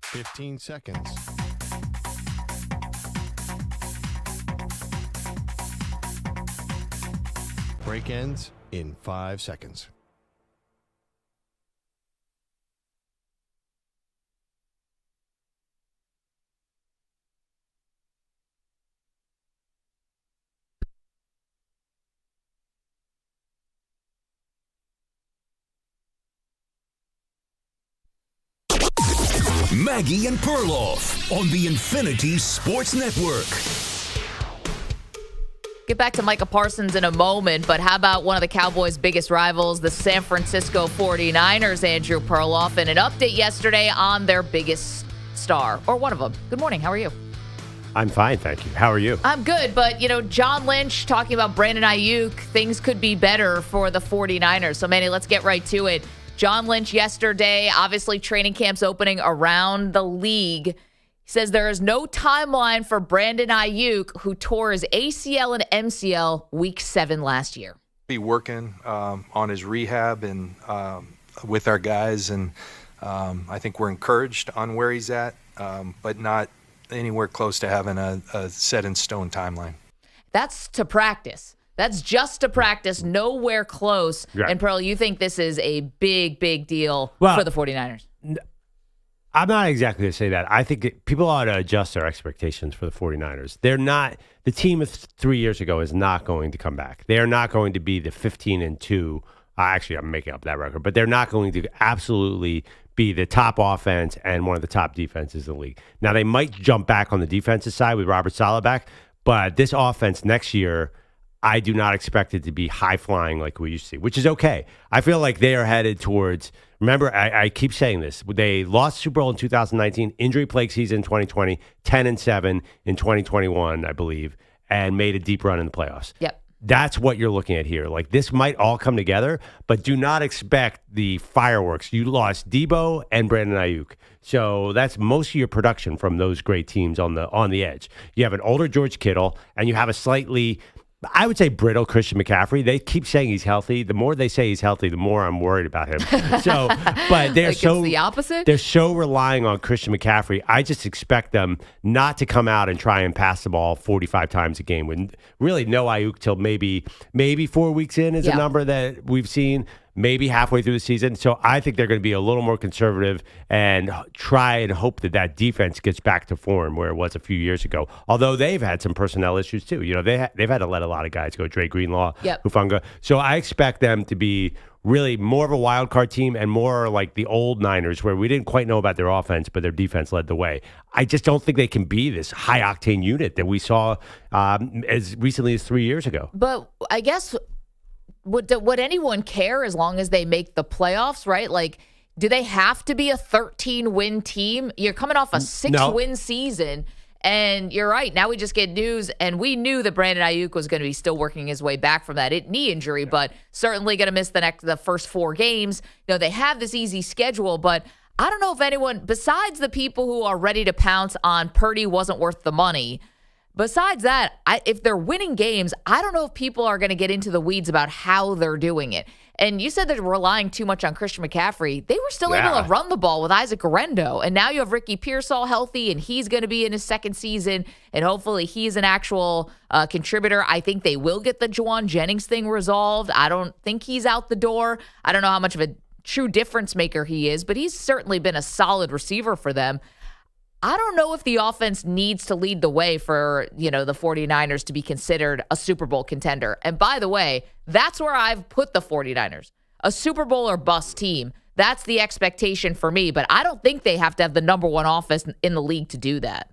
15 seconds. Break ends in 5 seconds. Maggie and Perloff on the Infinity Sports Network. Get back to Micah Parsons in a moment, but how about one of the Cowboys' biggest rivals, the San Francisco 49ers, Andrew Perloff, and an update yesterday on their biggest star, or one of them. Good morning. How are you? I'm fine, thank you. How are you? I'm good, but, John Lynch talking about Brandon Aiyuk, things could be better for the 49ers. So, Manny, let's get right to it. John Lynch yesterday, obviously training camps opening around the league. He says there is no timeline for Brandon Aiyuk, who tore his ACL and MCL week 7 last year. Be working on his rehab and with our guys, and I think we're encouraged on where he's at, but not anywhere close to having a set-in-stone timeline. That's to practice. That's just to practice, nowhere close. Right. And, Pearl, you think this is a big, big deal for the 49ers? I'm not exactly going to say that. I think people ought to adjust their expectations for the 49ers. They're not – the team of 3 years ago is not going to come back. They are not going to be the 15-2 actually, I'm making up that record. But they're not going to absolutely be the top offense and one of the top defenses in the league. Now, they might jump back on the defensive side with Robert Saleh back, but this offense next year – I do not expect it to be high-flying like we used to see, which is okay. I feel like they are headed towards – remember, I keep saying this. They lost Super Bowl in 2019, injury plague season 2020, 10-7 in 2021, I believe, and made a deep run in the playoffs. Yep. That's what you're looking at here. Like, this might all come together, but do not expect the fireworks. You lost Debo and Brandon Aiyuk. So that's most of your production from those great teams on the edge. You have an older George Kittle, and you have a slightly – I would say brittle Christian McCaffrey. They keep saying he's healthy. The more they say he's healthy, the more I'm worried about him. So, but they're like it's the opposite. They're so relying on Christian McCaffrey. I just expect them not to come out and try and pass the ball 45 times a game. With really no Aiyuk till maybe 4 weeks in is a number that we've seen. Maybe halfway through the season. So I think they're going to be a little more conservative and try and hope that defense gets back to form where it was a few years ago. Although they've had some personnel issues too. They've had to let a lot of guys go. Dre Greenlaw, Hufanga. So I expect them to be really more of a wild card team and more like the old Niners where we didn't quite know about their offense, but their defense led the way. I just don't think they can be this high octane unit that we saw as recently as 3 years ago. But I guess... Would anyone care as long as they make the playoffs, right? Like, do they have to be a 13-win team? You're coming off a 6-win season, and you're right. Now we just get news, and we knew that Brandon Aiyuk was going to be still working his way back from that knee injury, but certainly going to miss the first 4 games. They have this easy schedule, but I don't know if anyone, besides the people who are ready to pounce on Purdy wasn't worth the money, besides that, if they're winning games, I don't know if people are going to get into the weeds about how they're doing it. And you said they're relying too much on Christian McCaffrey. They were still able to run the ball with Isaac Guerrero. And now you have Ricky Pearsall healthy, and he's going to be in his second season. And hopefully he's an actual contributor. I think they will get the Juwan Jennings thing resolved. I don't think he's out the door. I don't know how much of a true difference maker he is, but he's certainly been a solid receiver for them. I don't know if the offense needs to lead the way for, the 49ers to be considered a Super Bowl contender. And by the way, that's where I've put the 49ers. A Super Bowl or bust team. That's the expectation for me. But I don't think they have to have the number one offense in the league to do that.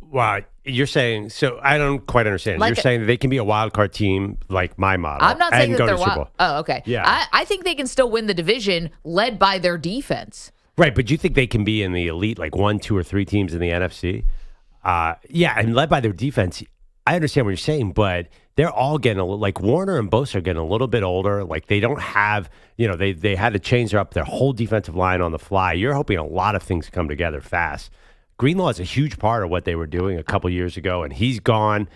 Wow. You're saying, so I don't quite understand. You're saying that they can be a wild card team like my model. I'm not saying that they're wild. Oh, okay. Yeah. I think they can still win the division led by their defense. Right, but you think they can be in the elite, like 1, 2, or 3 teams in the NFC? And led by their defense. I understand what you're saying, but they're all getting like Warner and Bosa are getting a little bit older. Like they don't have, they had to change up their whole defensive line on the fly. You're hoping a lot of things come together fast. Greenlaw is a huge part of what they were doing a couple years ago, and he's gone.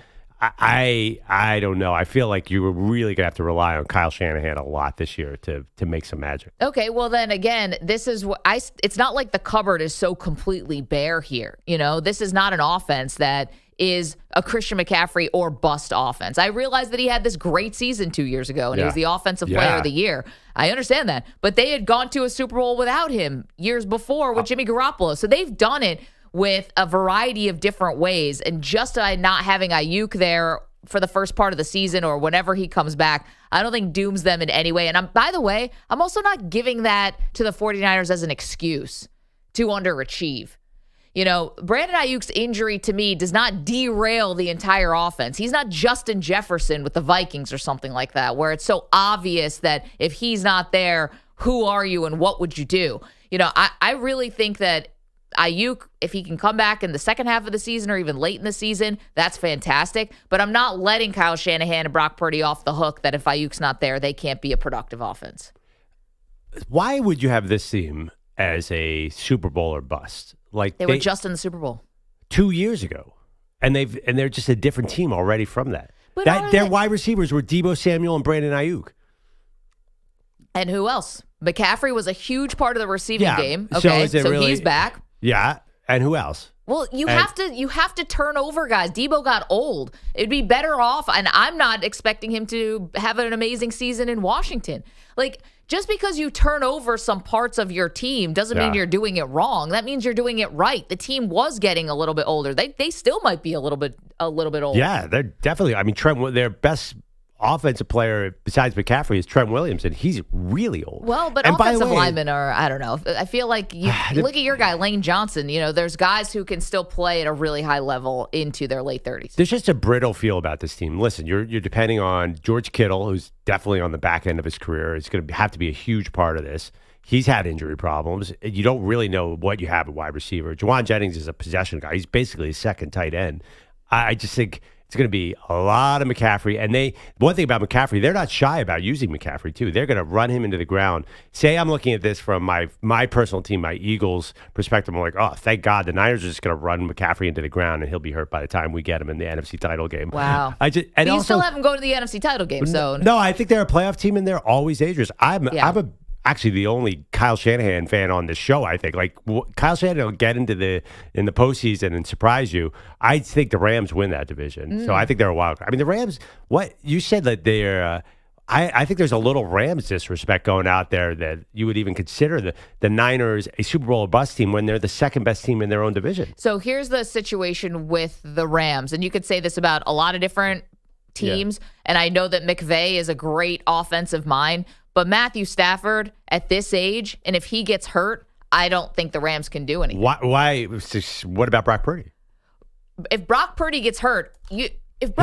I don't know. I feel like you were really going to have to rely on Kyle Shanahan a lot this year to make some magic. Okay, well then again, this is what it's not like the cupboard is so completely bare here. This is not an offense that is a Christian McCaffrey or bust offense. I realized that he had this great season 2 years ago, and he was the offensive player of the year. I understand that. But they had gone to a Super Bowl without him years before with Jimmy Garoppolo. So they've done it with a variety of different ways. And just by not having Aiyuk there for the first part of the season or whenever he comes back, I don't think dooms them in any way. And by the way, I'm also not giving that to the 49ers as an excuse to underachieve. Brandon Aiyuk's injury to me does not derail the entire offense. He's not Justin Jefferson with the Vikings or something like that, where it's so obvious that if he's not there, who are you and what would you do? I really think that Aiyuk, if he can come back in the second half of the season or even late in the season, that's fantastic. But I'm not letting Kyle Shanahan and Brock Purdy off the hook that if Ayuk's not there, they can't be a productive offense. Why would you have this team as a Super Bowl or bust? Like they were just in the Super Bowl 2 years ago, and they're just a different team already from that. But their wide receivers were Deebo Samuel and Brandon Aiyuk. And who else? McCaffrey was a huge part of the receiving game. So Okay, is it so really, he's back. Yeah, and who else? Well, you have to turn over guys. Deebo got old. It'd be better off, and I'm not expecting him to have an amazing season in Washington. Like, just because you turn over some parts of your team doesn't mean you're doing it wrong. That means you're doing it right. The team was getting a little bit older. They still might be a little bit older. Yeah, they're definitely. I mean, their best offensive player besides McCaffrey is Trent Williams, and he's really old. Well, but offensive linemen are, I don't know. I feel like you look at your guy, Lane Johnson. There's guys who can still play at a really high level into their late 30s. There's just a brittle feel about this team. Listen, you're depending on George Kittle, who's definitely on the back end of his career. Is going to have to be a huge part of this. He's had injury problems. You don't really know what you have at wide receiver. Juwan Jennings is a possession guy. He's basically a second tight end. I just think it's going to be a lot of McCaffrey. And one thing about McCaffrey, they're not shy about using McCaffrey, too. They're going to run him into the ground. Say I'm looking at this from my personal team, my Eagles perspective. I'm like, oh, thank God the Niners are just going to run McCaffrey into the ground, and he'll be hurt by the time we get him in the NFC title game. Wow. But you still have him go to the NFC title game. So No, I think they're a playoff team, and they're always dangerous. I'm actually the only Kyle Shanahan fan on this show. I think Kyle Shanahan will get in the postseason and surprise you. I think the Rams win that division, so I think they're a wild card. I mean, the Rams. What you said that they're. I think there's a little Rams disrespect going out there that you would even consider the Niners a Super Bowl or bust team when they're the second best team in their own division. So here's the situation with the Rams, and you could say this about a lot of different teams. And I know that McVay is a great offensive mind. But Matthew Stafford at this age, and if he gets hurt, I don't think the Rams can do anything. Why? What about Brock Purdy? If Brock Purdy gets hurt, he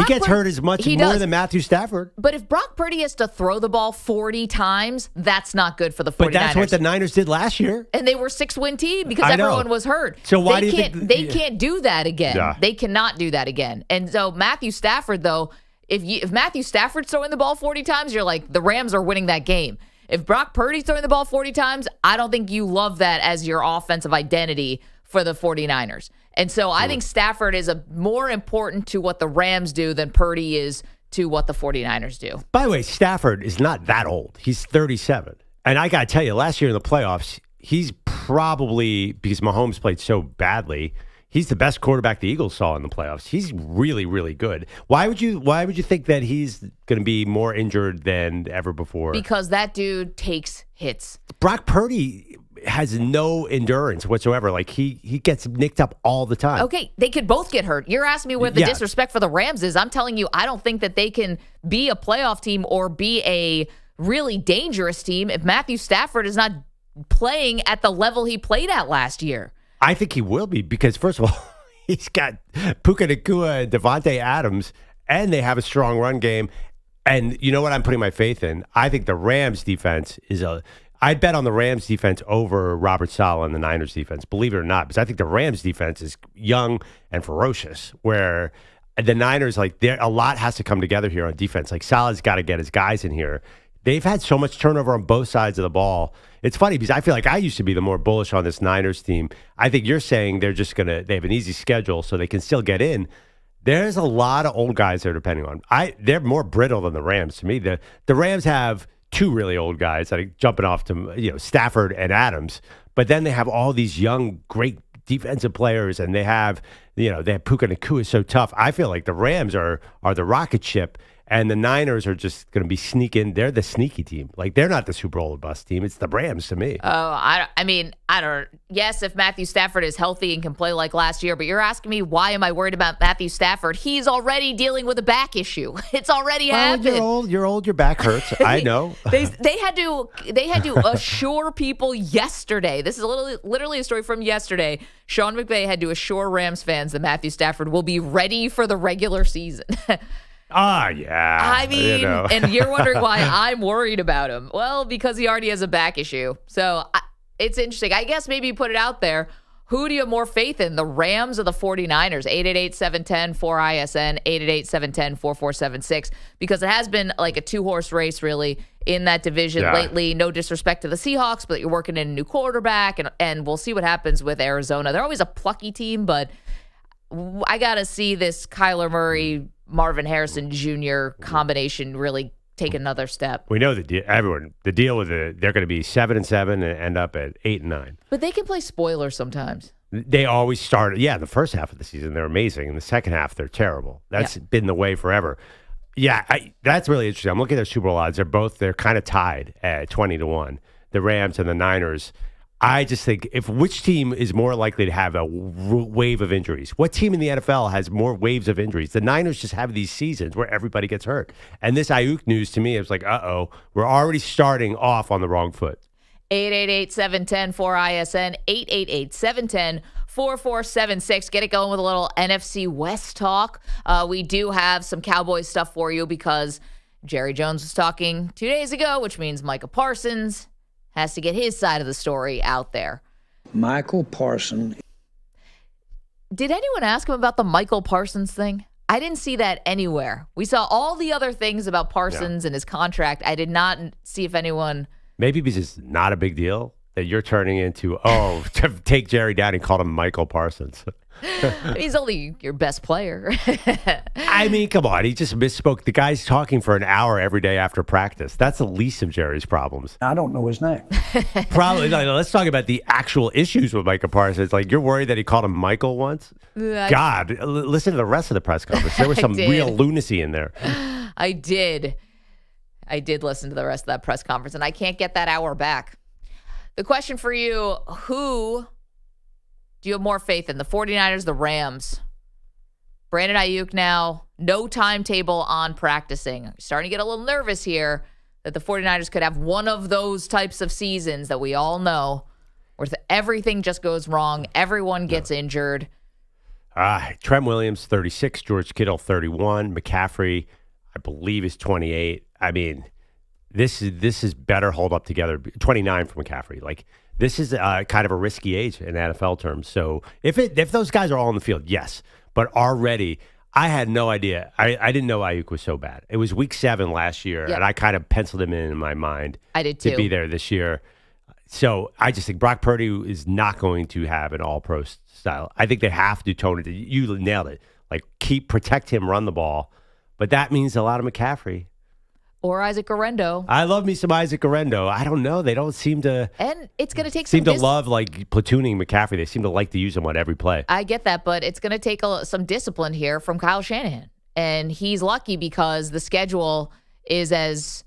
gets hurt as much more than Matthew Stafford. But if Brock Purdy has to throw the ball 40 times, that's not good for the 49ers. But that's what the Niners did last year. And they were a 6-win team because everyone was hurt. So why do you think they can't do that again? Yeah. They cannot do that again. And so Matthew Stafford, though, if Matthew Stafford's throwing the ball 40 times, you're like, the Rams are winning that game. If Brock Purdy's throwing the ball 40 times, I don't think you love that as your offensive identity for the 49ers. And so I think Stafford is more important to what the Rams do than Purdy is to what the 49ers do. By the way, Stafford is not that old. He's 37. And I got to tell you, last year in the playoffs, he's probably, because Mahomes played so badly, he's the best quarterback the Eagles saw in the playoffs. He's really, really good. Why would you think that he's going to be more injured than ever before? Because that dude takes hits. Brock Purdy has no endurance whatsoever. Like he gets nicked up all the time. Okay, they could both get hurt. You're asking me what the disrespect for the Rams is. I'm telling you, I don't think that they can be a playoff team or be a really dangerous team if Matthew Stafford is not playing at the level he played at last year. I think he will be because, first of all, he's got Puka Nacua and Devontae Adams, and they have a strong run game. And you know what I'm putting my faith in? I think the Rams defense I'd bet on the Rams defense over Robert Saleh and the Niners defense, believe it or not, because I think the Rams defense is young and ferocious, where the Niners, a lot has to come together here on defense. Like, Saleh's got to get his guys in here. They've had so much turnover on both sides of the ball. It's funny because I feel like I used to be the more bullish on this Niners team. I think you're saying they have an easy schedule so they can still get in. There's a lot of old guys they're depending on. They're more brittle than the Rams to me. The Rams have two really old guys that are jumping off to Stafford and Adams, but then they have all these young, great defensive players, and they have Puka Nacua is so tough. I feel like the Rams are the rocket ship. And the Niners are just going to be sneaking. They're the sneaky team. Like, they're not the Super Bowl bust team. It's the Rams to me. Oh, I don't. Yes, if Matthew Stafford is healthy and can play like last year, but you're asking me why am I worried about Matthew Stafford? He's already dealing with a back issue. It's already happened. You're old. Your back hurts. I know. They had to assure people yesterday. This is literally a story from yesterday. Sean McVay had to assure Rams fans that Matthew Stafford will be ready for the regular season. Yeah. I mean, and you're wondering why I'm worried about him. Well, because he already has a back issue. So it's interesting. I guess maybe you put it out there. Who do you have more faith in, the Rams or the 49ers? 888-710-4ISN, 888-710-4476. Because it has been like a two-horse race, really, in that division lately. No disrespect to the Seahawks, but you're working in a new quarterback, and we'll see what happens with Arizona. They're always a plucky team, but I got to see this Kyler Murray, Marvin Harrison Jr. combination really take another step. We know the deal with they're going to be 7-7 and end up at 8-9. But they can play spoilers sometimes. They always start. The first half of the season they're amazing. In the second half they're terrible. That's been the way forever. Yeah, that's really interesting. I'm looking at their Super Bowl odds. They're kind of tied at 20-1. The Rams and the Niners. I just think which team is more likely to have a wave of injuries? What team in the NFL has more waves of injuries? The Niners just have these seasons where everybody gets hurt. And this Aiyuk news to me, it was like, we're already starting off on the wrong foot. 888-710-4ISN, 888-710-4476. Get it going with a little NFC West talk. We do have some Cowboys stuff for you because Jerry Jones was talking 2 days ago, which means Micah Parsons has to get his side of the story out there. Michael Parsons. Did anyone ask him about the Michael Parsons thing? I didn't see that anywhere. We saw all the other things about Parsons and his contract. I did not see if anyone... Maybe because it's not a big deal that you're turning into, to take Jerry down and call him Michael Parsons. He's only your best player. I mean, come on. He just misspoke. The guy's talking for an hour every day after practice. That's the least of Jerry's problems. I don't know his name. Probably. Let's talk about the actual issues with Micah Parsons. Like, you're worried that he called him Michael once? God, listen to the rest of the press conference. There was some real lunacy in there. I did listen to the rest of that press conference, and I can't get that hour back. The question for you, who do you have more faith in, the 49ers, the Rams? Brandon Aiyuk now, no timetable on practicing. Starting to get a little nervous here that the 49ers could have one of those types of seasons that we all know where everything just goes wrong, everyone gets injured. Trent Williams, 36, George Kittle, 31, McCaffrey, I believe, is 28. I mean, this is better hold up together. 29 for McCaffrey. Like, this is kind of a risky age in NFL terms. So if those guys are all on the field, yes. But already, I had no idea. I didn't know Aiyuk was so bad. It was week 7 last year, and I kind of penciled him in my mind. I did too. To be there this year. So I just think Brock Purdy is not going to have an all-pro style. I think they have to tone it. You nailed it. Like, protect him, run the ball. But that means a lot of McCaffrey. Or Isaac Guerrero. I love me some Isaac Guerrero. I don't know. They don't seem to. And it's going to take seem to love like platooning McCaffrey. They seem to like to use him on every play. I get that, but it's going to take some discipline here from Kyle Shanahan. And he's lucky because the schedule is as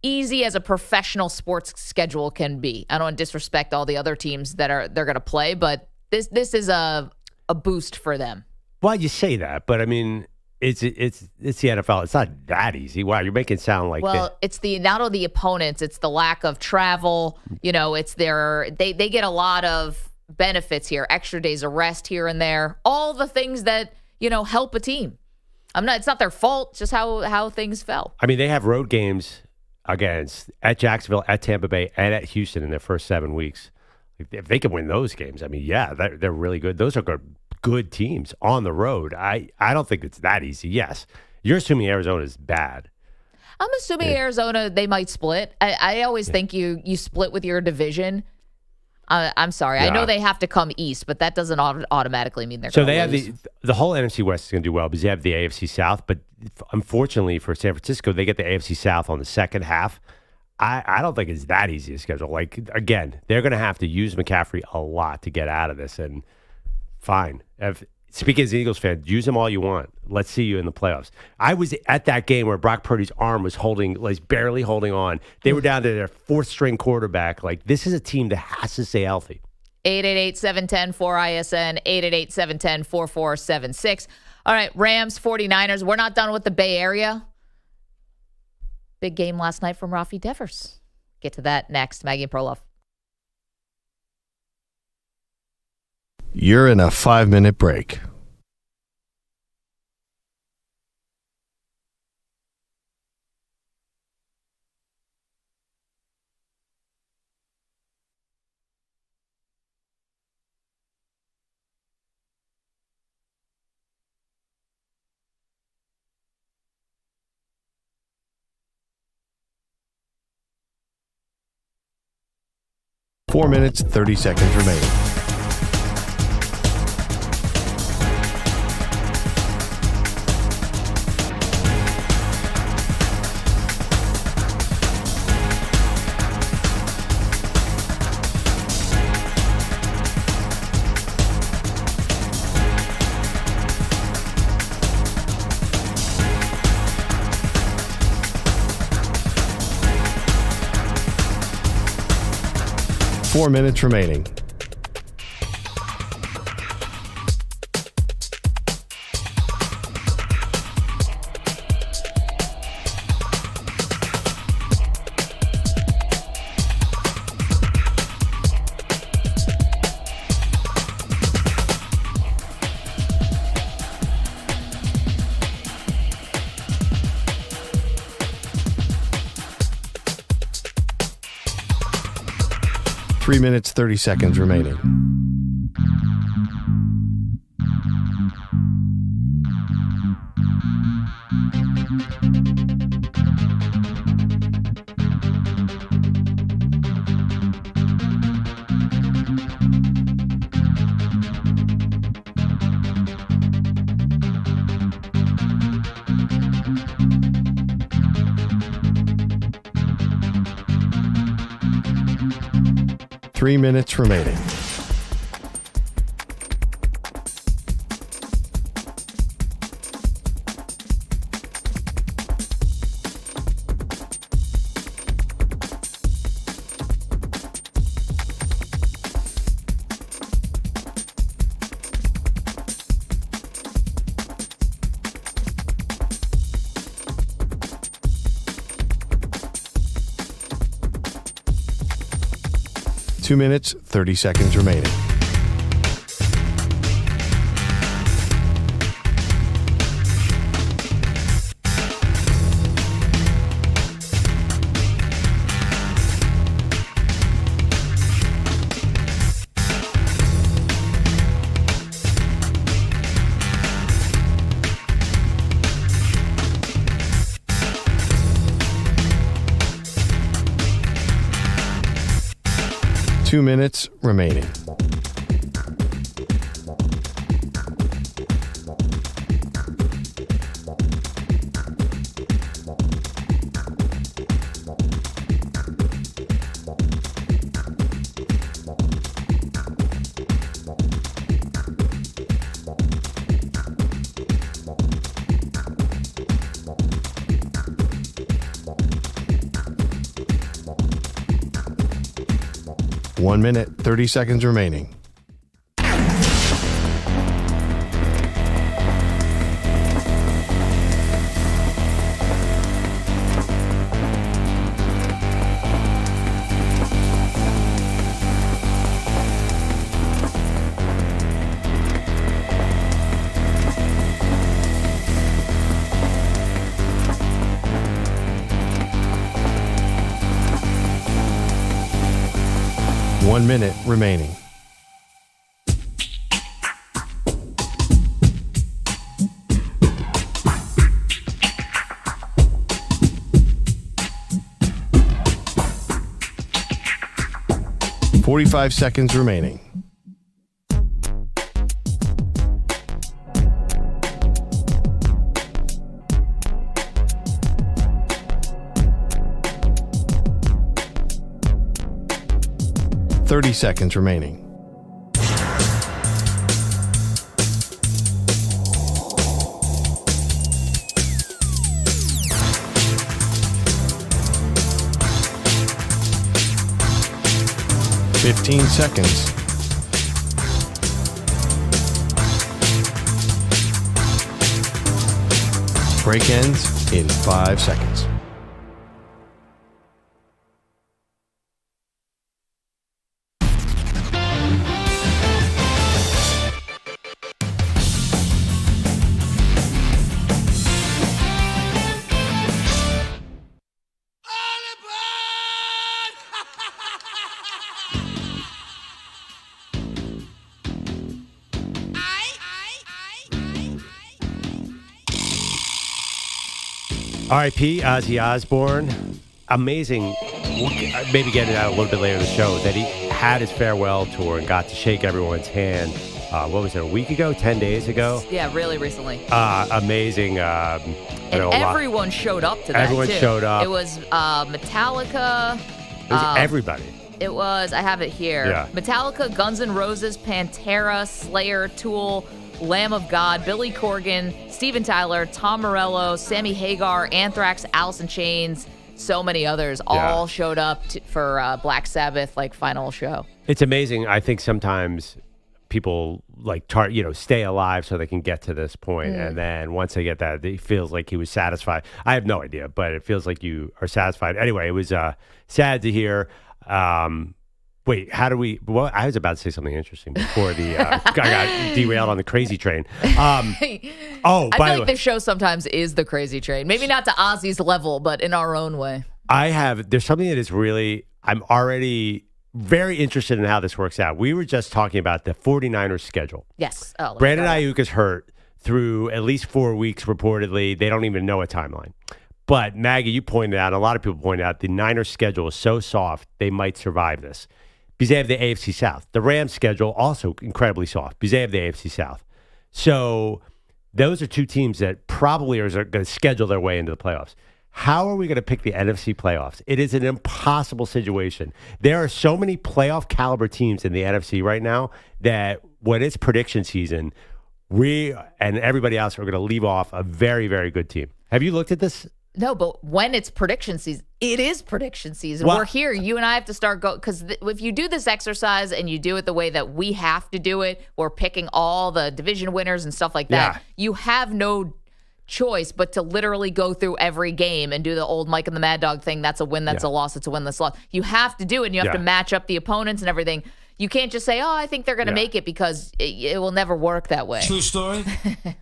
easy as a professional sports schedule can be. I don't want to disrespect all the other teams they're going to play, but this is a boost for them. Well, you say that, but I mean, It's the NFL. It's not that easy. Wow, you're making it sound like it's not only the opponents, it's the lack of travel. It's they get a lot of benefits here, extra days of rest here and there, all the things that help a team. It's not their fault, it's just how things fell. I mean, they have road games at Jacksonville, at Tampa Bay, and at Houston in their first 7 weeks. If they can win those games, I mean, they're really good. Those are good teams on the road. I don't think it's that easy. Yes, you're assuming Arizona is bad. I'm assuming Arizona, they might split. I always think you split with your division. I'm sorry. I Yeah. know they have to come east, but that doesn't automatically mean they're So going to they have lose. the whole NFC West is going to do well because they have the AFC South. But unfortunately for San Francisco, they get the AFC South on the second half. I don't think it's that easy to schedule. Like, again, they're going to have to use McCaffrey a lot to get out of this. And fine. Speaking as an Eagles fan, use them all you want. Let's see you in the playoffs. I was at that game where Brock Purdy's arm was barely holding on. They were down to their fourth-string quarterback. Like, this is a team that has to stay healthy. 888-710-4ISN, 888-710-4476. All right, Rams, 49ers. We're not done with the Bay Area. Big game last night from Rafi Devers. Get to that next. Maggie Perloff. You're in a 5-minute break. Four minutes, 30 seconds remaining. Four minutes remaining. Three minutes, 30 seconds remaining. Three minutes remaining. Two minutes, 30 seconds remaining. Two minutes remaining. One minute, 30 seconds remaining. One minute remaining. 45 seconds remaining. Thirty seconds remaining. 15 seconds. Break ends in 5 seconds. R.I.P. Ozzy Osbourne. Amazing. We'll maybe get it out a little bit later in the show that he had his farewell tour and got to shake everyone's hand. What was it, a week ago, 10 days ago? Yeah, really recently. Amazing. And everyone showed up to that, Everyone too. showed up. It was Metallica. It was everybody. It was, I have it here. Yeah. Metallica, Guns N' Roses, Pantera, Slayer, Tool, Lamb of God, Billy Corgan, Steven Tyler, Tom Morello, Sammy Hagar, Anthrax, Alice in Chains, so many others all showed up for Black Sabbath final show. It's amazing. I think sometimes people stay alive so they can get to this point, and then once they get that, it feels like he was satisfied. I have no idea, but it feels like you are satisfied. Anyway, it was sad to hear. Wait, how do we? Well, I was about to say something interesting before I got derailed on the crazy train. I feel like this show sometimes is the crazy train. Maybe not to Ozzy's level, but in our own way. There's something that is really, I'm already very interested in how this works out. We were just talking about the 49ers schedule. Yes. Oh, Brandon Aiyuk is hurt through at least 4 weeks, reportedly. They don't even know a timeline. But Maggie, you pointed out, a lot of people pointed out, the Niners schedule is so soft, they might survive this. Because they have the AFC South. The Rams schedule also incredibly soft because they have the AFC South. So those are two teams that probably are going to schedule their way into the playoffs. How are we going to pick the NFC playoffs? It is an impossible situation. There are so many playoff caliber teams in the NFC right now that when it's prediction season, we and everybody else are going to leave off a very, very good team. Have you looked at this? No, but when it's prediction season, it is prediction season. Well, we're here. You and I have to start because if you do this exercise and you do it the way that we have to do it, we're picking all the division winners and stuff like that. Yeah. You have no choice but to literally go through every game and do the old Mike and the Mad Dog thing. That's a win, that's a loss, it's a win, that's a loss. You have to do it, and you have to match up the opponents and everything. You can't just say, oh, I think they're going to make it because it will never work that way. True story.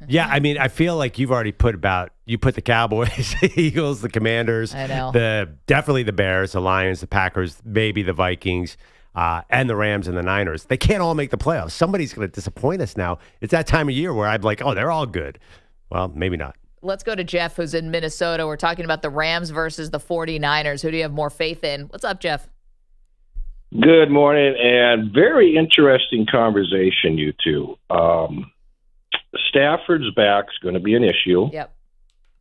Yeah, I mean, I feel like you've already put the Cowboys, the Eagles, the Commanders, I know. Definitely the Bears, the Lions, the Packers, maybe the Vikings, and the Rams and the Niners. They can't all make the playoffs. Somebody's going to disappoint us now. It's that time of year where I'm like, oh, they're all good. Well, maybe not. Let's go to Jeff, who's in Minnesota. We're talking about the Rams versus the 49ers. Who do you have more faith in? What's up, Jeff? Good morning, and very interesting conversation, you two. Stafford's back's going to be an issue. Yep.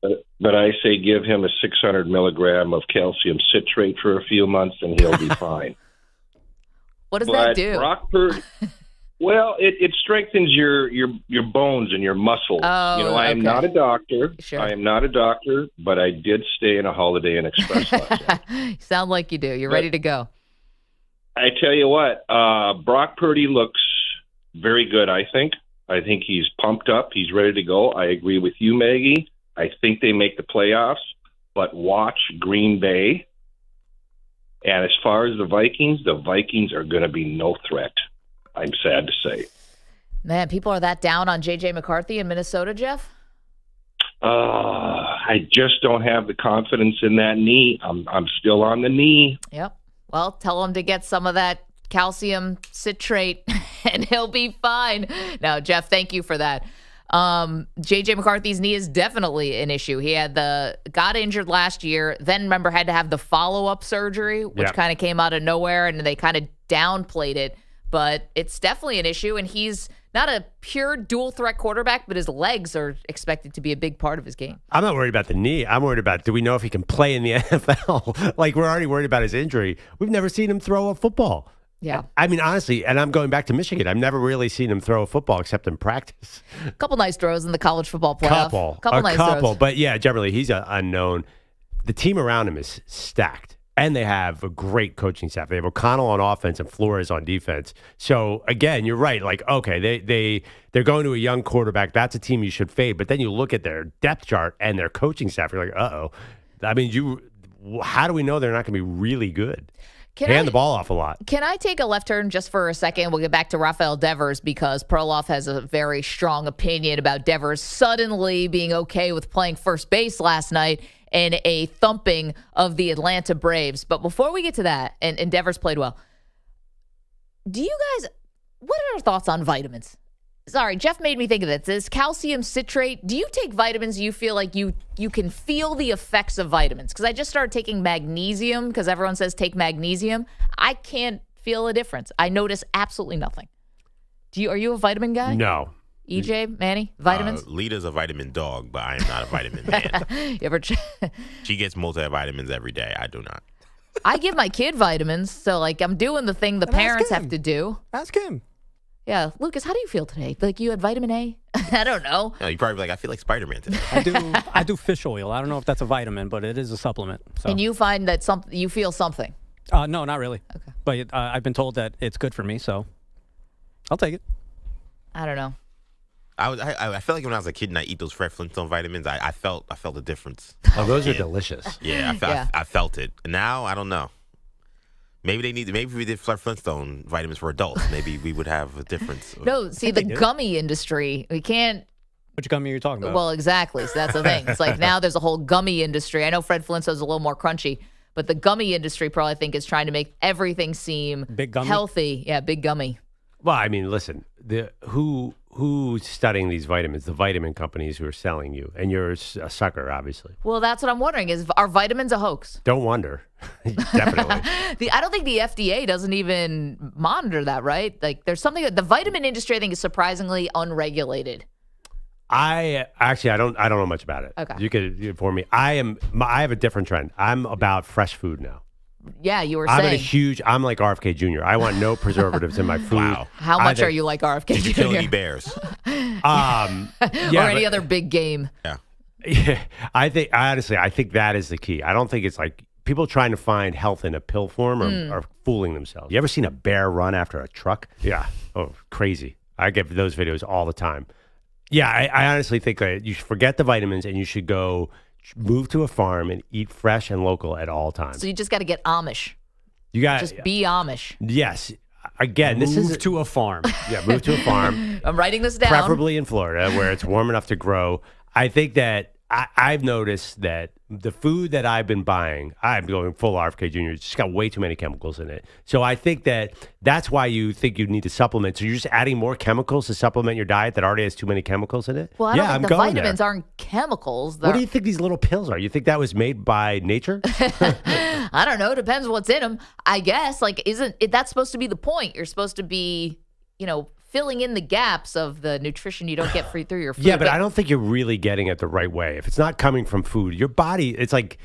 But I say give him a 600 milligram of calcium citrate for a few months, and he'll be fine. What does that do? Brock Purdy, well, it strengthens your bones and your muscles. Oh, I am not a doctor. Sure. I am not a doctor, but I did stay in a Holiday Inn Express last night. You sound like you do. You're ready to go. I tell you what, Brock Purdy looks very good, I think. I think he's pumped up. He's ready to go. I agree with you, Maggie. I think they make the playoffs, but watch Green Bay. And as far as the Vikings are going to be no threat, I'm sad to say. Man, people are that down on J.J. McCarthy in Minnesota, Jeff? I just don't have the confidence in that knee. I'm still on the knee. Yep. Well, tell him to get some of that calcium citrate and he'll be fine. No, Jeff, thank you for that. J.J. McCarthy's knee is definitely an issue. He got injured last year, then remember had to have the follow-up surgery, which kind of came out of nowhere, and they kind of downplayed it, but it's definitely an issue. And he's not a pure dual threat quarterback, but his legs are expected to be a big part of his game. I'm not worried about the knee. I'm worried about, do we know if he can play in the NFL? Like, we're already worried about his injury. We've never seen him throw a football. Yeah. I mean, honestly, and I'm going back to Michigan. I've never really seen him throw a football except in practice. A couple nice throws in the college football playoff. Couple nice couple. throws. But yeah, generally, he's an unknown. The team around him is stacked, and they have a great coaching staff. They have O'Connell on offense and Flores on defense. So again, you're right. Like, okay, they're going to a young quarterback. That's a team you should fade. But then you look at their depth chart and their coaching staff. You're like, uh-oh. I mean, how do we know they're not going to be really good? Hand the ball off a lot. Can I take a left turn just for a second? We'll get back to Rafael Devers because Perloff has a very strong opinion about Devers suddenly being okay with playing first base last night in a thumping of the Atlanta Braves. But before we get to that, and Devers played well, what are your thoughts on vitamins? Sorry, Jeff made me think of this. This calcium citrate, do you take vitamins you feel like you can feel the effects of vitamins? Because I just started taking magnesium because everyone says take magnesium. I can't feel a difference. I notice absolutely nothing. Are you a vitamin guy? No. EJ, Manny, vitamins? Lita's a vitamin dog, but I am not a vitamin man. You ever She gets multivitamins every day. I do not. I give my kid vitamins, so like I'm doing the thing the parents have to do. Ask him. Yeah, Lucas, how do you feel today? Like you had vitamin A? I don't know. No, you probably be like, I feel like Spider-Man today. I do fish oil. I don't know if that's a vitamin, but it is a supplement. So. And you find that you feel something? No, not really. Okay. But I've been told that it's good for me, so I'll take it. I don't know. I felt like when I was a kid and I eat those Fred Flintstone vitamins, I felt the difference. Oh, those are delicious. Yeah, I felt it. Now I don't know. Maybe if we did Fred Flintstone vitamins for adults, maybe we would have a difference. No, see, the gummy industry, we can't. Which gummy are you talking about? Well, exactly. So that's the thing. It's like now there's a whole gummy industry. I know Fred Flintstone's a little more crunchy, but the gummy industry probably think is trying to make everything seem big gummy? Healthy. Yeah, big gummy. Well, I mean, listen, who's studying these vitamins? The vitamin companies who are selling you, and you're a sucker, obviously. Well, that's what I'm wondering: are vitamins a hoax? Don't wonder. Definitely. I don't think the FDA doesn't even monitor that, right? Like, there's something that the vitamin industry I think is surprisingly unregulated. I don't know much about it. Okay, you could inform me. I have a different trend. I'm about fresh food now. Yeah, you were saying. I'm like RFK Jr. I want no preservatives in my food. Wow. How much are you like RFK Jr.? Utility bears. Or any other big game. Yeah. Yeah. I think that is the key. I don't think it's like people trying to find health in a pill form are fooling themselves. You ever seen a bear run after a truck? Yeah. Oh, crazy. I get those videos all the time. Yeah, I honestly think that you should forget the vitamins and you should go move to a farm and eat fresh and local at all times. So you just got to get Amish. You got just be Amish. Yes. Again, move to a farm. Yeah, move to a farm. I'm writing this down. Preferably in Florida where it's warm enough to grow. I think that I've noticed that the food that I've been buying, I'm going full RFK Jr., it's just got way too many chemicals in it. So I think that's why you think you need to supplement. So you're just adding more chemicals to supplement your diet that already has too many chemicals in it? Well, I don't think the vitamins aren't chemicals. What do you think these little pills are? You think that was made by nature? I don't know. Depends what's in them. I guess. Like, that's supposed to be the point? You're supposed to be, filling in the gaps of the nutrition you don't get through your food. Yeah, but I don't think you're really getting it the right way. If it's not coming from food, your body, it's like,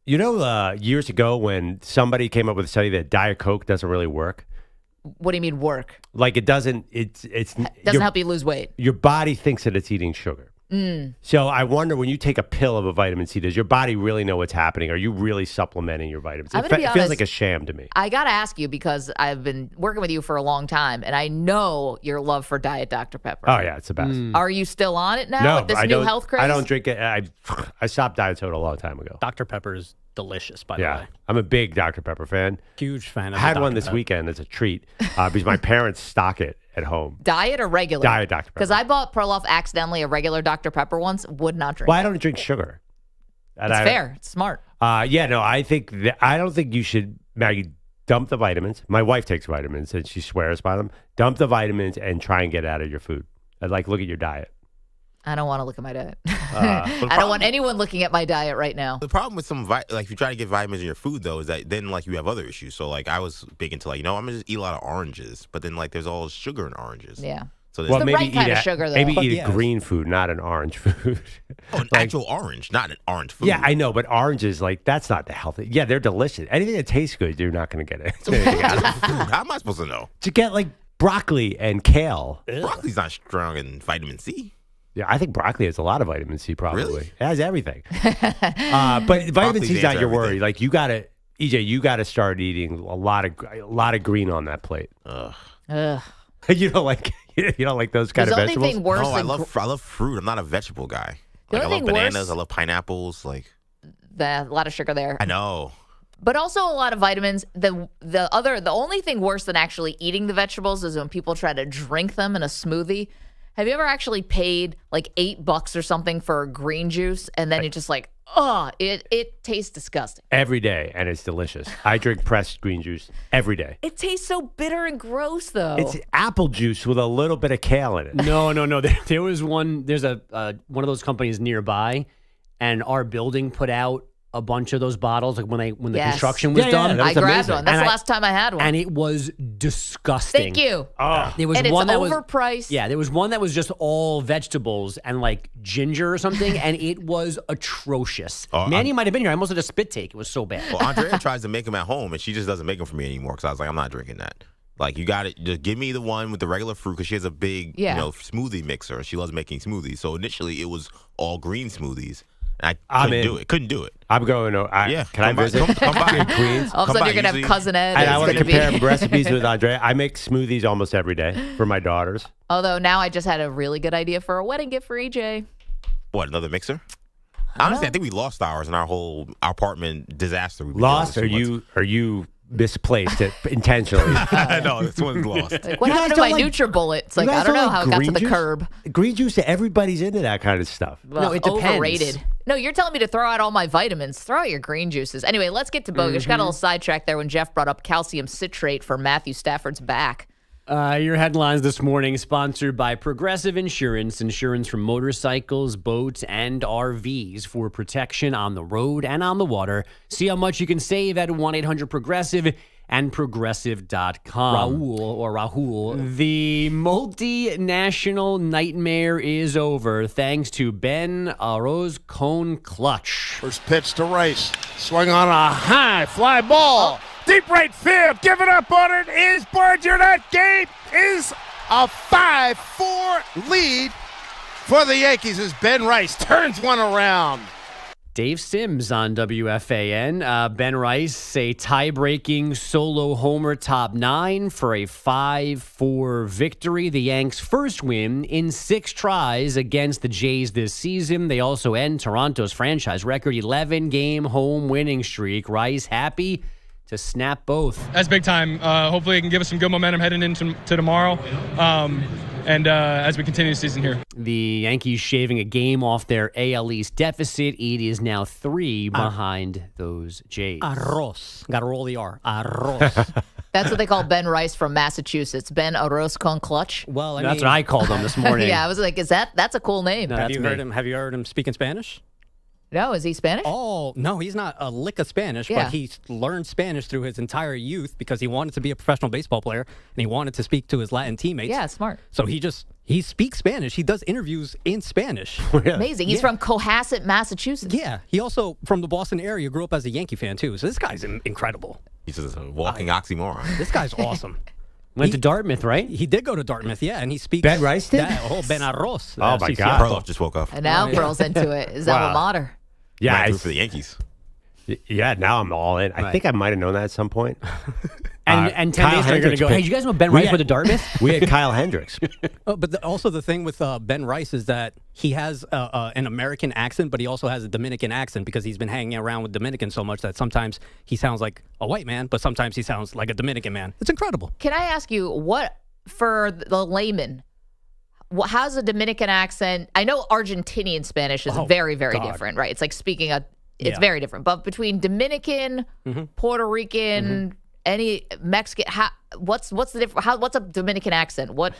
years ago when somebody came up with a study that Diet Coke doesn't really work. What do you mean work? Like it doesn't, it doesn't help you lose weight. Your body thinks that it's eating sugar. So I wonder when you take a pill of a vitamin C, does your body really know what's happening? Are you really supplementing your vitamins? It feels like a sham to me. I got to ask you because I've been working with you for a long time, and I know your love for Diet Dr. Pepper. Oh, yeah, it's the best. Are you still on it now with this new health craze? I don't drink it. I stopped Diet Soda a long time ago. Dr. Pepper is delicious, by the way. I'm a big Dr. Pepper fan. Huge fan of I had one this weekend as a treat because my parents stock it at home. Diet or regular? Diet Dr. Pepper. Because I bought Perloff accidentally a regular Dr. Pepper once, would not drink. Well, I don't drink sugar. It's fair. It's smart. I don't think you should, Maggie, dump the vitamins. My wife takes vitamins and she swears by them. Dump the vitamins and try and get out of your food. I'd look at your diet. I don't want to look at my diet. I don't want anyone looking at my diet right now. The problem with like if you try to get vitamins in your food though is that then like you have other issues. So like I was big into like, I'm gonna just eat a lot of oranges, but then like there's all sugar in oranges. Yeah. So well, the right kind of sugar though. Maybe eat a green food, not an orange food. An actual orange, not an orange food. Yeah, I know, but oranges like that's not the healthy. Yeah, they're delicious. Anything that tastes good, you're not going to get it. How am I supposed to know? To get like broccoli and kale. Broccoli's not strong in vitamin C. Yeah, I think broccoli has a lot of vitamin C. Probably Really? It has everything. But vitamin C is not your worry. Like you got to, EJ, you got to start eating a lot of green on that plate. Ugh. You don't like those kind of vegetables? Thing worse I love fruit. I'm not a vegetable guy. Like I love bananas. I love pineapples. Like a lot of sugar there. I know. But also a lot of vitamins. The only thing worse than actually eating the vegetables is when people try to drink them in a smoothie. Have you ever actually paid like $8 or something for a green juice and then you're just like, it tastes disgusting. Every day, and it's delicious. I drink pressed green juice every day. It tastes so bitter and gross, though. It's apple juice with a little bit of kale in it. No. There was one. There's one of those companies nearby, and our building put out a bunch of those bottles like when the construction was done. That was I grabbed amazing. one. That's the last time I had one. And it was disgusting. Thank you. There was and one it's that overpriced. was there was one that was just all vegetables and like ginger or something, and it was atrocious. Manny might have been here. I almost had a spit take. It was so bad. Well, Andrea tries to make them at home, and she just doesn't make them for me anymore because I was like, I'm not drinking that. Like, you got it. Just give me the one with the regular fruit because she has a big, smoothie mixer. She loves making smoothies. So initially, it was all green smoothies. I couldn't do it. I'm going. Can I visit? Come by in Queens. All of a sudden, you're gonna have Cousin Ed. And I want to compare recipes with Andrea. I make smoothies almost every day for my daughters. Although now I just had a really good idea for a wedding gift for EJ. What, another mixer? Honestly, I think we lost ours in our whole apartment disaster. Lost? Are you misplaced it intentionally? No, this one's lost. Like, what happened to my NutriBullet? It's like, I don't know how it got to the curb. Green juice, everybody's into that kind of stuff. Well, no, it depends. Overrated. No, you're telling me to throw out all my vitamins. Throw out your green juices. Anyway, let's get to Bogusch. Got a little sidetracked there when Jeff brought up calcium citrate for Matthew Stafford's back. Your headlines this morning sponsored by Progressive Insurance. Insurance for motorcycles, boats, and RVs for protection on the road and on the water. See how much you can save at 1-800-PROGRESSIVE and Progressive.com. Rahul. The multinational nightmare is over thanks to Ben Arroz Cone Clutch. First pitch to Rice. Swung on a high fly ball. Deep right field. Give it up on it. Is Barger. That game is a 5-4 lead for the Yankees as Ben Rice turns one around. Dave Sims on WFAN. Ben Rice, a tie-breaking solo homer top 9 for a 5-4 victory. The Yanks' first win in 6 tries against the Jays this season. They also end Toronto's franchise record 11-game home winning streak. Rice happy to snap both. That's big time. Hopefully it can give us some good momentum heading into tomorrow. And as we continue the season here. The Yankees shaving a game off their AL East deficit. It is now 3 behind those Jays. Arroz. Got to roll the R. Arroz. That's what they call Ben Rice from Massachusetts. Ben Arroz Con Clutch. Well, that's what I called him this morning. Yeah, I was like, that's a cool name. No, have you heard him speaking Spanish? No, is he Spanish? Oh, no, he's not a lick of Spanish, but he learned Spanish through his entire youth because he wanted to be a professional baseball player and he wanted to speak to his Latin teammates. Yeah, smart. So he speaks Spanish. He does interviews in Spanish. Amazing. He's from Cohasset, Massachusetts. Yeah. He also, from the Boston area, grew up as a Yankee fan, too. So this guy's incredible. He's just a walking oxymoron. This guy's awesome. Went to Dartmouth, right? He did go to Dartmouth, yeah, and he speaks. Ben Rice did? Ben Arroz. Oh, my God. Perloff just woke up. And now Pearl's into it. His alma mater. Yeah, I for the Yankees. Yeah, now I'm all in. I think I might have known that at some point. And 10 days later, you're going to go, hey, did you guys know Ben Rice went to Dartmouth? We had Kyle Hendricks. But also the thing with Ben Rice is that he has an American accent, but he also has a Dominican accent because he's been hanging around with Dominicans so much that sometimes he sounds like a white man, but sometimes he sounds like a Dominican man. It's incredible. Can I ask you, what, for the layman, how's a Dominican accent? I know Argentinian Spanish is very, very different, right? It's like speaking it's very different. But between Dominican, Puerto Rican, any Mexican. What's the difference? What's a Dominican accent? What?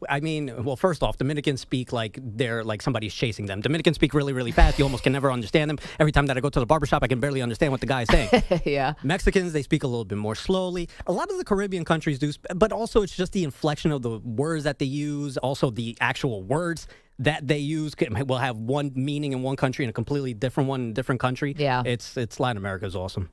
I mean, well, first off, Dominicans speak like they're like somebody's chasing them. Dominicans speak really, really fast. You almost can never understand them. Every time that I go to the barbershop, I can barely understand what the guy is saying. Yeah. Mexicans, they speak a little bit more slowly. A lot of the Caribbean countries do, but also it's just the inflection of the words that they use. Also, the actual words that they use will have one meaning in one country and a completely different one in a different country. Yeah. It's Latin America is awesome.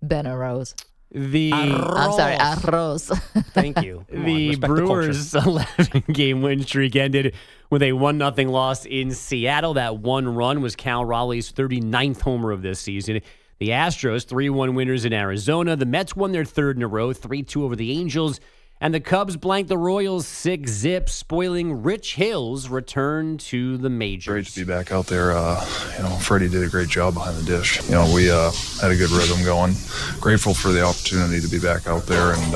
Ben Arroz. I'm sorry, arroz. Thank you. The Brewers' 11-game win streak ended with a 1-0 loss in Seattle. That one run was Cal Raleigh's 39th homer of this season. The Astros, 3-1 winners in Arizona. The Mets won their third in a row, 3-2 over the Angels. And the Cubs blanked the Royals 6-0, spoiling Rich Hill's return to the majors. Great to be back out there. Freddie did a great job behind the dish. We had a good rhythm going. Grateful for the opportunity to be back out there, and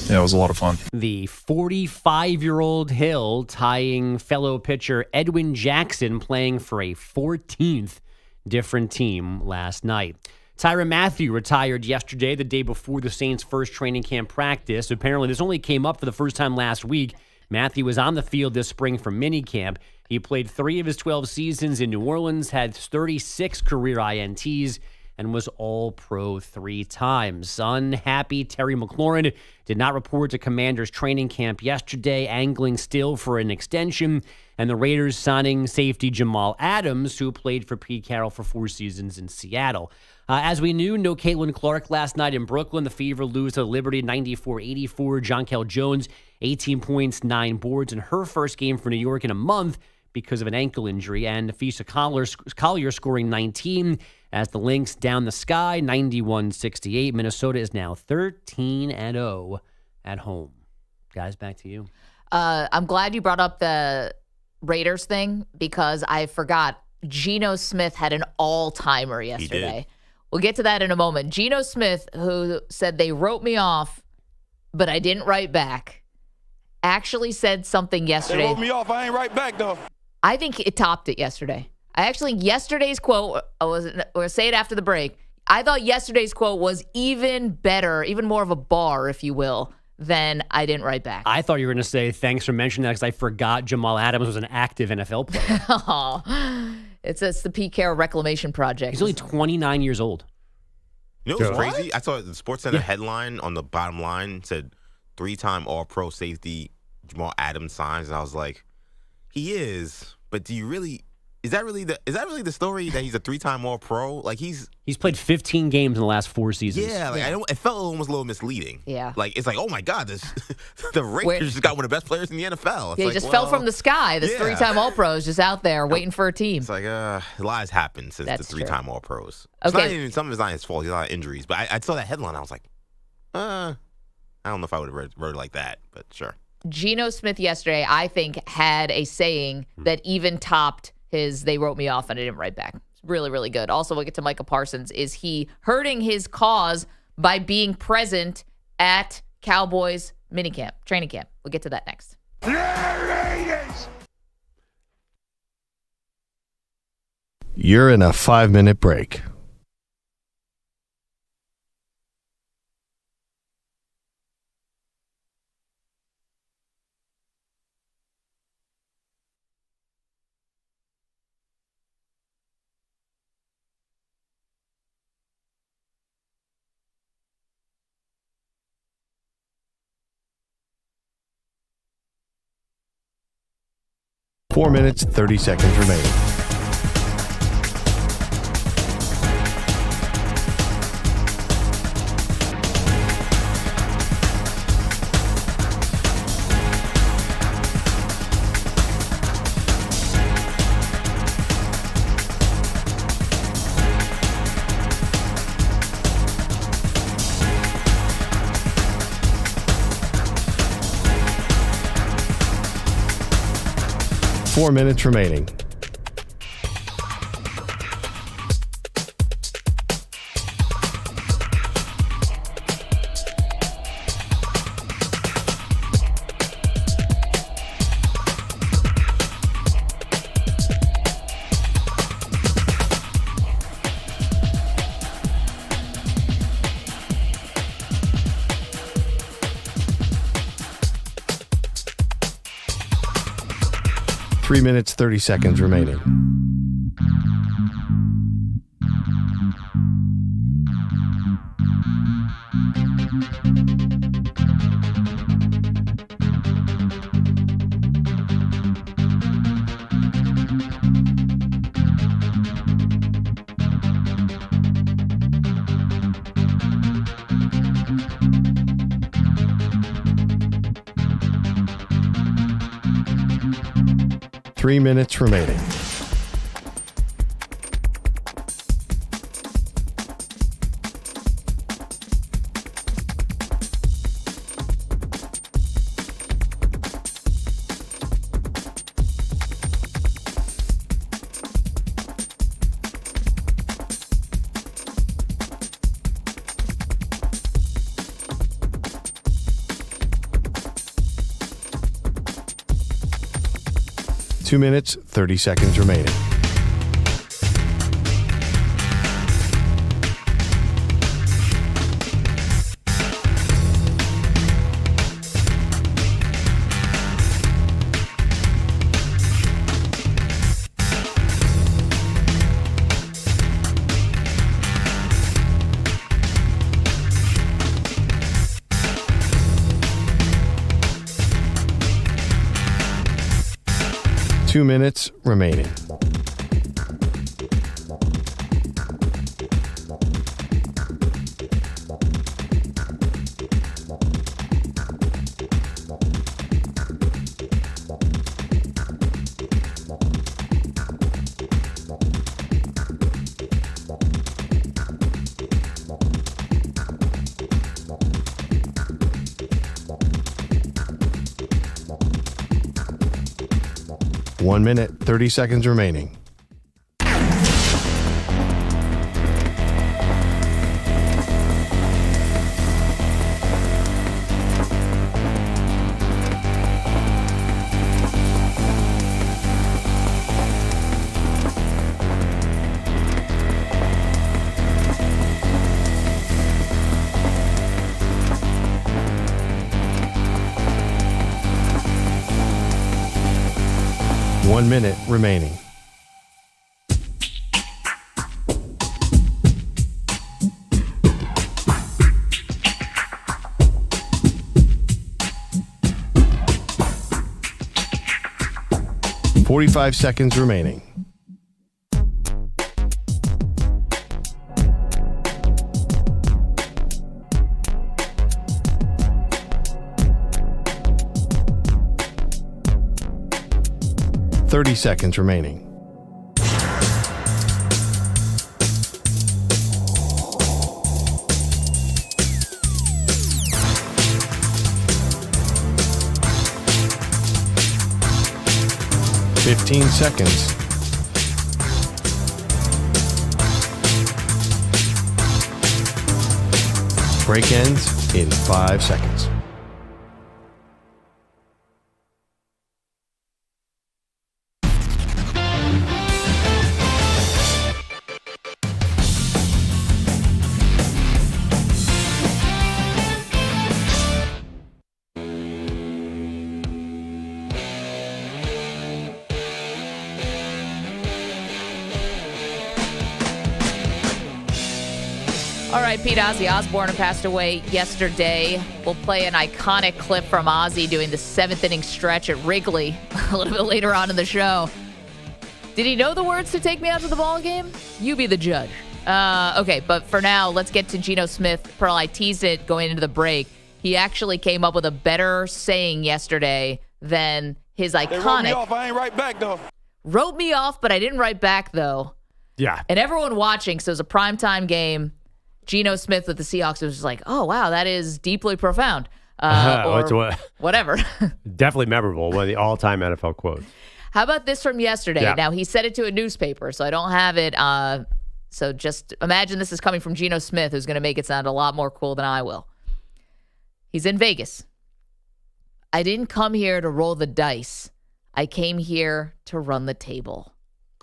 it was a lot of fun. The 45-year-old Hill tying fellow pitcher Edwin Jackson, playing for a 14th different team last night. Tyrann Mathieu retired yesterday, the day before the Saints' first training camp practice. Apparently, this only came up for the first time last week. Mathieu was on the field this spring for minicamp. He played 3 of his 12 seasons in New Orleans, had 36 career INTs, and was All-Pro 3 times. Unhappy Terry McLaurin did not report to Commanders training camp yesterday, angling still for an extension, and the Raiders signing safety Jamal Adams, who played for Pete Carroll for 4 seasons in Seattle. As we knew, no Caitlin Clark last night in Brooklyn. The Fever lose to Liberty 94-84. Jonquel Jones, 18 points, 9 boards in her first game for New York in a month because of an ankle injury. And Nafisa Collier scoring 19 as the Lynx down the sky, 91-68. Minnesota is now 13-0 at home. Guys, back to you. I'm glad you brought up the Raiders thing because I forgot. Geno Smith had an all-timer yesterday. We'll get to that in a moment. Geno Smith, who said they wrote me off, but I didn't write back, actually said something yesterday. They wrote me off. I ain't write back, though. I think it topped it yesterday. Yesterday's quote, we'll say it after the break. I thought yesterday's quote was even better, even more of a bar, if you will, than I didn't write back. I thought you were going to say, thanks for mentioning that, because I forgot Jamal Adams was an active NFL player. It's the Pete Carroll Reclamation Project. He's only 29 years old. You know what's crazy? I saw the SportsCenter headline on the bottom line said 3-time All-Pro safety Jamal Adams signs, and I was like, he is, but do you really? Is that really the story that he's a 3-time All-Pro? Like he's played 15 games in the last 4 seasons. Yeah, it felt almost a little misleading. Yeah, it's like, oh my God, the Raiders just got one of the best players in the NFL. He just fell from the sky. This 3-time All-Pro is just out there waiting for a team. It's like lies happen since the 3-time All-Pros. It's Okay. not even, some of it's not his fault. He's a lot of injuries, but I saw that headline. I was like, I don't know if I would have wrote it like that, but sure. Geno Smith yesterday, I think, had a saying that even topped his "they wrote me off and I didn't write back." It's really, really good. Also, we'll get to Micah Parsons. Is he hurting his cause by being present at Cowboys minicamp, training camp? We'll get to that next. You're in a 5-minute break. Four minutes, 30 seconds remaining. Four minutes remaining. 3 minutes, 30 seconds remaining. Three minutes remaining. Two minutes, 30 seconds remaining. Two minutes remaining. One minute, 30 seconds remaining. One minute remaining. Forty-five seconds remaining. Thirty seconds remaining. Fifteen seconds. Break ends in 5 seconds. All right, Pete, Ozzy Osbourne passed away yesterday. We'll play an iconic clip from Ozzy doing the 7th inning stretch at Wrigley a little bit later on in the show. Did he know the words to Take Me Out to the Ball Game? You be the judge. Okay, but for now, let's get to Geno Smith. Pearl, I teased it going into the break. He actually came up with a better saying yesterday than his iconic. They wrote me off. I ain't right back, though. Wrote me off, but I didn't write back, though. Yeah. And everyone watching, so it was a primetime game. Geno Smith with the Seahawks was just like, oh, wow, that is deeply profound. Or whatever. Definitely memorable. One of the all-time NFL quotes. How about this from yesterday? Yeah. Now, he said it to a newspaper, so I don't have it. So just imagine this is coming from Geno Smith, who's going to make it sound a lot more cool than I will. He's in Vegas. I didn't come here to roll the dice. I came here to run the table.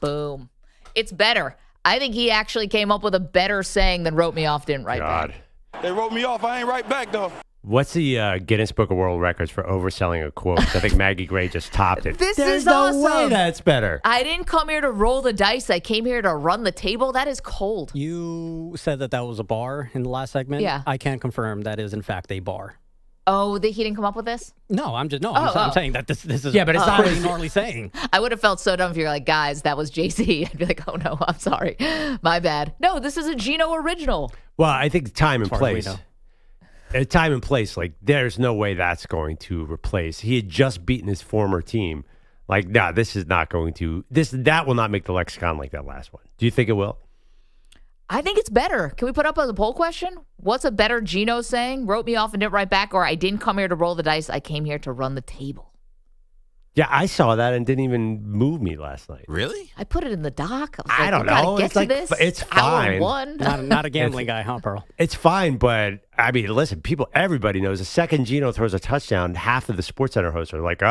Boom. It's better. I think he actually came up with a better saying than wrote me off, didn't write back. They wrote me off. I ain't right back, though. What's the Guinness Book of World Records for overselling a quote? I think Maggie Gray just topped it. This There's is no awesome. way that's better. I didn't come here to roll the dice. I came here to run the table. That is cold. You said that was a bar in the last segment. Yeah. I can confirm that is in fact a bar. Oh, he didn't come up with this? No, I'm saying that this is but it's not pretty gnarly saying. I would have felt so dumb if you're like, guys, that was JC. I'd be like, oh no, I'm sorry. My bad. No, this is a Geno original. Well, I think time and place. Time and place, like, there's no way that's going to replace. He had just beaten his former team. Like, nah, this is not going to. That will not make the lexicon like that last one. Do you think it will? I think it's better. Can we put up a poll question? What's a better Geno saying? Wrote me off and didn't write back, or I didn't come here to roll the dice. I came here to run the table. Yeah, I saw that and didn't even move me last night. Really? I put it in the doc. I don't know. It's like, it's fine. Hour one. Not a gambling guy, huh, Pearl? It's fine, but I mean, listen, everybody knows the second Geno throws a touchdown, half of the SportsCenter hosts are like,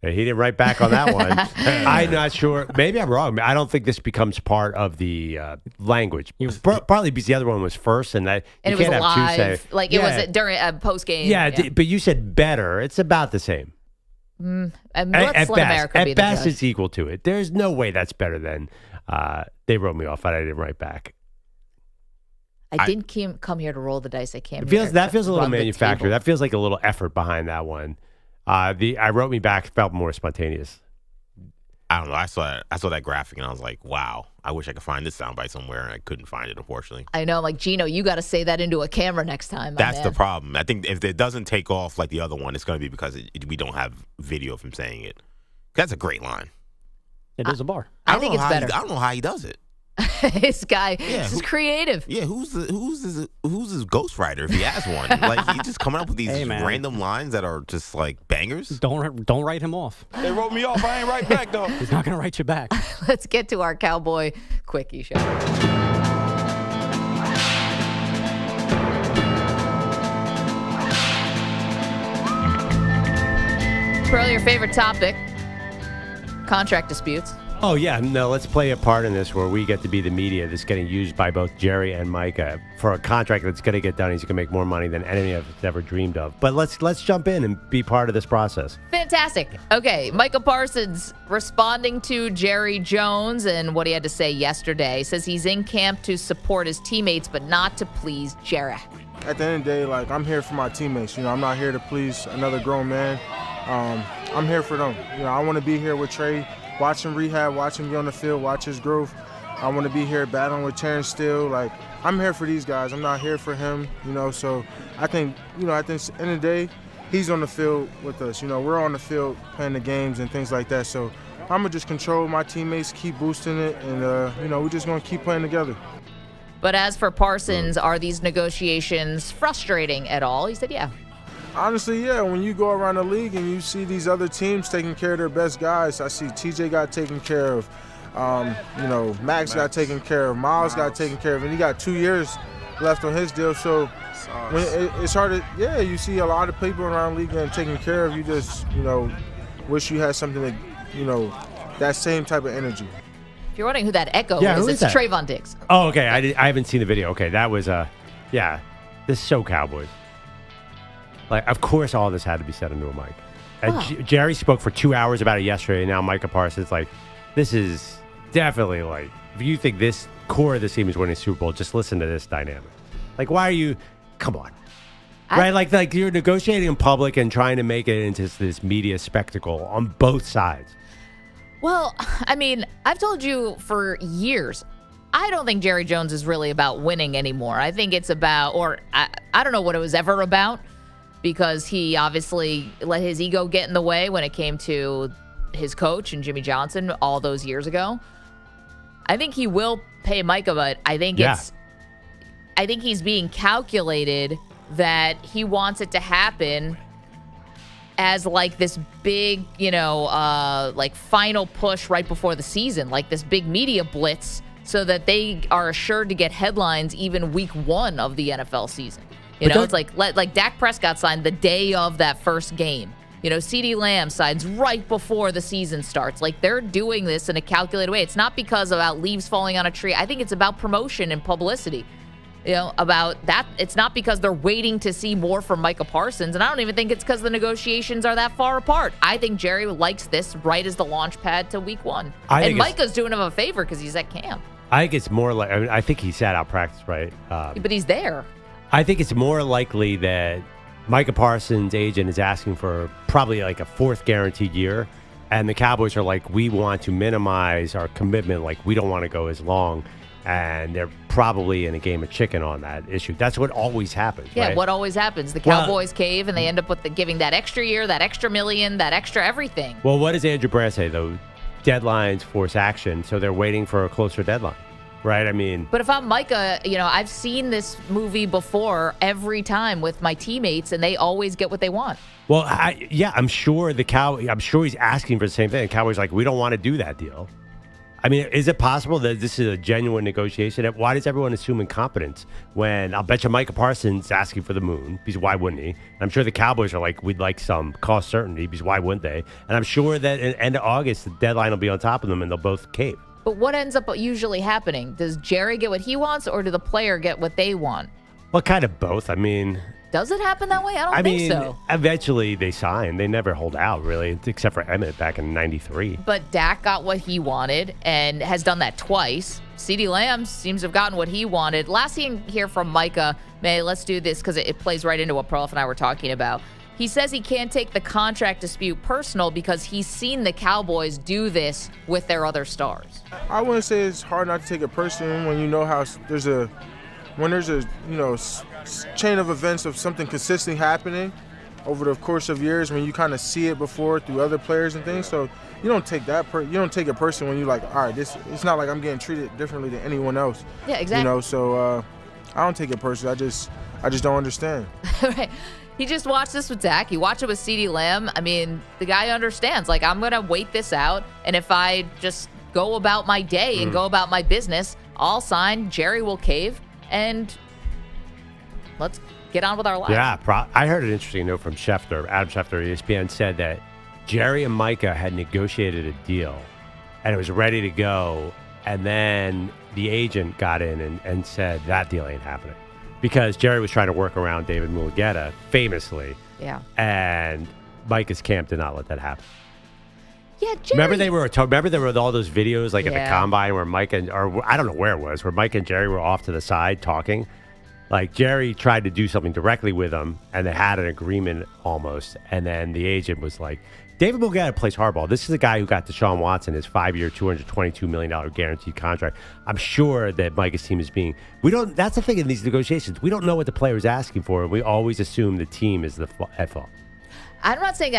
he didn't write back on that one. I'm not sure. Maybe I'm wrong. I don't think this becomes part of the language. Partly because the other one was first, and you it can't was have live. two say. Like it was during a post game. Yeah, but you said better. It's about the same. Let's let best, America be at the best, judge. it's equal to it. There's no way that's better than they wrote me off and I didn't write back. I didn't come here to roll the dice. I came. That feels a little manufactured. That feels like a little effort behind that one. I wrote me back felt more spontaneous. I don't know. I saw that graphic and I was like, wow, I wish I could find this soundbite somewhere, and I couldn't find it, unfortunately. I know. I'm like, Geno, you got to say that into a camera next time. That's the problem. I think if it doesn't take off like the other one, it's going to be because we don't have video of him saying it. That's a great line. It is a bar. I think it's better. I don't know how he does it. This guy is creative. Yeah, who's his ghostwriter if he has one? Like, he's just coming up with these random lines that are just like bangers. Don't write him off. They wrote me off. I ain't write back though. He's not gonna write you back. Let's get to our Cowboy Quickie Show. Pearl, your favorite topic: contract disputes. Oh, yeah. No, let's play a part in this where we get to be the media that's getting used by both Jerry and Micah for a contract that's going to get done. He's going to make more money than any of us ever dreamed of. But let's jump in and be part of this process. Fantastic. Okay, Micah Parsons responding to Jerry Jones and what he had to say yesterday. Says he's in camp to support his teammates, but not to please Jerry. At the end of the day, like, I'm here for my teammates. I'm not here to please another grown man. I'm here for them. I want to be here with Trey. Watch him rehab, watch him get on the field, watch his growth. I want to be here battling with Terrence Steele. Like, I'm here for these guys. I'm not here for him, So I think, at the end of the day, he's on the field with us. We're on the field playing the games and things like that. So I'm going to just control my teammates, keep boosting it, and, we're just going to keep playing together. But as for Parsons, are these negotiations frustrating at all? He said, yeah. Honestly, yeah. When you go around the league and you see these other teams taking care of their best guys, I see TJ got taken care of, Max got taken care of, Miles got taken care of, and he got 2 years left on his deal. So it's hard to, you see a lot of people around the league getting taken care of. You just, wish you had something that, that same type of energy. If you're wondering who that echo is, it's Trayvon Diggs. Oh, okay. I haven't seen the video. Okay, that was, this is so Cowboys. Like, of course, all this had to be said into a mic. And Jerry spoke for 2 hours about it yesterday. And now Micah Parsons, like, this is definitely like, if you think this core of the team is winning a Super Bowl, just listen to this dynamic. Like, why are you? Come on, right? Like you're negotiating in public and trying to make it into this media spectacle on both sides. Well, I mean, I've told you for years, I don't think Jerry Jones is really about winning anymore. I think it's about, or I don't know what it was ever about. Because he obviously let his ego get in the way when it came to his coach and Jimmy Johnson all those years ago. I think he will pay Micah, but I think I think he's being calculated that he wants it to happen as like this big, like final push right before the season, like this big media blitz, so that they are assured to get headlines even week 1 of the NFL season. It's like Dak Prescott signed the day of that first game. CeeDee Lamb signs right before the season starts. Like, they're doing this in a calculated way. It's not because about leaves falling on a tree. I think it's about promotion and publicity. about that. It's not because they're waiting to see more from Micah Parsons, and I don't even think it's because the negotiations are that far apart. I think Jerry likes this right as the launch pad to week 1. And Micah's doing him a favor because he's at camp. I think it's more like, I think he sat out practice, right? But he's there. I think it's more likely that Micah Parsons' agent is asking for probably like a 4th guaranteed year, and the Cowboys are like, we want to minimize our commitment, like we don't want to go as long, and they're probably in a game of chicken on that issue. That's what always happens, Yeah, right? what always happens. The Cowboys cave, and they end up with giving that extra year, that extra million, that extra everything. Well, what does Andrew Brandt say, though? Deadlines force action, so they're waiting for a closer deadline, right? I mean, but if I'm Micah, I've seen this movie before every time with my teammates, and they always get what they want. well, I'm sure I'm sure he's asking for the same thing. The Cowboys like, we don't want to do that deal. I mean, is it possible that this is a genuine negotiation? Why does everyone assume incompetence when I'll bet you Micah Parsons asking for the moon, because why wouldn't he? And I'm sure the Cowboys are like, we'd like some cost certainty, because why wouldn't they? And I'm sure that at the end of August, the deadline will be on top of them and they'll both cave. But what ends up usually happening? Does Jerry get what he wants, or do the player get what they want? Well, kind of both. I mean, does it happen that way? I don't think so. Eventually they sign. They never hold out, really, except for Emmett back in '93. But Dak got what he wanted and has done that twice. CeeDee Lamb seems to have gotten what he wanted. Last thing here from Micah, let's do this because it plays right into what Perloff and I were talking about. He says he can't take the contract dispute personal because he's seen the Cowboys do this with their other stars. I wouldn't say it's hard not to take it personal when you know how there's a chain of events of something consistently happening over the course of years, when you kind of see it before through other players and things. So you don't take it personal when you're like, all right, it's not like I'm getting treated differently than anyone else. Yeah, exactly. So I don't take it personal. I just don't understand. Right. He just watched this with Dak. He watched it with CeeDee Lamb. I mean, the guy understands. Like, I'm going to wait this out, and if I just go about my day and go about my business, I'll sign. Jerry will cave, and let's get on with our lives. Yeah, I heard an interesting note from Schefter. Adam Schefter, ESPN, said that Jerry and Micah had negotiated a deal, and it was ready to go, and then the agent got in and said that deal ain't happening. Because Jerry was trying to work around David Mulugeta, famously. Yeah. And Micah's camp did not let that happen. Yeah, Jerry. Remember there were all those videos like at the combine where Micah, or I don't know where it was, where Micah and Jerry were off to the side talking. Like Jerry tried to do something directly with him, and they had an agreement almost. And then the agent was like, David Mulugeta plays hardball. This is a guy who got Deshaun Watson his 5-year, $222 million guaranteed contract. I'm sure that Micah's team is that's the thing in these negotiations. We don't know what the player is asking for, and we always assume the team is at fault. I'm not saying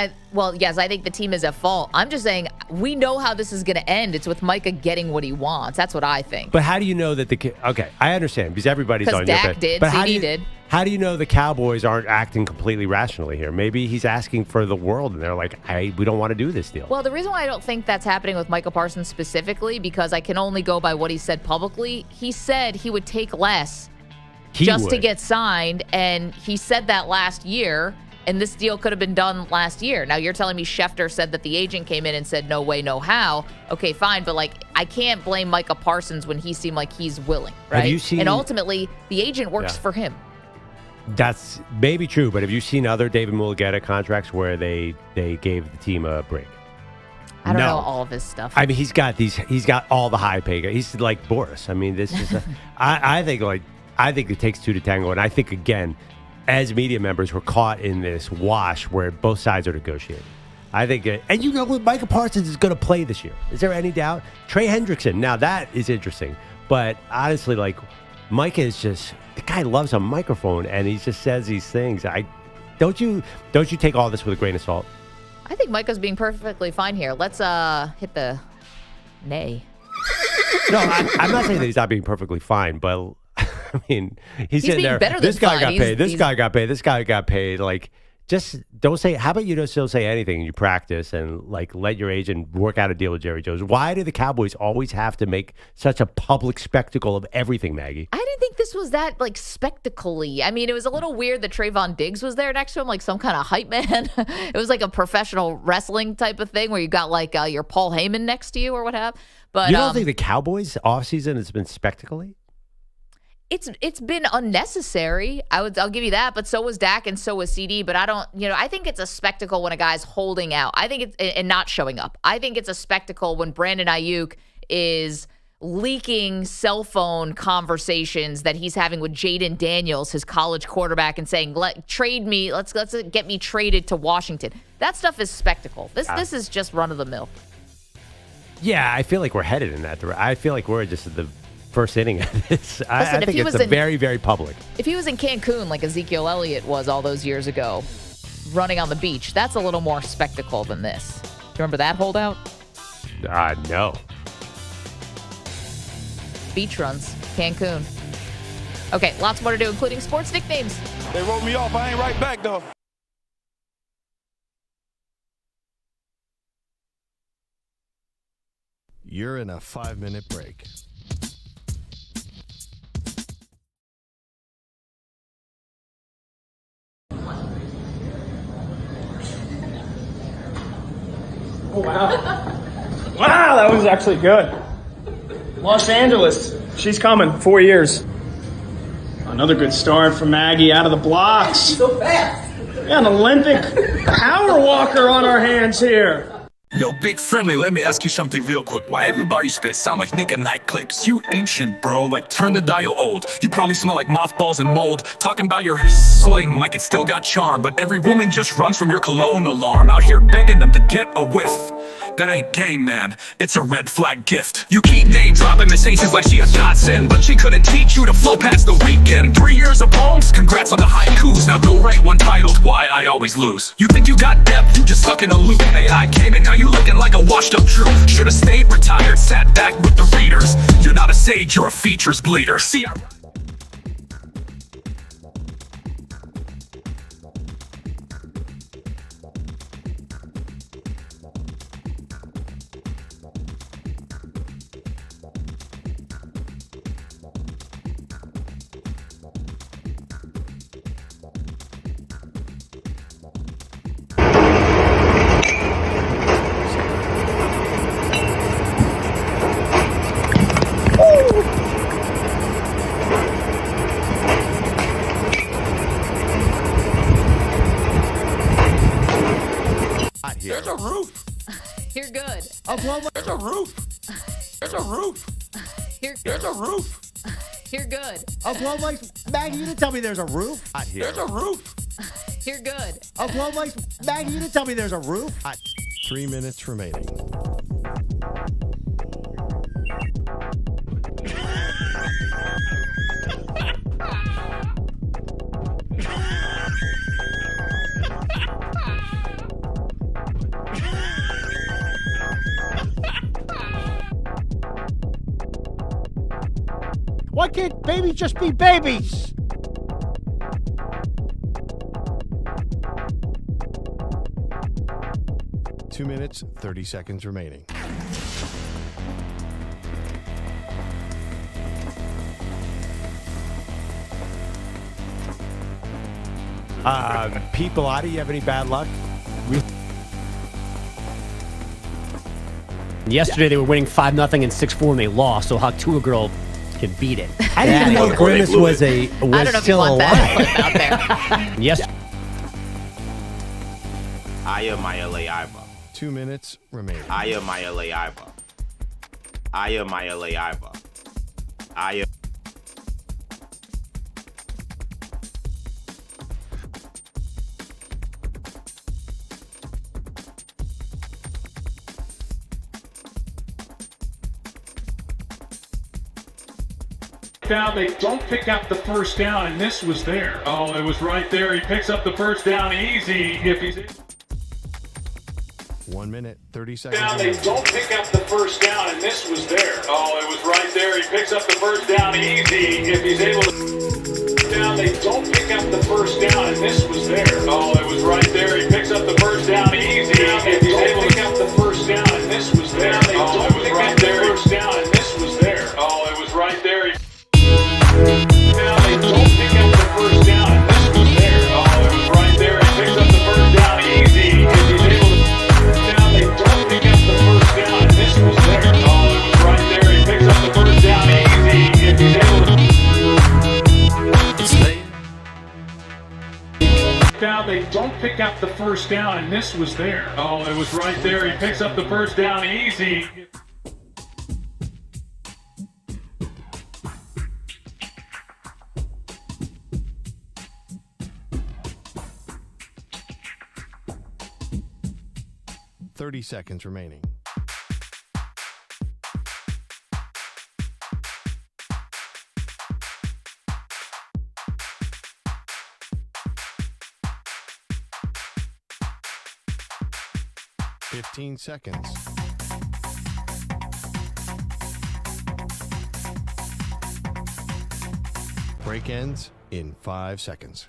yes, I think the team is at fault. I'm just saying we know how this is going to end. It's with Micah getting what he wants. That's what I think. But how do you know that okay, I understand, because everybody's on your Dak did, but CD did. How do you know the Cowboys aren't acting completely rationally here? Maybe he's asking for the world, and they're like, we don't want to do this deal. Well, the reason why I don't think that's happening with Micah Parsons specifically, because I can only go by what he said publicly. He said he would take less to get signed, and he said that last year, and this deal could have been done last year. Now, you're telling me Schefter said that the agent came in and said, no way, no how. Okay, fine, but I can't blame Micah Parsons when he seemed like he's willing, right? Have you seen, and ultimately, the agent works for him. That's maybe true, but have you seen other David Mulugeta contracts where they gave the team a break? I don't know all of his stuff. I mean, he's got all the high pay guys. He's like Boris. I mean, this is I think it takes two to tango, and I think again, as media members, we're caught in this wash where both sides are negotiating. I think, and you know what, Micah Parsons is going to play this year. Is there any doubt? Trey Hendrickson. Now that is interesting, but honestly, Micah is just, the guy loves a microphone, and he just says these things. Don't you take all this with a grain of salt? I think Micah's being perfectly fine here. Let's hit the nay. No, I'm not saying that he's not being perfectly fine, but I mean, he's sitting there. Better this than guy fine. got paid. This guy got paid. This guy got paid. Just don't say. How about you don't still say anything? You practice and let your agent work out a deal with Jerry Jones. Why do the Cowboys always have to make such a public spectacle of everything, Maggie? I didn't think this was that spectacle-y. I mean, it was a little weird that Trayvon Diggs was there next to him, like some kind of hype man. It was like a professional wrestling type of thing where you got your Paul Heyman next to you or what have. But you don't think the Cowboys offseason has been spectacle-y? It's been unnecessary. I'll give you that, but so was Dak and so was CD. But I think it's a spectacle when a guy's holding out. I think and not showing up. I think it's a spectacle when Brandon Aiyuk is leaking cell phone conversations that he's having with Jaden Daniels, his college quarterback, and saying, trade me, let's get me traded to Washington. That stuff is spectacle. This is just run of the mill. Yeah, I feel like we're headed in that direction. I feel like we're just at the first inning of this. I think it's very, very public. If he was in Cancun like Ezekiel Elliott was all those years ago, running on the beach, that's a little more spectacle than this. Do you remember that holdout? No. Beach runs, Cancun. Okay, lots more to do, including sports nicknames. They wrote me off. I ain't right back, though. You're in a 5-minute break. Oh, wow. Wow, that was actually good. Los Angeles, she's coming. 4 years. Another good start from Maggie out of the blocks. So fast. Yeah, an Olympic power walker on our hands here. Yo, big friendly, let me ask you something real quick. Why everybody spit sound like nigga night clips? You ancient, bro, like turn the dial old. You probably smell like mothballs and mold. Talking about your sling like it still got charm. But every woman just runs from your cologne alarm. Out here begging them to get a whiff. That ain't game, man. It's a red flag gift. You keep name dropping Miss Aces like she a godsend, but she couldn't teach you to flow past the weekend. 3 years of poems, congrats on the haikus. Now go write one titled Why I Always Lose. You think you got depth, you just stuck in a loop. AI came in, now you looking like a washed up truth. Should've stayed retired, sat back with the readers. You're not a sage, you're a features bleeder. See, There's a roof. You're good. There's a roof. There's a roof. There's a roof. You're good. Oklahoma, Maggie, you didn't tell me there's a roof. There's a roof. You're good. Oklahoma, Maggie, you didn't tell me there's a roof. 3 minutes remaining. Why can't babies just be babies? Two minutes, 30 seconds remaining. Pete Bellotti, you have any bad luck? Yesterday they were winning 5-0 and 6-4 and they lost, so how Tua girl can beat it. I didn't even know Grimace was still alive. Out there. Yes. Aya Maya Leiva. 2 minutes remaining. Aya Maya Leiva. Aya Maya Leiva. Aya. Down, they don't pick up the first down, and this was there. Oh, it was right there. He picks up the first down easy if he's 1 minute, 30 seconds. down. They don't pick up the first down, and this was there. Oh, it was right there. He picks up the first down easy if he's able to. Down, they don't pick up the first down, and this was there. Oh, it was right there. He picks up the first down easy if he's able to pick up the first down, and this was there. Oh, it was right there. First down, and this was there. Oh, it was right there. Now they don't pick up the first down, and this was there. Oh, it was right there. He picks up the first down easy if he's able to. Now they don't pick up the first down, and this was there. Oh, it was right there. He picks up the first down easy if he's able to. down, they don't pick up the first down, and this was there. Oh, it was right there. He picks up the first down easy. Thirty seconds remaining. Fifteen seconds. Break ends in 5 seconds.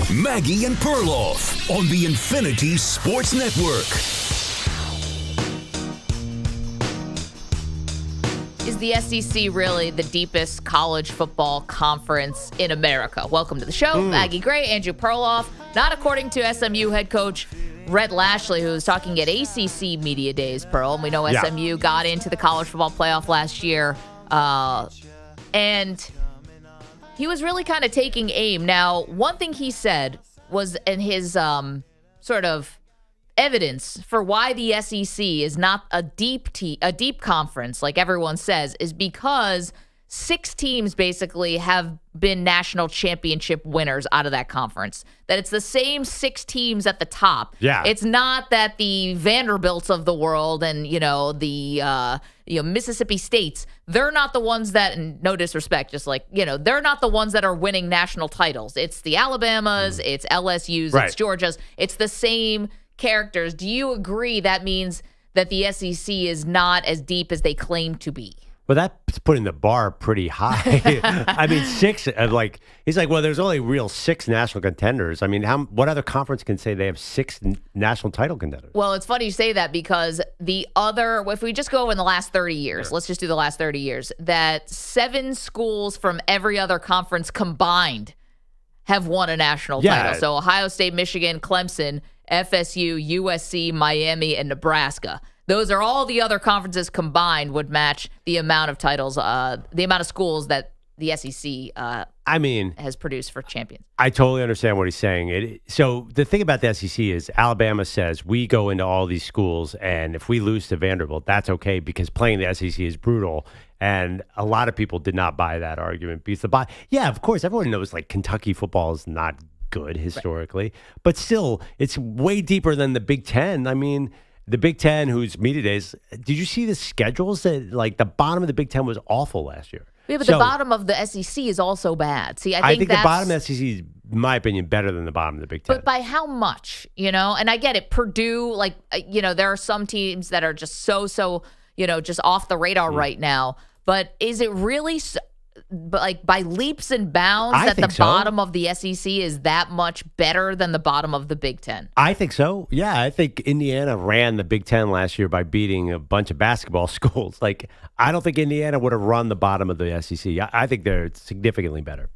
Maggie and Perloff on the Infinity Sports Network. Is the SEC really the deepest college football conference in America? Welcome to the show. Maggie Gray, Andrew Perloff. Not according to SMU head coach Rhett Lashlee, who was talking at ACC Media Days, Pearl. And we know SMU got into the college football playoff last year. And he was really kind of taking aim. Now, one thing he said was in his sort of evidence for why the SEC is not a deep conference, like everyone says, is because 6 teams basically have been national championship winners out of that conference. That it's the same 6 teams at the top. Yeah. It's not that the Vanderbilts of the world and, the Mississippi States, they're not the ones that, and no disrespect, just like, they're not the ones that are winning national titles. It's the Alabamas, it's LSU's, it's Georgia's. It's the same characters. Do you agree that means that the SEC is not as deep as they claim to be? Well, that's putting the bar pretty high. I mean, 6, he's like, well, there's only real 6 national contenders. I mean, what other conference can say they have 6 national title contenders? Well, it's funny you say that because if we just go in the last 30 years, let's just do the last 30 years, that 7 schools from every other conference combined have won a national title. So Ohio State, Michigan, Clemson, FSU, USC, Miami, and Nebraska. Those are all the other conferences combined would match the amount of titles, the amount of schools that the SEC has produced for champions. I totally understand what he's saying. So the thing about the SEC is Alabama says we go into all these schools, and if we lose to Vanderbilt, that's okay because playing the SEC is brutal. And a lot of people did not buy that argument because of course, everyone knows like Kentucky football is not good historically, but still, it's way deeper than the Big Ten. I mean, the Big Ten, whose media days, did you see the schedules? That like the bottom of the Big Ten was awful last year. Yeah, but the bottom of the SEC is also bad. See, I think the bottom of the SEC is, in my opinion, better than the bottom of the Big Ten. But by how much? And I get it. Purdue, there are some teams that are just so just off the radar right now. But is it really? But by leaps and bounds that the bottom of the SEC is that much better than the bottom of the Big Ten? I think so. Yeah, I think Indiana ran the Big Ten last year by beating a bunch of basketball schools. I don't think Indiana would have run the bottom of the SEC. I think they're significantly better.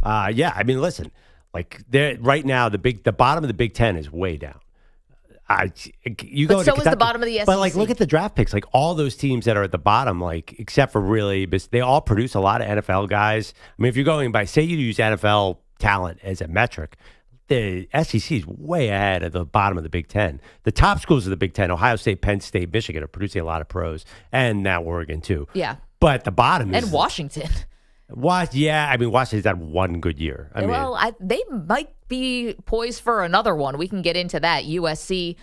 I mean, listen, right now the bottom of the Big Ten is way down. Is the bottom of the SEC. But look at the draft picks. All those teams that are at the bottom, except for really, they all produce a lot of NFL guys. I mean, if you're going by, say you use NFL talent as a metric, the SEC is way ahead of the bottom of the Big Ten. The top schools of the Big Ten, Ohio State, Penn State, Michigan, are producing a lot of pros, and now Oregon too. Yeah. But the bottom is Washington. Washington's had one good year. They might be poised for another one. We can get into that. USC,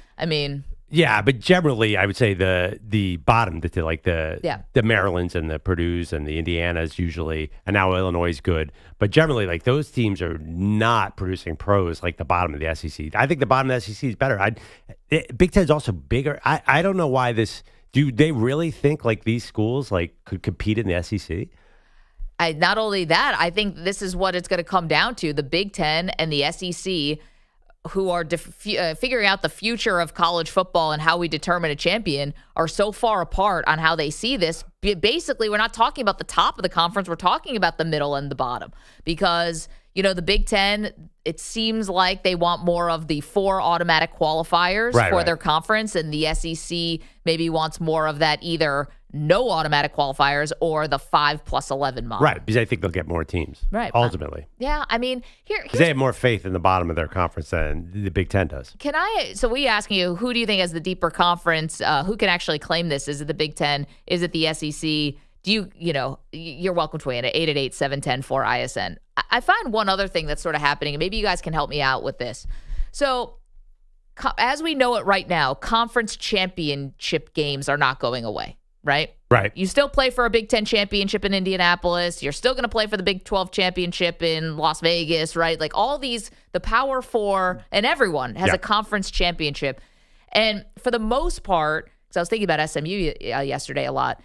Yeah, but generally, I would say the bottom, the Marylands and the Purdues and the Indianas usually, and now Illinois is good. But generally, those teams are not producing pros like the bottom of the SEC. I think the bottom of the SEC is better. Big Ten is also bigger. I don't know why this. Do they really think these schools could compete in the SEC? Not only that, I think this is what it's going to come down to. The Big Ten and the SEC who are figuring out the future of college football and how we determine a champion are so far apart on how they see this. Basically, we're not talking about the top of the conference. We're talking about the middle and the bottom because, the Big Ten, it seems like they want more of the 4 automatic qualifiers for their conference, and the SEC maybe wants more of that either no automatic qualifiers or the 5+11 model. Right, because I think they'll get more teams. Right. Ultimately. Yeah, I mean, because they have more faith in the bottom of their conference than the Big Ten does. So we asking you, who do you think has the deeper conference? Who can actually claim this? Is it the Big Ten? Is it the SEC? You're welcome to weigh in at 888-710-4ISN. I find one other thing that's sort of happening, and maybe you guys can help me out with this. So as we know it right now, conference championship games are not going away. Right? Right. You still play for a Big Ten championship in Indianapolis. You're still going to play for the Big 12 championship in Las Vegas, right? Like all these, the Power Four and everyone has a conference championship. And for the most part, because I was thinking about SMU yesterday a lot,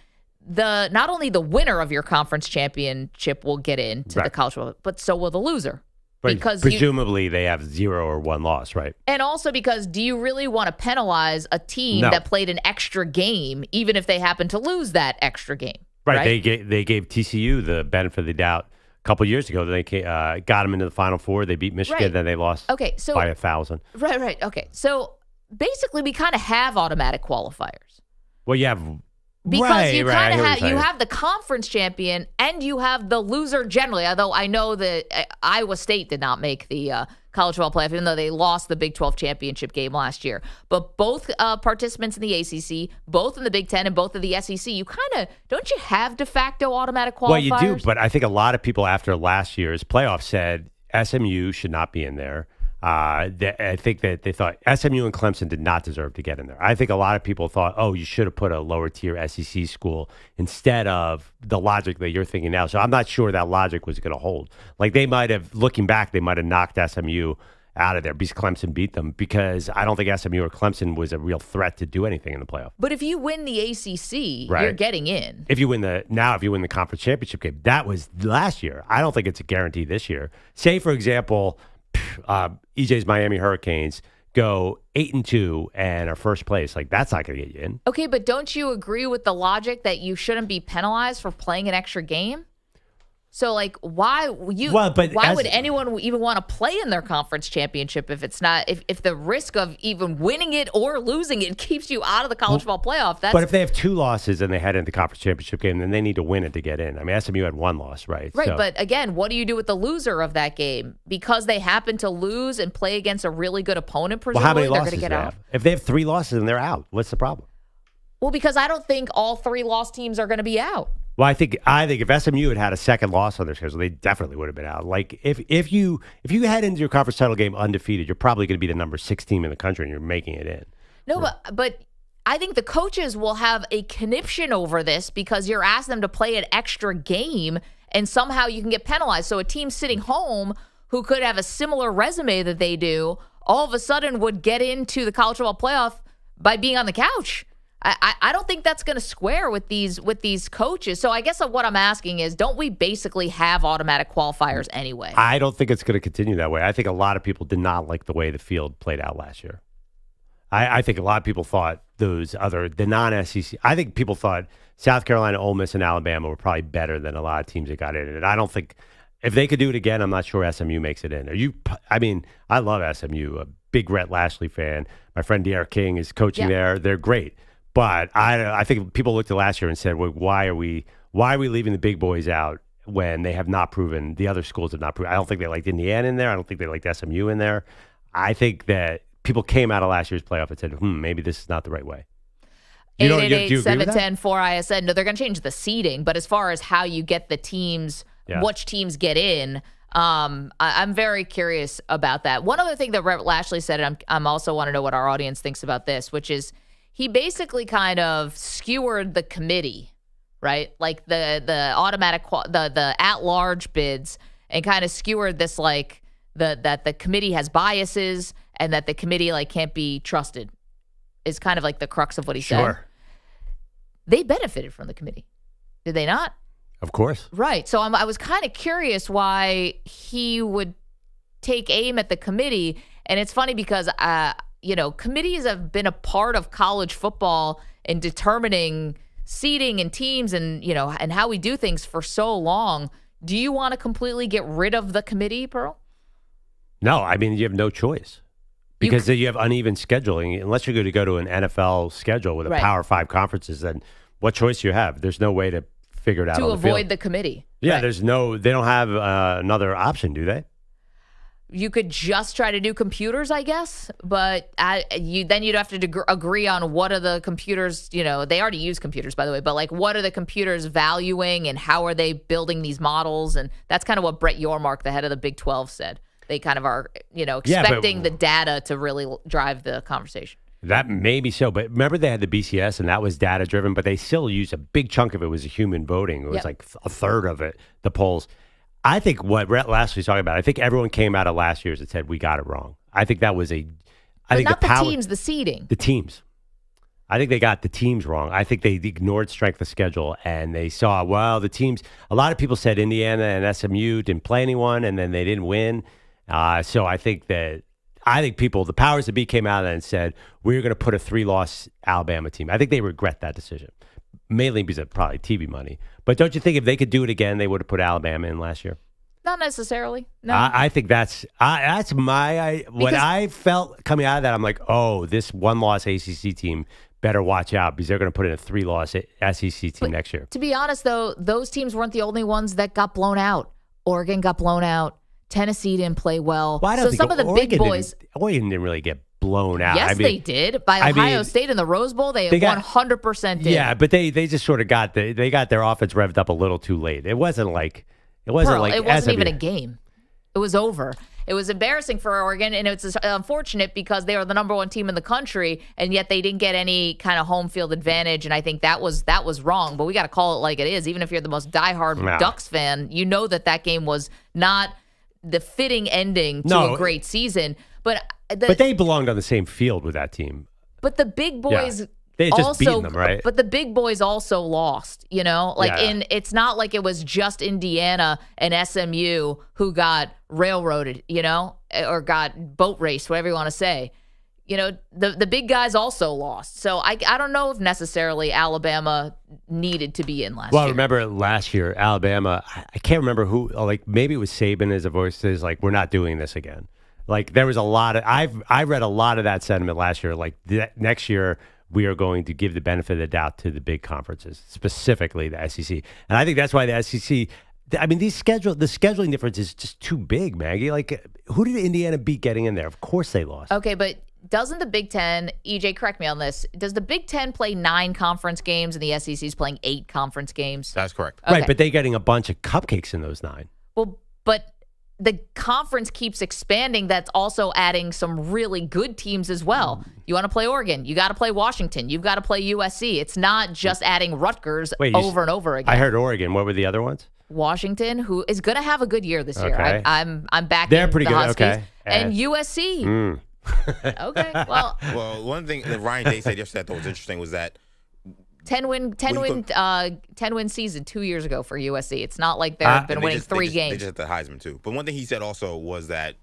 not only the winner of your conference championship will get into the college football, but so will the loser. Because presumably they have 0 or 1 loss, right? And also because do you really want to penalize a team that played an extra game, even if they happen to lose that extra game? Right. They gave TCU the benefit of the doubt a couple of years ago. They got them into the Final Four. They beat Michigan, then they lost by 1,000. Right. Okay. So basically, we kind of have automatic qualifiers. Well, you have. Because you kind of have the conference champion and you have the loser generally, although I know that Iowa State did not make the college football playoff, even though they lost the Big 12 championship game last year. But both participants in the ACC, both in the Big Ten and both of the SEC, you kind of, don't you have de facto automatic qualifiers? Well, you do, but I think a lot of people after last year's playoff said SMU should not be in there. I think that they thought SMU and Clemson did not deserve to get in there. I think a lot of people thought, oh, you should have put a lower tier SEC school instead of the logic that you're thinking now. So I'm not sure that logic was going to hold. Like they might have, looking back, they might have knocked SMU out of there because Clemson beat them, because I don't think SMU or Clemson was a real threat to do anything in the playoff. But if you win the ACC, you're getting in. If you win the conference championship game, that was last year. I don't think it's a guarantee this year. Say, for example, EJ's Miami Hurricanes go 8-2 and are first place. Like, that's not going to get you in. Okay, but don't you agree with the logic that you shouldn't be penalized for playing an extra game? So, like, why would anyone even want to play in their conference championship if it's not if the risk of even winning it or losing it keeps you out of the college football playoff? But if they have 2 losses and they head into the conference championship game, then they need to win it to get in. I mean, SMU had 1 loss, right? Right, so. But again, what do you do with the loser of that game? Because they happen to lose and play against a really good opponent, presumably, how many they're losses going to get out. If they have 3 losses and they're out, what's the problem? Well, because I don't think all 3 lost teams are going to be out. Well, I think if SMU had a second loss on their schedule, they definitely would have been out. Like if you head into your conference title game undefeated, you're probably going to be the number 6 team in the country, and you're making it in. No, but I think the coaches will have a conniption over this because you're asking them to play an extra game, and somehow you can get penalized. So a team sitting home who could have a similar resume that they do, all of a sudden would get into the college football playoff by being on the couch. I don't think that's going to square with these coaches. So I guess what I'm asking is, don't we basically have automatic qualifiers anyway? I don't think it's going to continue that way. I think a lot of people did not like the way the field played out last year. I think a lot of people thought the non-SEC. I think people thought South Carolina, Ole Miss, and Alabama were probably better than a lot of teams that got in. And I don't think if they could do it again, I'm not sure SMU makes it in. I love SMU. A big Rhett Lashlee fan. My friend Derek King is coaching there. They're great. But I think people looked at last year and said, well, why are we leaving the big boys out when they have not proven, the other schools have not proven? I don't think they liked Indiana in there. I don't think they liked SMU in there. I think that people came out of last year's playoff and said, maybe this is not the right way. 888-710-4ISN. No, they're going to change the seeding. But as far as how you get the teams, which teams get in, I'm very curious about that. One other thing that Rhett Lashlee said, and I'm also want to know what our audience thinks about this, which is, he basically kind of skewered the committee, right? Like the automatic, the at-large bids, and kind of skewered this like that the committee has biases and that the committee like can't be trusted is kind of like the crux of what he said. They benefited from the committee, did they not? Of course. Right. So I was kind of curious why he would take aim at the committee. And it's funny because, committees have been a part of college football in determining seeding and teams and, and how we do things for so long. Do you want to completely get rid of the committee, Pearl? No, I mean, you have no choice. Because you have uneven scheduling. Unless you're going to go to an NFL schedule with a Power 5 conferences, then what choice do you have? There's no way to figure it out to on the field. avoid the committee. Yeah, they don't have another option, do they? You could just try to do computers, I guess, but then you'd have to agree on what are the computers, they already use computers, by the way, but like what are the computers valuing and how are they building these models? And that's kind of what Brett Yormark, the head of the Big 12, said. They kind of are, expecting the data to really drive the conversation. That may be so, but remember they had the BCS and that was data driven, but they still used a big chunk of it was human voting. It was like a third of it, the polls. I think what Rhett Lashlee was talking about, I think everyone came out of last year's and said, we got it wrong. I think that was not the teams, the seeding. The teams. I think they got the teams wrong. I think they ignored strength of schedule and they saw, well, the teams, a lot of people said Indiana and SMU didn't play anyone and then they didn't win. So I think the powers that be came out and said, we're going to put a 3-loss Alabama team. I think they regret that decision, mainly because of probably TV money. But don't you think if they could do it again, they would have put Alabama in last year? Not necessarily. No. I think that's what I felt coming out of that. I'm like, oh, this 1-loss ACC team better watch out because they're going to put in a 3-loss SEC team next year. To be honest, though, those teams weren't the only ones that got blown out. Oregon got blown out. Tennessee didn't play well. So some of the big boys. Oregon didn't really get blown out. Yes, they did. By Ohio State in the Rose Bowl, they 100% did. Yeah, but they just sort of got their offense revved up a little too late. It wasn't even a game. It was over. It was embarrassing for Oregon, and it's unfortunate because they were the number 1 team in the country, and yet they didn't get any kind of home field advantage, and I think that was wrong. But we got to call it like it is. Even if you're the most diehard Ducks fan, you know that game was not the fitting ending to a great season. But they belonged on the same field with that team. But the big boys they had just beaten them, right? But the big boys also lost, it's not like it was just Indiana and SMU who got railroaded, or got boat raced, whatever you want to say. The big guys also lost. So I don't know if necessarily Alabama needed to be in last year. Well, remember last year, Alabama, I can't remember who, maybe it was Saban as a voice says, we're not doing this again. There was a lot of, I read a lot of that sentiment last year. Next year, we are going to give the benefit of the doubt to the big conferences, specifically the SEC. And I think that's why the SEC, the scheduling difference is just too big, Maggie. Who did Indiana beat getting in there? Of course they lost. Okay, but doesn't the Big Ten, EJ, correct me on this, does the Big Ten play 9 conference games and the SEC is playing 8 conference games? That's correct. Okay. Right, but they're getting a bunch of cupcakes in those 9. Well, but the conference keeps expanding. That's also adding some really good teams as well. You want to play Oregon, you got to play Washington, you've got to play USC. It's not just adding Rutgers over and over again. I heard Oregon. What were the other ones? Washington, who is going to have a good year this year. Okay. I'm backing They're pretty the good. Huskies. Okay. And USC. Okay, well. Well, one thing that Ryan Day said yesterday I thought was interesting was that 10-win season 2 years ago for USC. It's not like they've been winning 3 games. They just had the Heisman too. But one thing he said also was that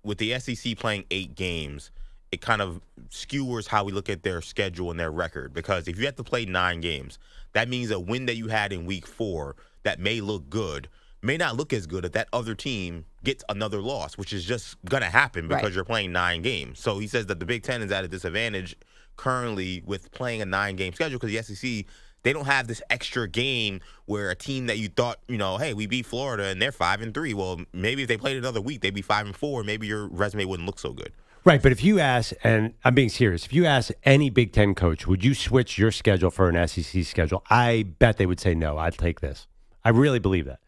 with the SEC playing 8 games, it kind of skewers how we look at their schedule and their record. Because if you have to play 9 games, that means a win that you had in week 4 that may look good may not look as good if that other team gets another loss, which is just going to happen because you're playing 9 games. So he says that the Big Ten is at a disadvantage currently with playing a 9-game schedule because the SEC, they don't have this extra game where a team that you thought, hey, we beat Florida and they're 5-3. Well, maybe if they played another week, they'd be 5-4. Maybe your resume wouldn't look so good. Right, but if you ask, and I'm being serious, if you ask any Big Ten coach, would you switch your schedule for an SEC schedule? I bet they would say no. I'd take this. I really believe that.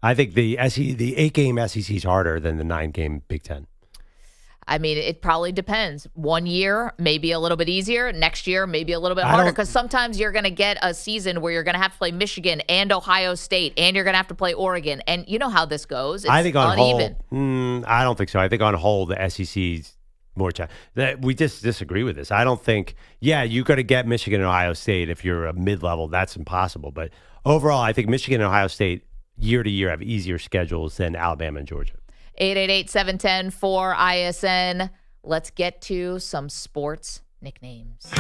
I think the 8-game SEC is harder than the 9-game Big Ten. I mean, it probably depends. 1 year, maybe a little bit easier. Next year, maybe a little bit harder. Because sometimes you're going to get a season where you're going to have to play Michigan and Ohio State, and you're going to have to play Oregon. And you know how this goes. It's I think on uneven. whole, I don't think so. I think on whole, the SEC's more challenging. We just disagree with this. I don't think, you got to get Michigan and Ohio State if you're a mid-level. That's impossible. But overall, I think Michigan and Ohio State year to year have easier schedules than Alabama and Georgia. 888-710-4ISN. let's get to some sports nicknames.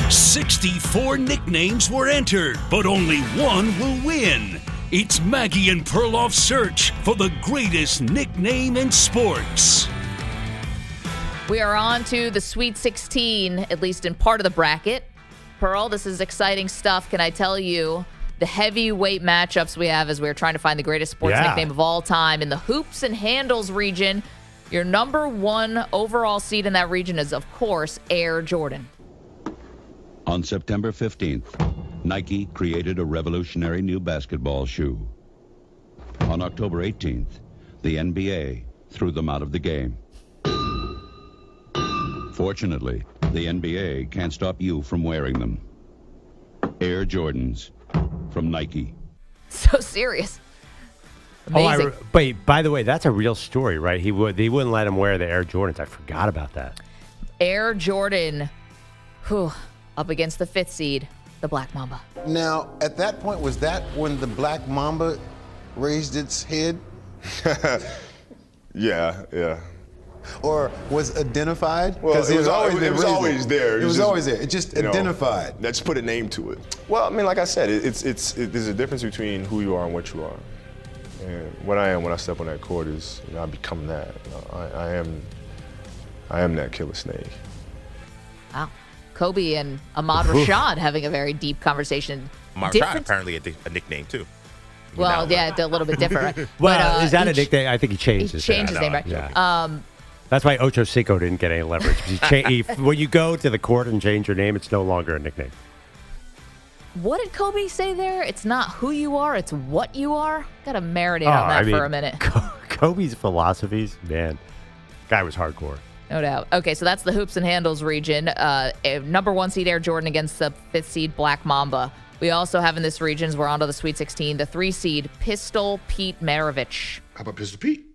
64 nicknames were entered, but only one will win. It's Maggie and Perloff's search for the greatest nickname in sports. We are on to the Sweet 16, at least in part of the bracket. Pearl, this is exciting stuff. Can I tell you the heavyweight matchups we have as we're trying to find the greatest sports nickname of all time in the hoops and handles region? Your number one overall seed in that region is, of course, Air Jordan. On September 15th, Nike created a revolutionary new basketball shoe. On October 18th, the NBA threw them out of the game. Fortunately, the NBA can't stop you from wearing them. Air Jordans from Nike. So serious. Amazing. Wait, by the way, that's a real story, right? They wouldn't let him wear the Air Jordans. I forgot about that. Air Jordan, up against the 5th seed, the Black Mamba. Now, at that point, was that when the Black Mamba raised its head? Yeah. Or was identified? Well, it was always there. It was always there. It just identified. Let's put a name to it. Well, I mean, like I said, there's a difference between who you are and what you are. And what I am when I step on that court is, I become that. I am that killer snake. Wow. Kobe and Ahmad Rashad having a very deep conversation. Ahmad Rashad apparently a nickname too. Well, yeah, a little bit different. Right? Well, is that a nickname? I think he changed his name. He changed his name, right? Yeah. That's why Ocho Cinco didn't get any leverage. When you go to the court and change your name, it's no longer a nickname. What did Kobe say there? It's not who you are, it's what you are. Got to marinate on that for a minute. Kobe's philosophies, man, guy was hardcore. No doubt. Okay, so that's the hoops and handles region. Number 1 seed Air Jordan against the 5th seed Black Mamba. We also have in this region, as we're on to the Sweet 16, the 3 seed Pistol Pete Maravich. How about Pistol Pete?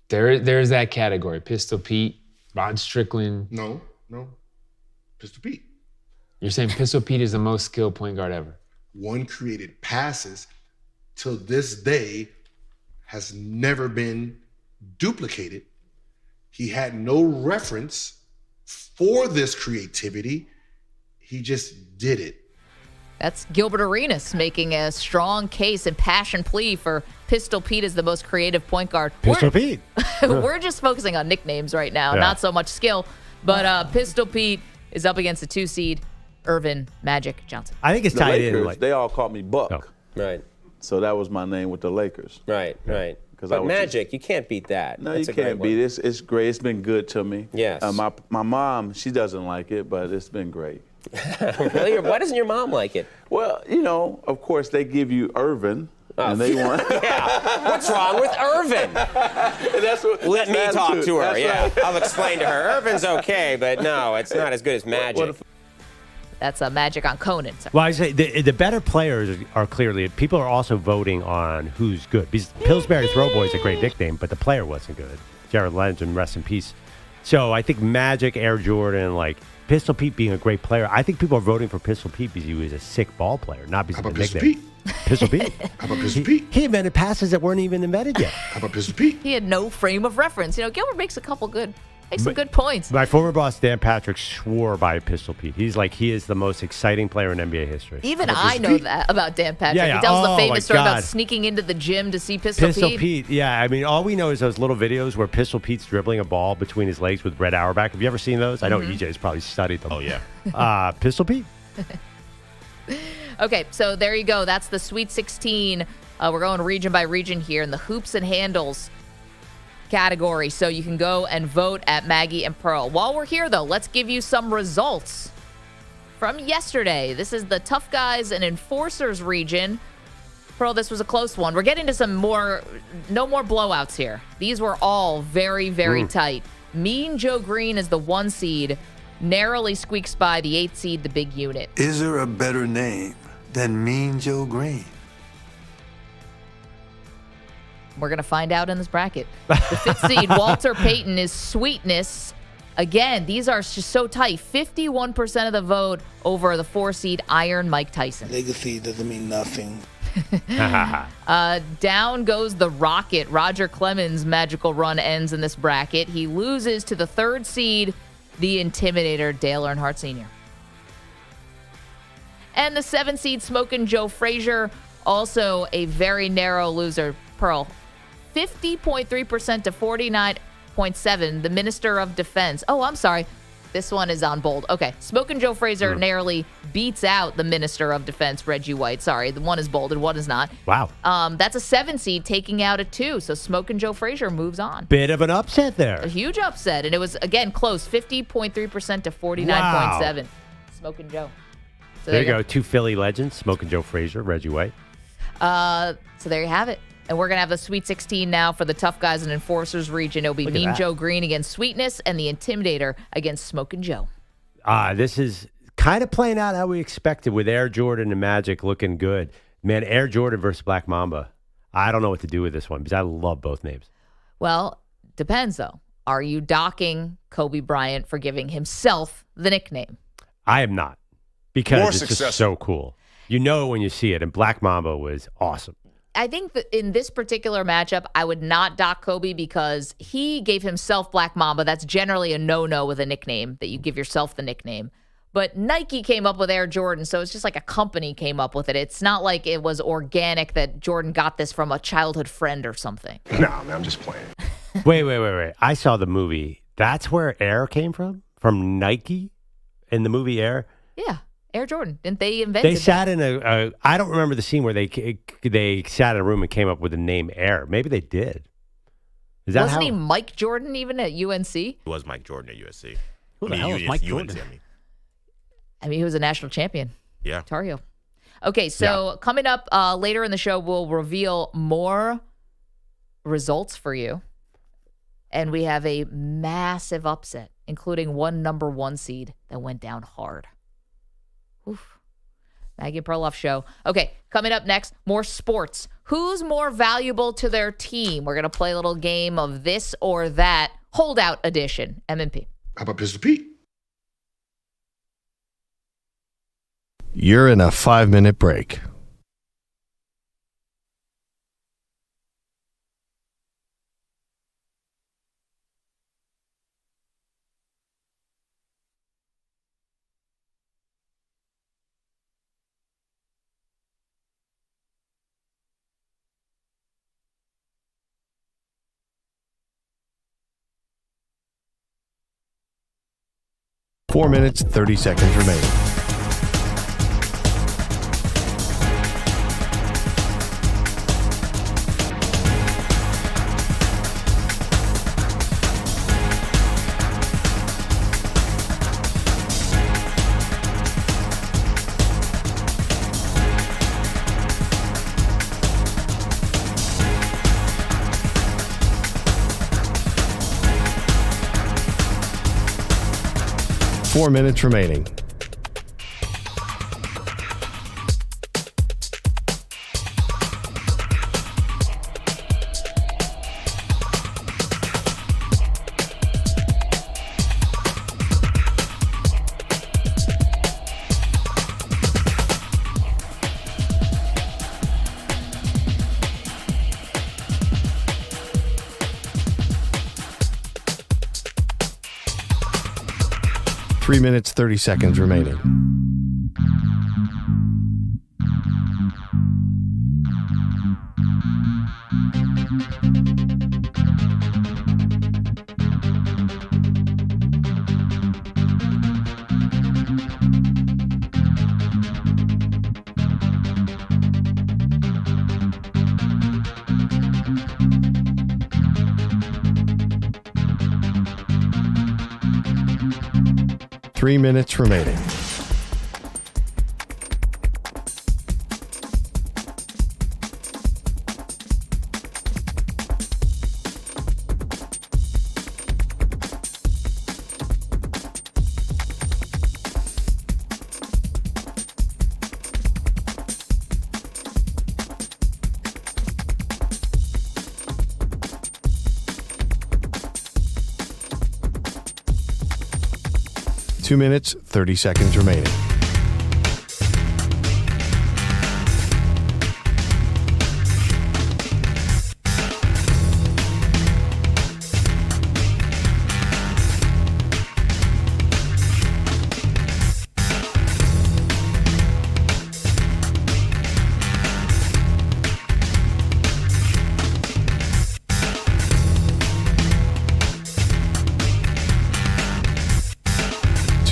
There's that category. Pistol Pete, Rod Strickland. No. Pistol Pete. You're saying Pistol Pete is the most skilled point guard ever? One created passes till this day has never been duplicated. He had no reference for this creativity. He just did it. That's Gilbert Arenas making a strong case and passion plea for Pistol Pete as the most creative point guard. Pistol Pete. We're just focusing on nicknames right now, not so much skill. But Pistol Pete is up against the 2 seed Irvin Magic Johnson. I think it's tied in. They all called me Buck. Oh. Right. So that was my name with the Lakers. Right. But Magic, you can't beat that. No, you can't beat it. It's great. It's been good to me. Yes. My mom, she doesn't like it, but it's been great. Really? Why doesn't your mom like it? Well, of course, they give you Irvin. And they want. Yeah. What's wrong with Irvin? Let me talk to her. Yeah. Right. I'll explain to her. Irvin's okay, but no, it's not as good as Magic. That's a Magic on Conan. Sorry. Well, I say the better players are clearly. People are also voting on who's good. Because Pillsbury Throwboy is a great nickname, but the player wasn't good. Jared Legend, rest in peace. So I think Magic, Air Jordan, like Pistol Pete being a great player. I think people are voting for Pistol Pete because he was a sick ball player, not because of the nickname. Pistol Pete. How about Pistol Pete? He invented passes that weren't even invented yet. How about Pistol Pete? He had no frame of reference. Gilbert makes some good points. My former boss, Dan Patrick, swore by Pistol Pete. He is the most exciting player in NBA history. Even I know that about Dan Patrick. Yeah. He tells the famous story about sneaking into the gym to see Pistol Pete. Yeah. I mean, all we know is those little videos where Pistol Pete's dribbling a ball between his legs with Red Auerbach. Have you ever seen those? I know EJ's probably studied them. Oh, yeah. Pistol Pete. Okay, so there you go. That's the Sweet 16. We're going region by region here in the hoops and handles category. So you can go and vote at Maggie and Pearl. While we're here, though, let's give you some results from yesterday. This is the Tough Guys and Enforcers region. Pearl, this was a close one. We're getting to no more blowouts here. These were all very, very tight. Mean Joe Green is the 1 seed, narrowly squeaks by the 8 seed, the Big Unit. Is there a better name than Mean Joe Green? We're going to find out in this bracket. The 5th seed, Walter Payton, is Sweetness. Again, these are just so tight. 51% of the vote over the 4 seed, Iron Mike Tyson. Legacy doesn't mean nothing. Down goes the Rocket. Roger Clemens' magical run ends in this bracket. He loses to the 3rd seed, the Intimidator, Dale Earnhardt Sr. And the 7th seed, Smokin' Joe Frazier, also a very narrow loser. Pearl, 50.3% to 49.7%. The Minister of Defense. Oh, I'm sorry. This one is on bold. Okay. Smokin' Joe Frazier narrowly beats out the Minister of Defense, Reggie White. Sorry. The one is bolded, one is not. Wow. That's a 7 seed taking out a 2. So Smokin' Joe Frazier moves on. Bit of an upset there. A huge upset. And it was, again, close. 50.3% to 49.7%. Wow. Smokin' Joe. So there you go. 2 Philly legends, Smokin' Joe Frazier, Reggie White. So there you have it. And we're going to have the Sweet 16 now for the Tough Guys and Enforcers region. It'll be Mean Joe Green against Sweetness and the Intimidator against Smokin' Joe. This is kind of playing out how we expected with Air Jordan and Magic looking good. Man, Air Jordan versus Black Mamba. I don't know what to do with this one because I love both names. Well, depends, though. Are you docking Kobe Bryant for giving himself the nickname? I am not, because it's just so cool. You know when you see it, and Black Mamba was awesome. I think that in this particular matchup, I would not dock Kobe because he gave himself Black Mamba. That's generally a no-no with a nickname, that you give yourself the nickname. But Nike came up with Air Jordan, so it's just like a company came up with it. It's not like it was organic that Jordan got this from a childhood friend or something. No, man, I'm just playing. Wait. I saw the movie. That's where Air came from? From Nike in the movie Air? Yeah. Air Jordan. Didn't they invent it? They sat in I don't remember the scene where they sat in a room and came up with the name Air. Maybe they did. Wasn't he Mike Jordan even at UNC? He was Mike Jordan at USC. Who the hell is Mike Jordan? I mean, he was a national champion. Yeah. Tar Heel. Okay, so coming up later in the show, we'll reveal more results for you. And we have a massive upset, including one number 1 seed that went down hard. Oof. Maggie Perloff Show. Okay, coming up next, more sports. Who's more valuable to their team? We're going to play a little game of this or that. Holdout edition. M&P. How about Pistol Pete? You're in a 5-minute break. Four minutes, 30 seconds remaining. Four minutes remaining. Three minutes, 30 seconds remaining. Three minutes remaining. Two minutes, 30 seconds remaining.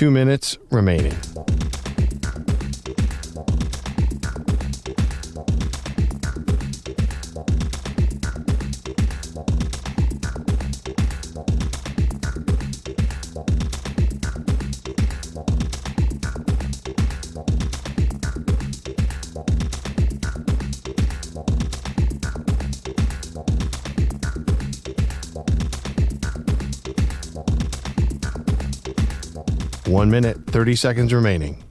2 minutes remaining. One minute, 30 seconds remaining.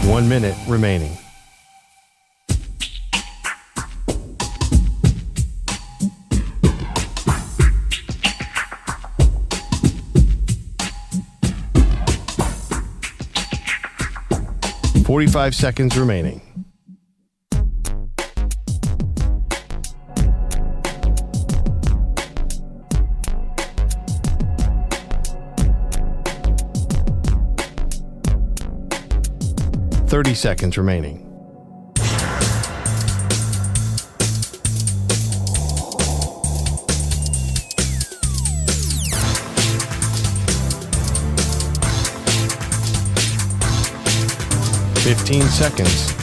One minute remaining. $45 seconds remaining. $30 seconds remaining. $15 seconds.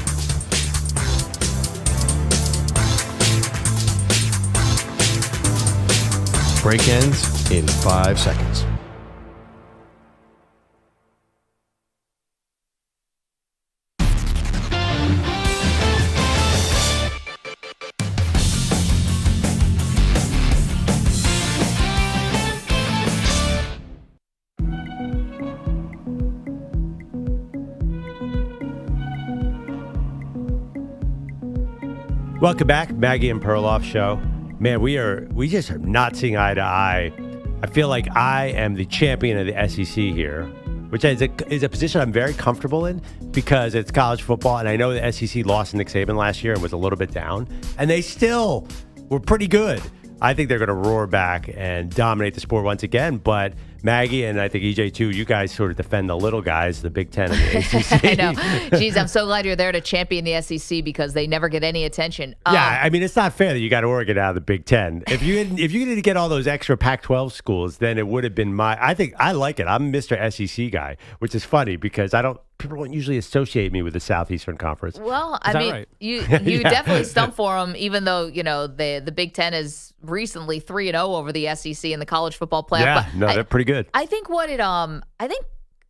Break ends in 5 seconds. Welcome back, Maggie and Perloff show. Man, we just are not seeing eye to eye. I feel like I am the champion of the SEC here, which is a position I'm very comfortable in because it's college football, and I know the SEC lost Nick Saban last year and was a little bit down, and they still were pretty good. I think they're going to roar back and dominate the sport once again, but Maggie and I think EJ too, you guys sort of defend the little guys, the Big Ten and the ACC. I know. Geez, I'm so glad you're there to champion the SEC because they never get any attention. Yeah, I mean, it's not fair that you got Oregon out of the Big Ten. If you didn't get all those extra Pac-12 schools, then it would have been I think I like it. I'm Mr. SEC guy, which is funny because people don't usually associate me with the Southeastern Conference. Well, I mean, right? you definitely stump for them, even though, the Big Ten is recently 3-0 over the SEC in the college football playoff. Yeah, but they're pretty good. I think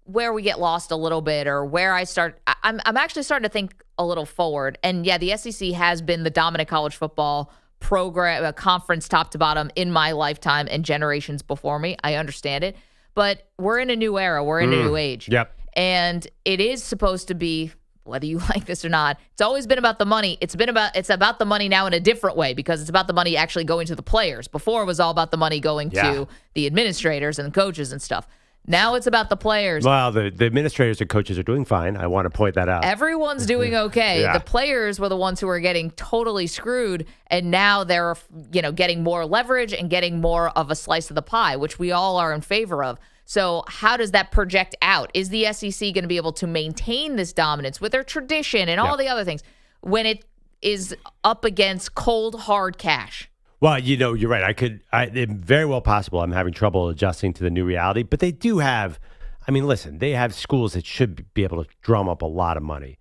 where we get lost a little bit, or where I'm actually starting to think a little forward. And yeah, the SEC has been the dominant college football program, conference top to bottom in my lifetime and generations before me. I understand it, but we're in a new era. We're in a new age. Yep. And it is supposed to be, whether you like this or not, it's always been about the money. It's about the money now in a different way because it's about the money actually going to the players. Before it was all about the money going to the administrators and coaches and stuff. Now it's about the players. Well, the administrators and coaches are doing fine. I want to point that out. Everyone's doing okay. Yeah. The players were the ones who were getting totally screwed, and now they're getting more leverage and getting more of a slice of the pie, which we all are in favor of. So how does that project out? Is the SEC going to be able to maintain this dominance with their tradition and all the other things when it is up against cold, hard cash? Well, you're right. It's very well possible I'm having trouble adjusting to the new reality, but they do have, listen, they have schools that should be able to drum up a lot of money.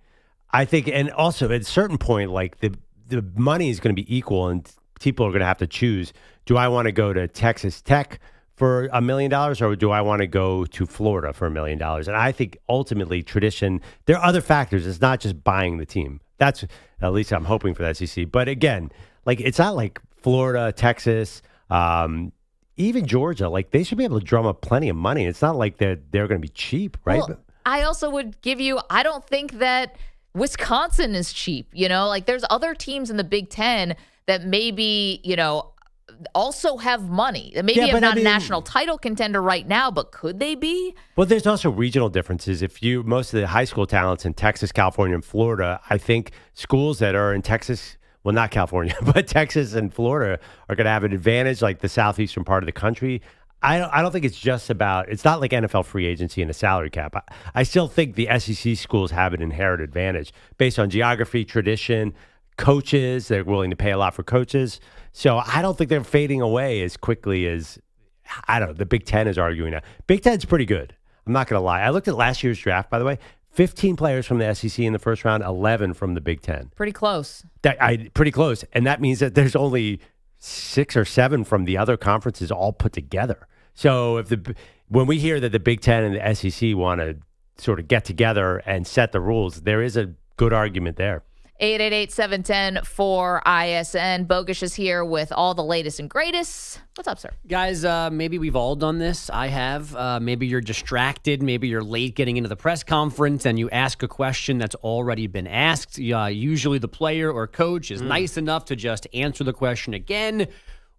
I think, and also at a certain point, like the money is going to be equal and people are going to have to choose. Do I want to go to Texas Tech for $1 million, or do I want to go to Florida for $1 million? And I think ultimately tradition, there are other factors. It's not just buying the team. That's at least I'm hoping for the SEC. But again, it's not like Florida, Texas, even Georgia, they should be able to drum up plenty of money. It's not like they're going to be cheap, right? Well, I also would give you, I don't think that Wisconsin is cheap. There's other teams in the Big Ten that maybe, also have money. Maybe not a national title contender right now, but could they be? Well, there's also regional differences. Most of the high school talents in Texas, California, and Florida, I think schools that are in Texas, well, not California, but Texas and Florida are going to have an advantage, like the southeastern part of the country. I don't think it's just about, it's not like NFL free agency and a salary cap. I still think the SEC schools have an inherent advantage based on geography, tradition, coaches. They're willing to pay a lot for coaches. So I don't think they're fading away as quickly as, the Big Ten is arguing now. Big Ten's pretty good. I'm not going to lie. I looked at last year's draft, by the way. 15 players from the SEC in the first round, 11 from the Big Ten. Pretty close. Pretty close. And that means that there's only 6 or 7 from the other conferences all put together. So when we hear that the Big Ten and the SEC want to sort of get together and set the rules, there is a good argument there. 888-710-4ISN. Bogusch is here with all the latest and greatest. What's up, sir? Guys, maybe we've all done this. I have. Maybe you're distracted. Maybe you're late getting into the press conference and you ask a question that's already been asked. Usually the player or coach is nice enough to just answer the question again.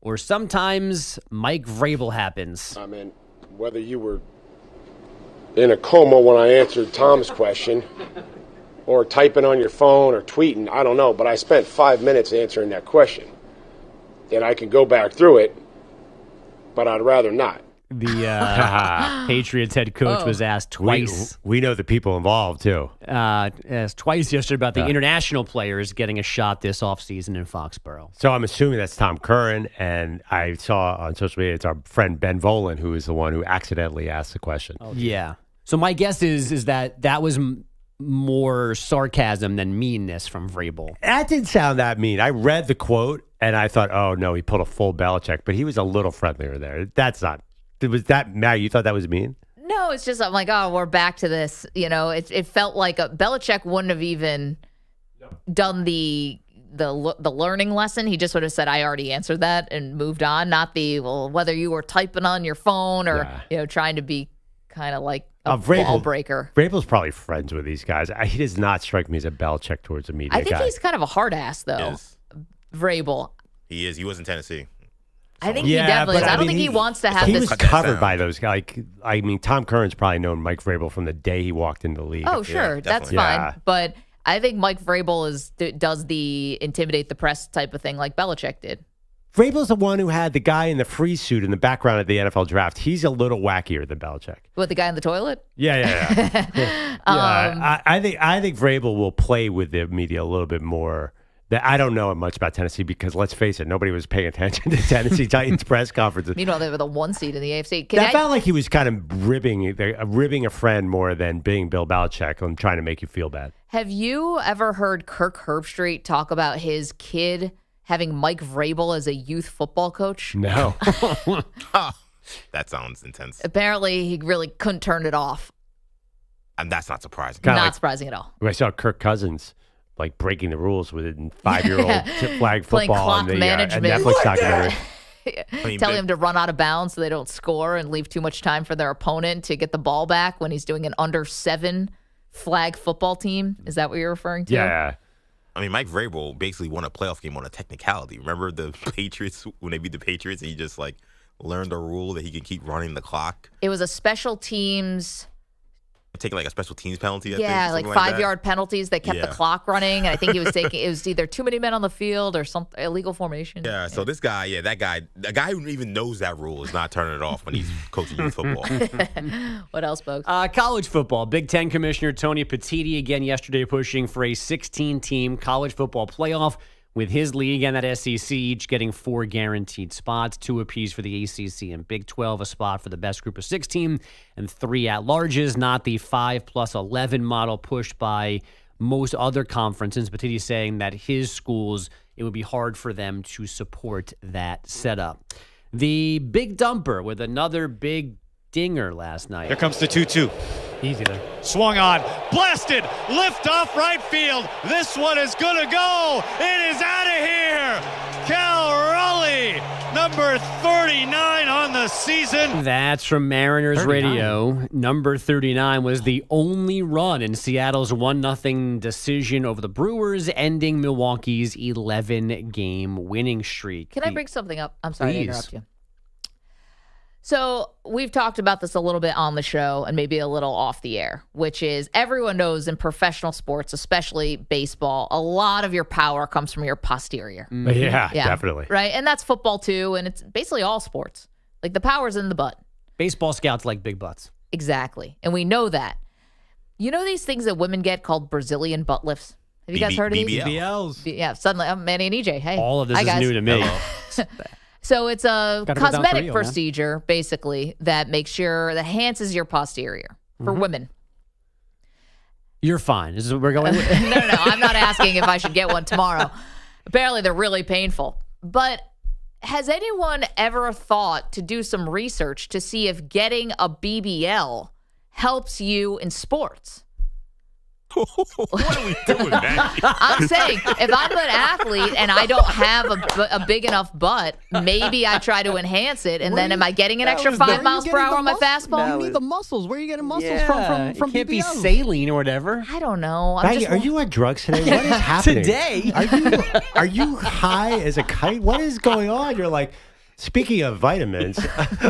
Or sometimes Mike Vrabel happens. I mean, whether you were in a coma when I answered Tom's question or typing on your phone or tweeting, I don't know, but I spent 5 minutes answering that question. And I can go back through it, but I'd rather not. The Patriots head coach was asked twice. We know the people involved, too. Asked twice yesterday about the international players getting a shot this offseason in Foxborough. So I'm assuming that's Tom Curran, and I saw on social media it's our friend Ben Volen who is the one who accidentally asked the question. Oh, yeah. So my guess is that was more sarcasm than meanness from Vrabel. That didn't sound that mean. I read the quote, and I thought, oh, no, he pulled a full Belichick, but he was a little friendlier there. That's not... Was that, Maggie, you thought that was mean? No, it's just, I'm like, oh, we're back to this. It felt like Belichick wouldn't have even done the learning lesson. He just would have said, I already answered that and moved on. Not whether you were typing on your phone or, trying to be kind of like a ball breaker. Vrabel's probably friends with these guys. He does not strike me as a Belichick towards the media guy. I think he's kind of a hard ass, though. Vrabel. He is. He was in Tennessee. I think he definitely is. I don't think he wants to have this. He was covered by those guys. Tom Curran's probably known Mike Vrabel from the day he walked into the league. Oh, sure. That's fine. But I think Mike Vrabel does the intimidate the press type of thing like Belichick did. Vrabel's the one who had the guy in the free suit in the background of the NFL draft. He's a little wackier than Belichick. What, the guy in the toilet? Yeah. I think Vrabel will play with the media a little bit more. I don't know much about Tennessee because, let's face it, nobody was paying attention to Tennessee Titans press conferences. Meanwhile, they were the 1 seed in the AFC. Felt like he was kind of ribbing a friend more than being Bill Belichick and trying to make you feel bad. Have you ever heard Kirk Herbstreit talk about his kid having Mike Vrabel as a youth football coach? No. That sounds intense. Apparently, he really couldn't turn it off. And that's not surprising. Not surprising at all. I saw Kirk Cousins breaking the rules with a 5-year-old flag football on the Netflix documentary. Telling him to run out of bounds so they don't score and leave too much time for their opponent to get the ball back when he's doing an under 7 flag football team. Is that what you're referring to? Yeah. I mean, Mike Vrabel basically won a playoff game on a technicality. Remember the Patriots, when they beat the Patriots, and he just learned a rule that he can keep running the clock? It was a special teams... Taking a special teams penalty, I think. Yeah, 5-yard penalties that kept the clock running. And I think he was it was either too many men on the field or some illegal formation. Yeah, so this guy, the guy who even knows that rule is not turning it off when he's coaching youth football. What else, folks? College football. Big Ten Commissioner Tony Petitti again yesterday pushing for a 16-team college football playoff with his league and that SEC each getting 4 guaranteed spots, 2 apiece for the ACC and Big 12, a spot for the best group of 6 team, and 3 at-larges, not the 5+11 model pushed by most other conferences. Petitti saying that his schools, it would be hard for them to support that setup. The big dumper with another big dinger last night. Here comes the 2-2. Easy there. Swung on, blasted, lift off right field. This one is gonna go. It is out of here. Cal Raleigh number 39 on the season. That's from Mariners 39. Radio. Number 39 was the only run in Seattle's 1-0 decision over the Brewers, ending Milwaukee's 11-game winning streak. Can I bring something up? I'm sorry to Please. interrupt you. So we've talked about this a little bit on the show and maybe a little off the air, which is everyone knows in professional sports, especially baseball, a lot of your power comes from your posterior. Yeah, definitely. Right? And that's football too, and it's basically all sports. Like the power's in the butt. Baseball scouts like big butts. Exactly. And we know that. You know these things that women get called Brazilian butt lifts? Have you guys heard of these? BBLs. Yeah, suddenly I'm Manny and EJ. Hey. All of this Hi, is guys. new to me. So it's a Gotta go down for cosmetic real, man. procedure, basically, that makes sure, that enhances your posterior for women. You're fine. This is what we're going with. No. I'm not asking if I should get one tomorrow. Apparently, they're really painful. But has anyone ever thought to do some research to see if getting a BBL helps you in sports? What are we doing, man? I'm saying, if I'm an athlete and I don't have a big enough butt, maybe I try to enhance it, and then am I getting an extra 5 miles per hour on my fastball? You need the muscles. Where are you getting muscles Yeah, from it can't be BBLs? saline or whatever. I don't know. Maggie, are you on drugs today? What is happening? Today? Are you high as a kite? What is going on? You're like, speaking of vitamins,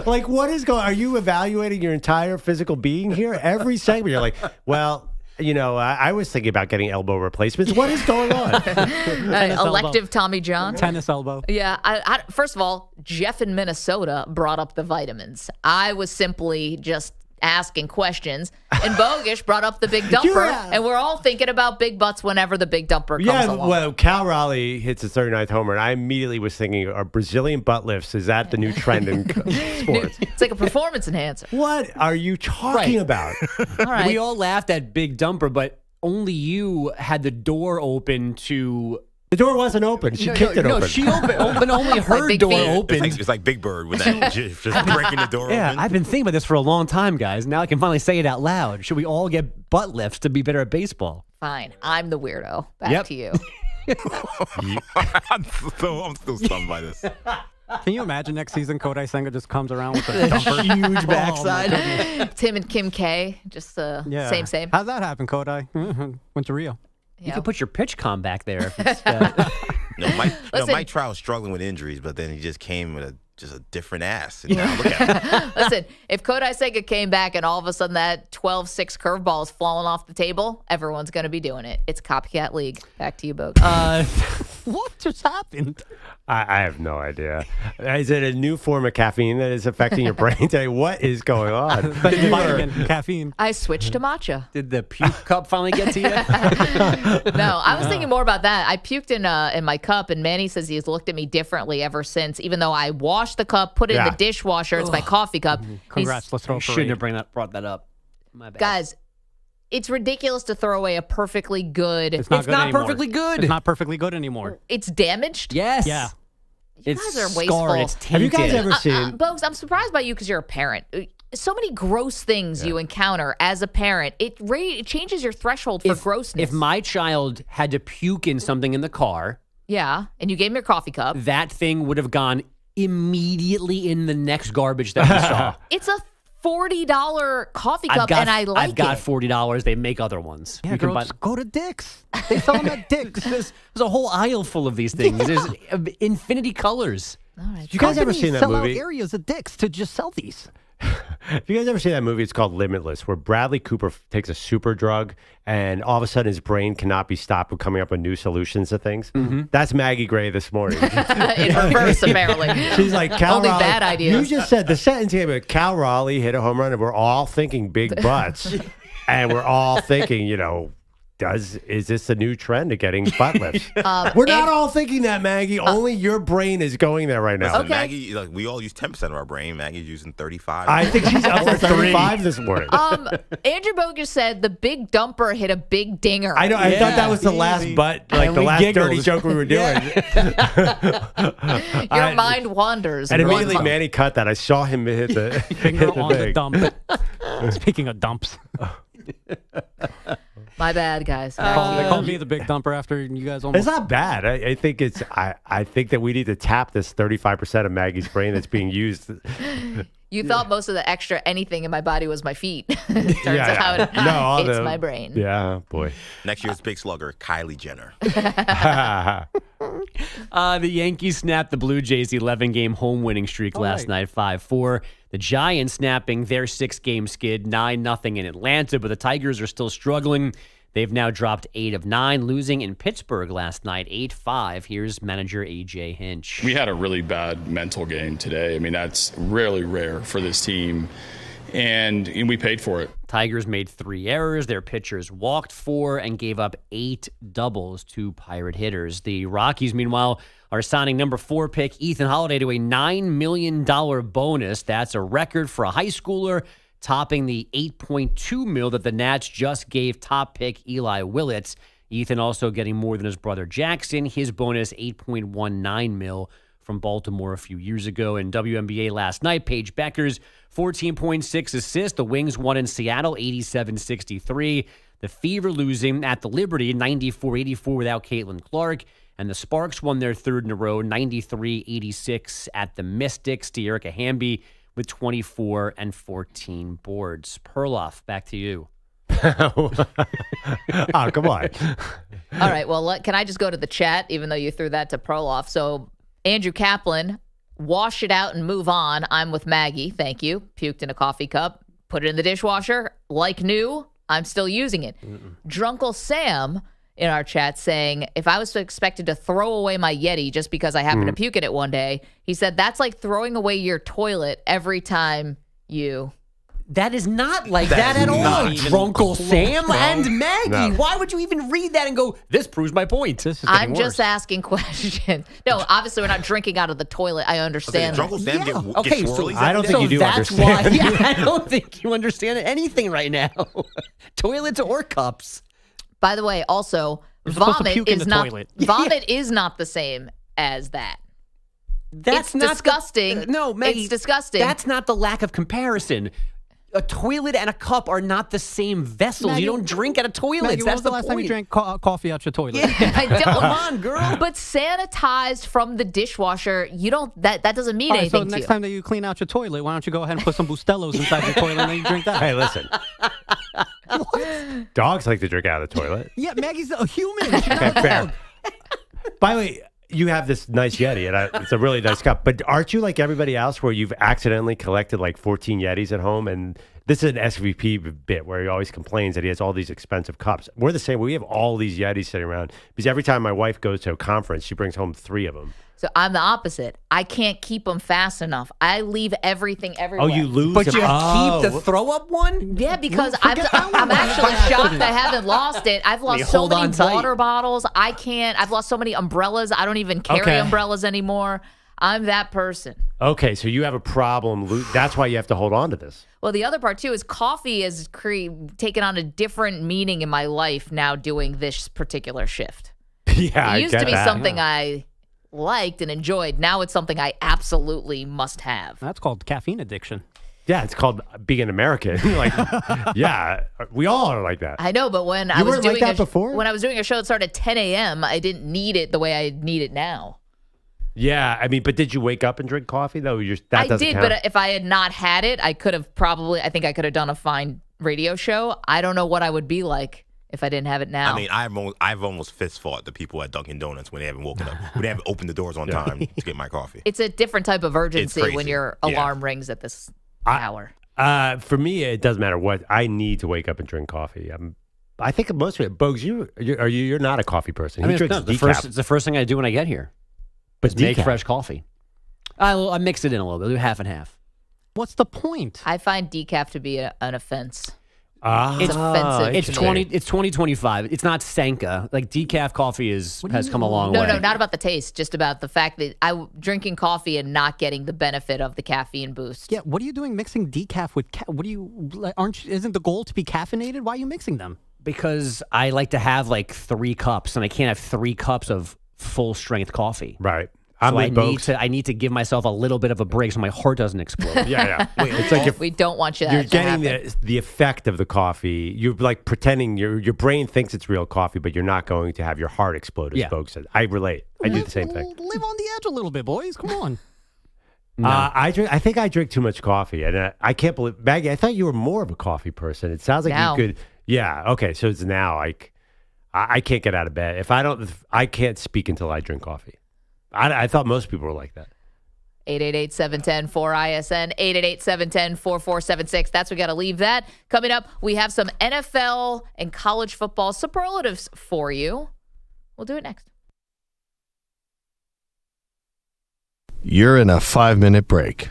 like what is going? Are you evaluating your entire physical being here? Every segment, you're like, well, you know, I was thinking about getting elbow replacements. What is going on? Elective Tommy John? Tennis elbow. Yeah. I, first of all, Jeff in Minnesota brought up the vitamins. I was simply just asking questions, and Bogish brought up the big dumper, and we're all thinking about big butts whenever the big dumper comes along. Well, Cal Raleigh hits his 39th homer, and I immediately was thinking, are Brazilian butt lifts, is that the new trend in sports? It's like a performance enhancer. What are you talking about? All right. We all laughed at Big Dumper, but only you had the door open to... The door wasn't open. She kicked it open. No, she opened only her Big door feet. opened. It's like Big Bird with that just breaking the door Yeah, open. I've been thinking about this for a long time, guys. Now I can finally say it out loud. Should we all get butt lifts to be better at baseball? Fine. I'm the weirdo. Back to you. I'm still stunned by this. Can you imagine next season Kodai Senga just comes around with a dumper? Huge backside. Tim and Kim K. Just same. How'd that happen, Kodai? Went to Rio. You could put your pitch com back there. If it's, Mike Trout was struggling with injuries, but then he just came with just a different ass. And now look at him. Listen, if Kodai Senga came back and all of a sudden that 12-6 curveball is falling off the table, everyone's going to be doing it. It's Copycat League. Back to you, Bogue. What just happened? I have no idea. Is it a new form of caffeine that is affecting your brain today? What is going on? Vitamin, caffeine. I switched to matcha. Did the puke cup finally get to you? No, I was thinking more about that. I puked in my cup, and Manny says he's looked at me differently ever since. Even though I washed the cup, put it in the dishwasher, it's my coffee cup. Congrats. Let's throw a Shouldn't have parade. brought that up. My bad. Guys, it's ridiculous to throw away a perfectly good. It's not, good anymore. perfectly good. It's not perfectly good anymore. It's damaged. Yes. Yeah. You It's guys are scarred. wasteful. It's Have you guys tainted. ever seen? Bogues, I'm surprised by you because you're a parent. So many gross things you encounter as a parent. It changes your threshold for grossness. If my child had to puke in something in the car, yeah, and you gave him your coffee cup. that thing would have gone immediately in the next garbage that we saw. It's a $40 coffee cup, and I like I've got it. $40. They make other ones. Yeah, You can girls, buy- go to Dick's. They sell them at Dick's. There's a whole aisle full of these things. There's infinity colors. All right. You guys ever seen that sell movie? out areas at Dick's to just sell these. Have you guys ever seen that movie? It's called Limitless, where Bradley Cooper takes a super drug, and all of a sudden his brain cannot be stopped from coming up with new solutions to things. That's Maggie Gray this morning. In reverse, apparently. She's like, Cal Only Raleigh. bad ideas. You just said the sentence here, but Cal Raleigh hit a home run, and we're all thinking big butts, and we're all thinking, is this a new trend of getting butt lifts? We're not all thinking that, Maggie. Only your brain is going there right now. Listen, Maggie, we all use 10% of our brain. Maggie's using 35. I think she's up to 35 this morning. Andrew Bogus said the big dumper hit a big dinger. I know. I thought that was the last butt, like And the we last giggled. dirty joke we were doing. Your mind wanders. And immediately Manny cut that. I saw him hit the Finger hit the on the thing. dump. Speaking of dumps. My bad, guys. They called me the big dumper after you guys almost. It's not bad. I think it's. I think that we need to tap this 35% of Maggie's brain that's being used. You thought most of the extra anything in my body was my feet. Turns out it's my brain. Yeah, boy. Next year's big slugger, Kylie Jenner. The Yankees snapped the Blue Jays' 11-game home winning streak last night, 5-4. The Giants snapping their 6-game skid, 9-0 in Atlanta, but the Tigers are still struggling. They've now dropped 8 of 9, losing in Pittsburgh last night, 8-5. Here's manager A.J. Hinch. We had a really bad mental game today. I mean, that's really rare for this team, and we paid for it. Tigers made 3 errors. Their pitchers walked 4 and gave up 8 doubles to Pirate hitters. The Rockies, meanwhile, are signing number 4 pick Ethan Holiday to a $9 million bonus. That's a record for a high schooler, topping the $8.2 million that the Nats just gave top pick Eli Willits. Ethan also getting more than his brother Jackson. His bonus, $8.19 million from Baltimore a few years ago. In WNBA last night, Paige Beckers, 14.6 assists. The Wings won in Seattle, 87-63. The Fever losing at the Liberty, 94-84 without Caitlin Clark. And the Sparks won their third in a row, 93-86 at the Mystics. De'Erica Hamby with 24 and 14 boards. Perloff, back to you. Oh, come on. All right, well, can I just go to the chat, even though you threw that to Perloff? So, Andrew Kaplan, wash it out and move on. I'm with Maggie. Thank you. Puked in a coffee cup. Put it in the dishwasher. Like new, I'm still using it. Drunkle Sam in our chat saying, if I was expected to throw away my Yeti just because I happened to puke in it one day, he said, that's like throwing away your toilet every time you... That is not like that at all, Drunkle Sam and Maggie. No. Why would you even read that and go, this proves my point? I'm just asking questions. No, obviously we're not drinking out of the toilet. I understand. Drunkle Sam get swirlies? I don't think you do that's understand. Why, I don't think you understand anything right now. Toilets or cups. By the way, also, vomit is not the same as that. That's not disgusting. No, Maggie, it's disgusting. That's not the lack of comparison. A toilet and a cup are not the same vessels. Maggie, you don't drink out of toilets. Maggie, That's when was the last time you drank coffee out your toilet? Yeah, I don't. Come on, girl. But sanitized from the dishwasher, you don't. That doesn't mean anything so to next you. time that you clean out your toilet, why don't you go ahead and put some Bustellos inside your toilet and then you drink that? Hey, listen. What? Dogs like to drink out of the toilet. Yeah, Maggie's a human. Okay, fair. By the way, you have this nice Yeti, and it's a really nice cup. But aren't you like everybody else where you've accidentally collected like 14 Yetis at home? And this is an SVP bit where he always complains that he has all these expensive cups. We're the same. We have all these Yetis sitting around because every time my wife goes to a conference, she brings home 3 of them. So I'm the opposite. I can't keep them fast enough. I leave everything everywhere. Oh, you lose But them? you keep the throw-up one? Yeah, because I'm actually shocked I haven't lost it. I've lost so many water bottles. I've lost so many umbrellas. I don't even carry umbrellas anymore. I'm that person. Okay, so you have a problem. That's why you have to hold on to this. Well, the other part, too, is coffee has taken on a different meaning in my life now doing this particular shift. Yeah, it used to be something I liked and enjoyed. Now it's something I absolutely must have. That's called caffeine addiction. Yeah, it's called being an American. Like, yeah, we all are like that. I know, but when you I was weren't doing like that before? When I was doing a show that started at 10 a.m., I didn't need it the way I need it now. Yeah, I mean, but did you wake up and drink coffee though? I did, but if I had not had it, I could have I think I could have done a fine radio show. I don't know what I would be like if I didn't have it now. I mean, I've almost fist fought the people at Dunkin' Donuts when they haven't woken up, when they haven't opened the doors on time to get my coffee. It's a different type of urgency when your alarm rings at this hour. For me, it doesn't matter what. I need to wake up and drink coffee. I think most of it. Bogues, you're not a coffee person. I mean, He drinks decaf. it's the first thing I do when I get here. But make fresh coffee. I mix it in a little bit. Do half and half. What's the point? I find decaf to be an offense. It's offensive. It's 2025. It's not Sanka. Like decaf coffee has come a long way. No, not about the taste. Just about the fact that drinking coffee and not getting the benefit of the caffeine boost. Yeah, what are you doing mixing decaf with? Isn't the goal to be caffeinated? Why are you mixing them? Because I like to have like 3 cups, and I can't have 3 cups of full strength coffee. Right. So I need to give myself a little bit of a break so my heart doesn't explode. Yeah. It's like we don't want you. You're to getting happen. the effect of the coffee. You're like pretending your brain thinks it's real coffee, but you're not going to have your heart explode, as folks said. I relate. I do the same thing. Live on the edge a little bit, boys. Come on. No. I think I drink too much coffee, and I can't believe, Maggie, I thought you were more of a coffee person. It sounds like now. you could. Yeah. Okay. So it's now. I can't get out of bed I can't speak until I drink coffee. I thought most people were like that. 888-710-4ISN, 888-710-4476. That's we got to leave that. Coming up, we have some NFL and college football superlatives for you. We'll do it next. You're in a 5-minute break.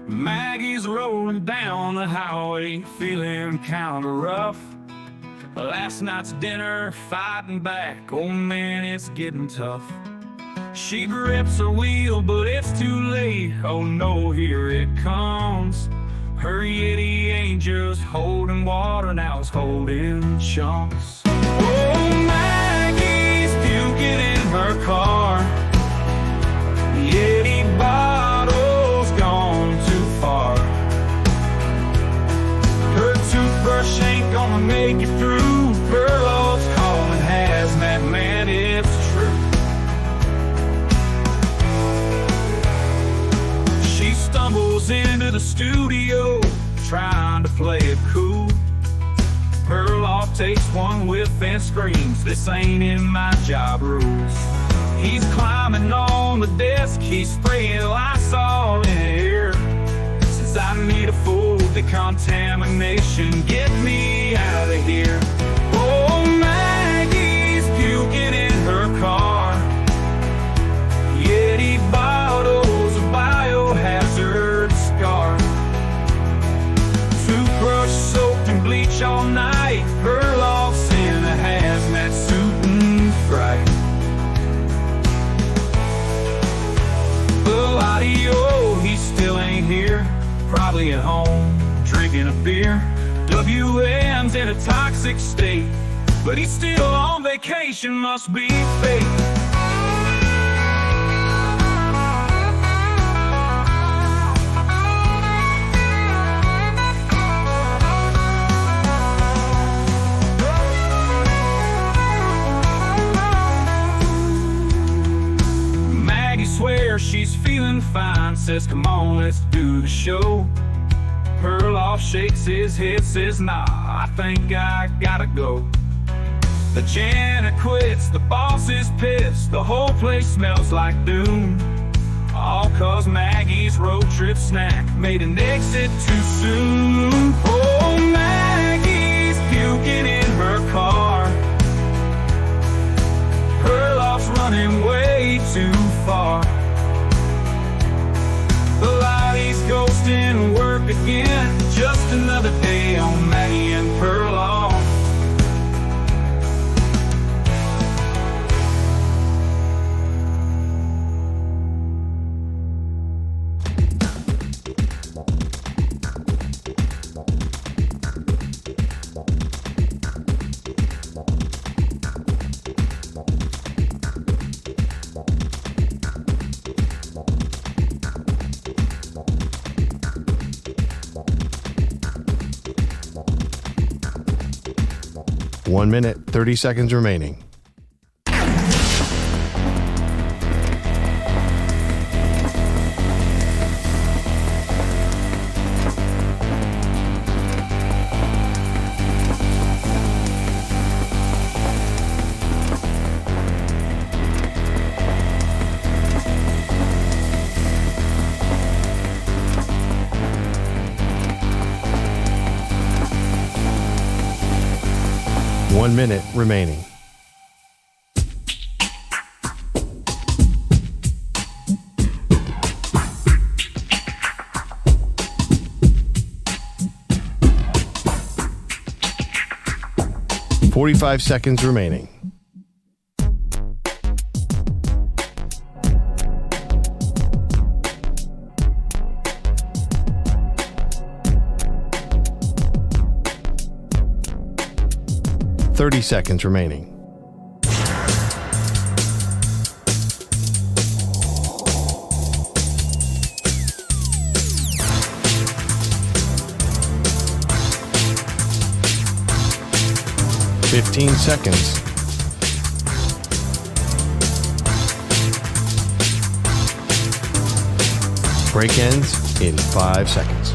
Maggie's rolling down the highway, feeling kinda rough. Last night's dinner, fighting back, oh man, it's getting tough. She grips her wheel, but it's too late, oh no, here it comes. Her Yeti ain't just holding water, now it's holding chunks. Oh, Maggie's puking in her car. Yeti bottle's gone too far. Her toothbrush ain't gonna make it through. Perloff's calling hazmat, man, it's true. She stumbles into the studio, trying to play it cool. Perloff takes one whiff and screams, this ain't in my job rules. He's climbing on the desk, he's spraying Lysol in the air. Says I need a full decontamination, get me out of here. Oh, Maggie's puking in her car. Yeti bottles, a biohazard scar. Toothbrush soaked in bleach all night. Perloff's in a hazmat suit and fright. Eladio, he still ain't here. Probably at home, drinking a beer. WM's in a toxic state, but he's still on vacation, must be fake. Maggie swears she's feeling fine, says come on, let's do the show. Perloff shakes his head, says nah, I think I gotta go. The janitor quits, the boss is pissed, the whole place smells like doom. All cause Maggie's road trip snack made an exit too soon. Oh, Maggie's puking in her car. Perloff's running way too far. The Lottie's ghosting work again. Just another day on Maggie and Perloff. One minute, 30 seconds remaining. One minute remaining. .45 seconds remaining. 30 seconds remaining. $15 seconds. Break ends in 5 seconds.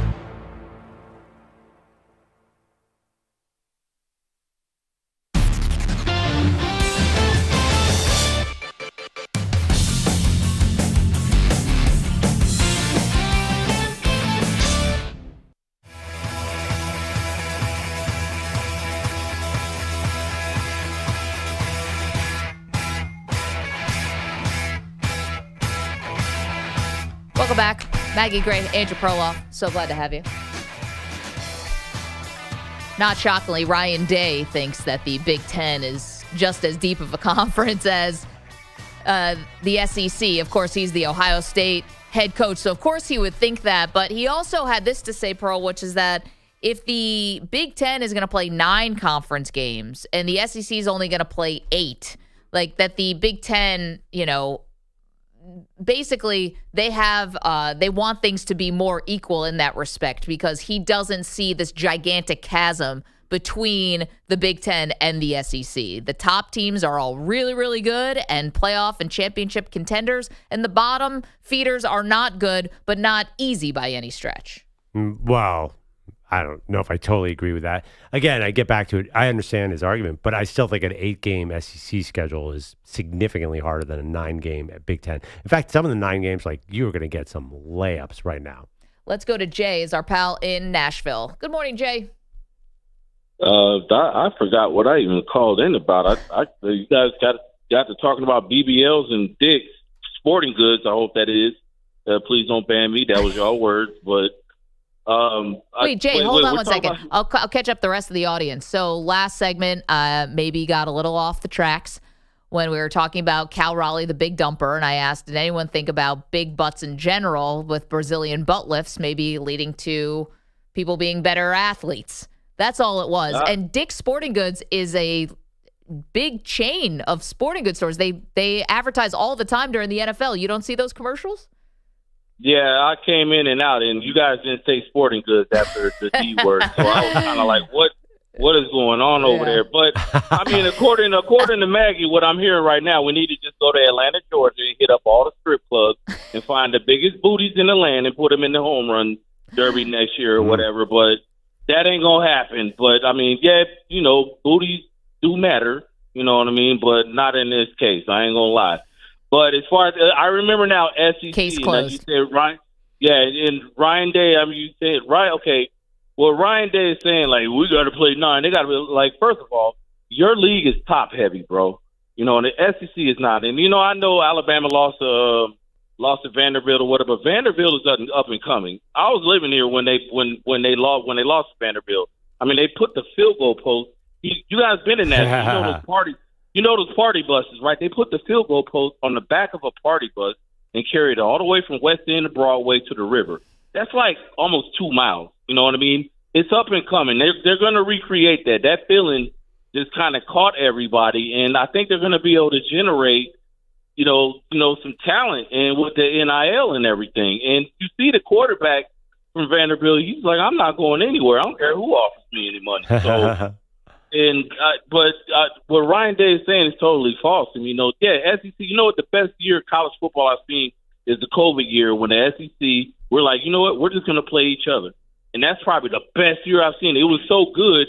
Welcome back. Maggie Gray, Andrew Perloff. So glad to have you. Not shockingly, Ryan Day thinks that the Big Ten is just as deep of a conference as the SEC. Of course, he's the Ohio State head coach, so of course he would think that. But he also had this to say, Pearl, which is that if the Big Ten is going to play 9 conference games and the SEC is only going to play 8, like that the Big Ten, basically they want things to be more equal in that respect, because he doesn't see this gigantic chasm between the Big Ten and the SEC. The top teams are all really, really good and playoff and championship contenders, and the bottom feeders are not good, but not easy by any stretch. Well, I don't know if I totally agree with that. Again, I get back to it. I understand his argument, but I still think an 8-game SEC schedule is significantly harder than a 9-game at Big Ten. In fact, some of the 9 games, like, you're going to get some layups right now. Let's go to Jay, is our pal in Nashville. Good morning, Jay. I forgot what I even called in about. You guys got to talking about BBLs and Dick's Sporting Goods. I hope that is. Please don't ban me. That was your words, but. Wait, Jay, hold on one second. I'll catch up the rest of the audience. So last segment maybe got a little off the tracks when we were talking about Cal Raleigh, the big dumper, and I asked, did anyone think about big butts in general with Brazilian butt lifts maybe leading to people being better athletes? That's all it was. And Dick's Sporting Goods is a big chain of sporting goods stores. They advertise all the time during the NFL. You don't see those commercials? Yeah, I came in and out, and you guys didn't say Sporting Goods after the D word, so I was kind of like, what is going on over there? But, I mean, according to Maggie, what I'm hearing right now, we need to just go to Atlanta, Georgia, and hit up all the strip clubs and find the biggest booties in the land and put them in the home run derby next year or whatever, but that ain't going to happen. But, I mean, yeah, booties do matter, you know what I mean, but not in this case. I ain't going to lie. But as far as I remember now, SEC, case closed. You said Ryan, and Ryan Day. I mean, you said right. Okay, well, Ryan Day is saying like we got to play 9. They got to be like, first of all, your league is top heavy, bro. And the SEC is not. And I know Alabama lost to Vanderbilt or whatever. But Vanderbilt is up and coming. I was living here when they lost to Vanderbilt. I mean, they put the field goal post. You guys been in that? Those parties. Those party buses, right? They put the field goal post on the back of a party bus and carried it all the way from West End to Broadway to the river. That's like almost 2 miles. You know what I mean? It's up and coming. They're going to recreate that. That feeling just kind of caught everybody, and I think they're going to be able to generate, some talent and with the NIL and everything. And you see the quarterback from Vanderbilt. He's like, I'm not going anywhere. I don't care who offers me any money. So. But what Ryan Day is saying is totally false. I mean, SEC, what the best year of college football I've seen is the COVID year when the SEC, we're like, you know what, we're just going to play each other. And that's probably the best year I've seen. It was so good.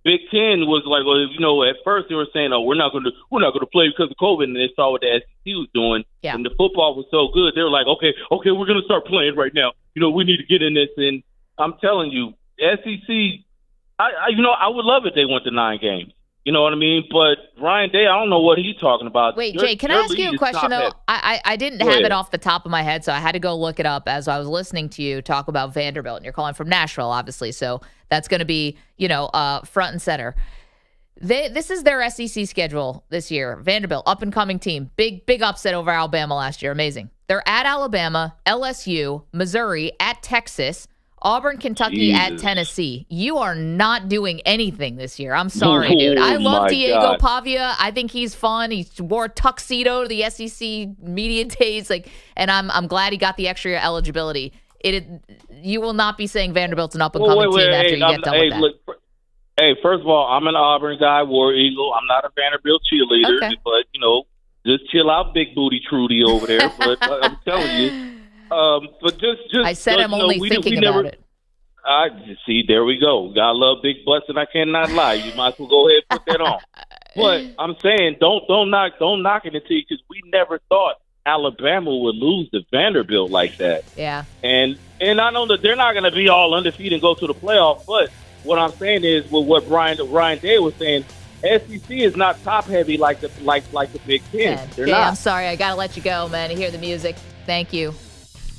Big Ten was like, well, at first they were saying, oh, we're not going to play because of COVID. And they saw what the SEC was doing. Yeah. And the football was so good. They were like, okay, we're going to start playing right now. We need to get in this. And I'm telling you, SEC, I would love it if they went to 9 games. You know what I mean? But Ryan Day, I don't know what he's talking about. Wait, Jay, can I ask you a question, though? I didn't have it off the top of my head, so I had to go look it up as I was listening to you talk about Vanderbilt. And you're calling from Nashville, obviously, so that's going to be, front and center. This is their SEC schedule this year. Vanderbilt, up-and-coming team. Big upset over Alabama last year. Amazing. They're at Alabama, LSU, Missouri, at Texas, Auburn, Kentucky at Tennessee. You are not doing anything this year. I'm sorry, dude. I love Diego Pavia. I think he's fun. He wore a tuxedo to the SEC media days, and I'm glad he got the extra eligibility. You will not be saying Vanderbilt's an up-and-coming team after you get done with that. Look, first of all, I'm an Auburn guy, War Eagle. I'm not a Vanderbilt cheerleader, but just chill out, big booty Trudy over there. But I'm telling you. But just I said I'm only thinking about it. I see. There we go. Gotta love big butts, and I cannot lie. You might as well go ahead and put that on. But I'm saying, don't knock it until because we never thought Alabama would lose to Vanderbilt like that. Yeah. And I know that they're not going to be all undefeated and go to the playoffs. But what I'm saying is, with what Ryan Day was saying, SEC is not top heavy like the Big Ten. They're not. I'm sorry. I gotta let you go, man. You hear the music. Thank you.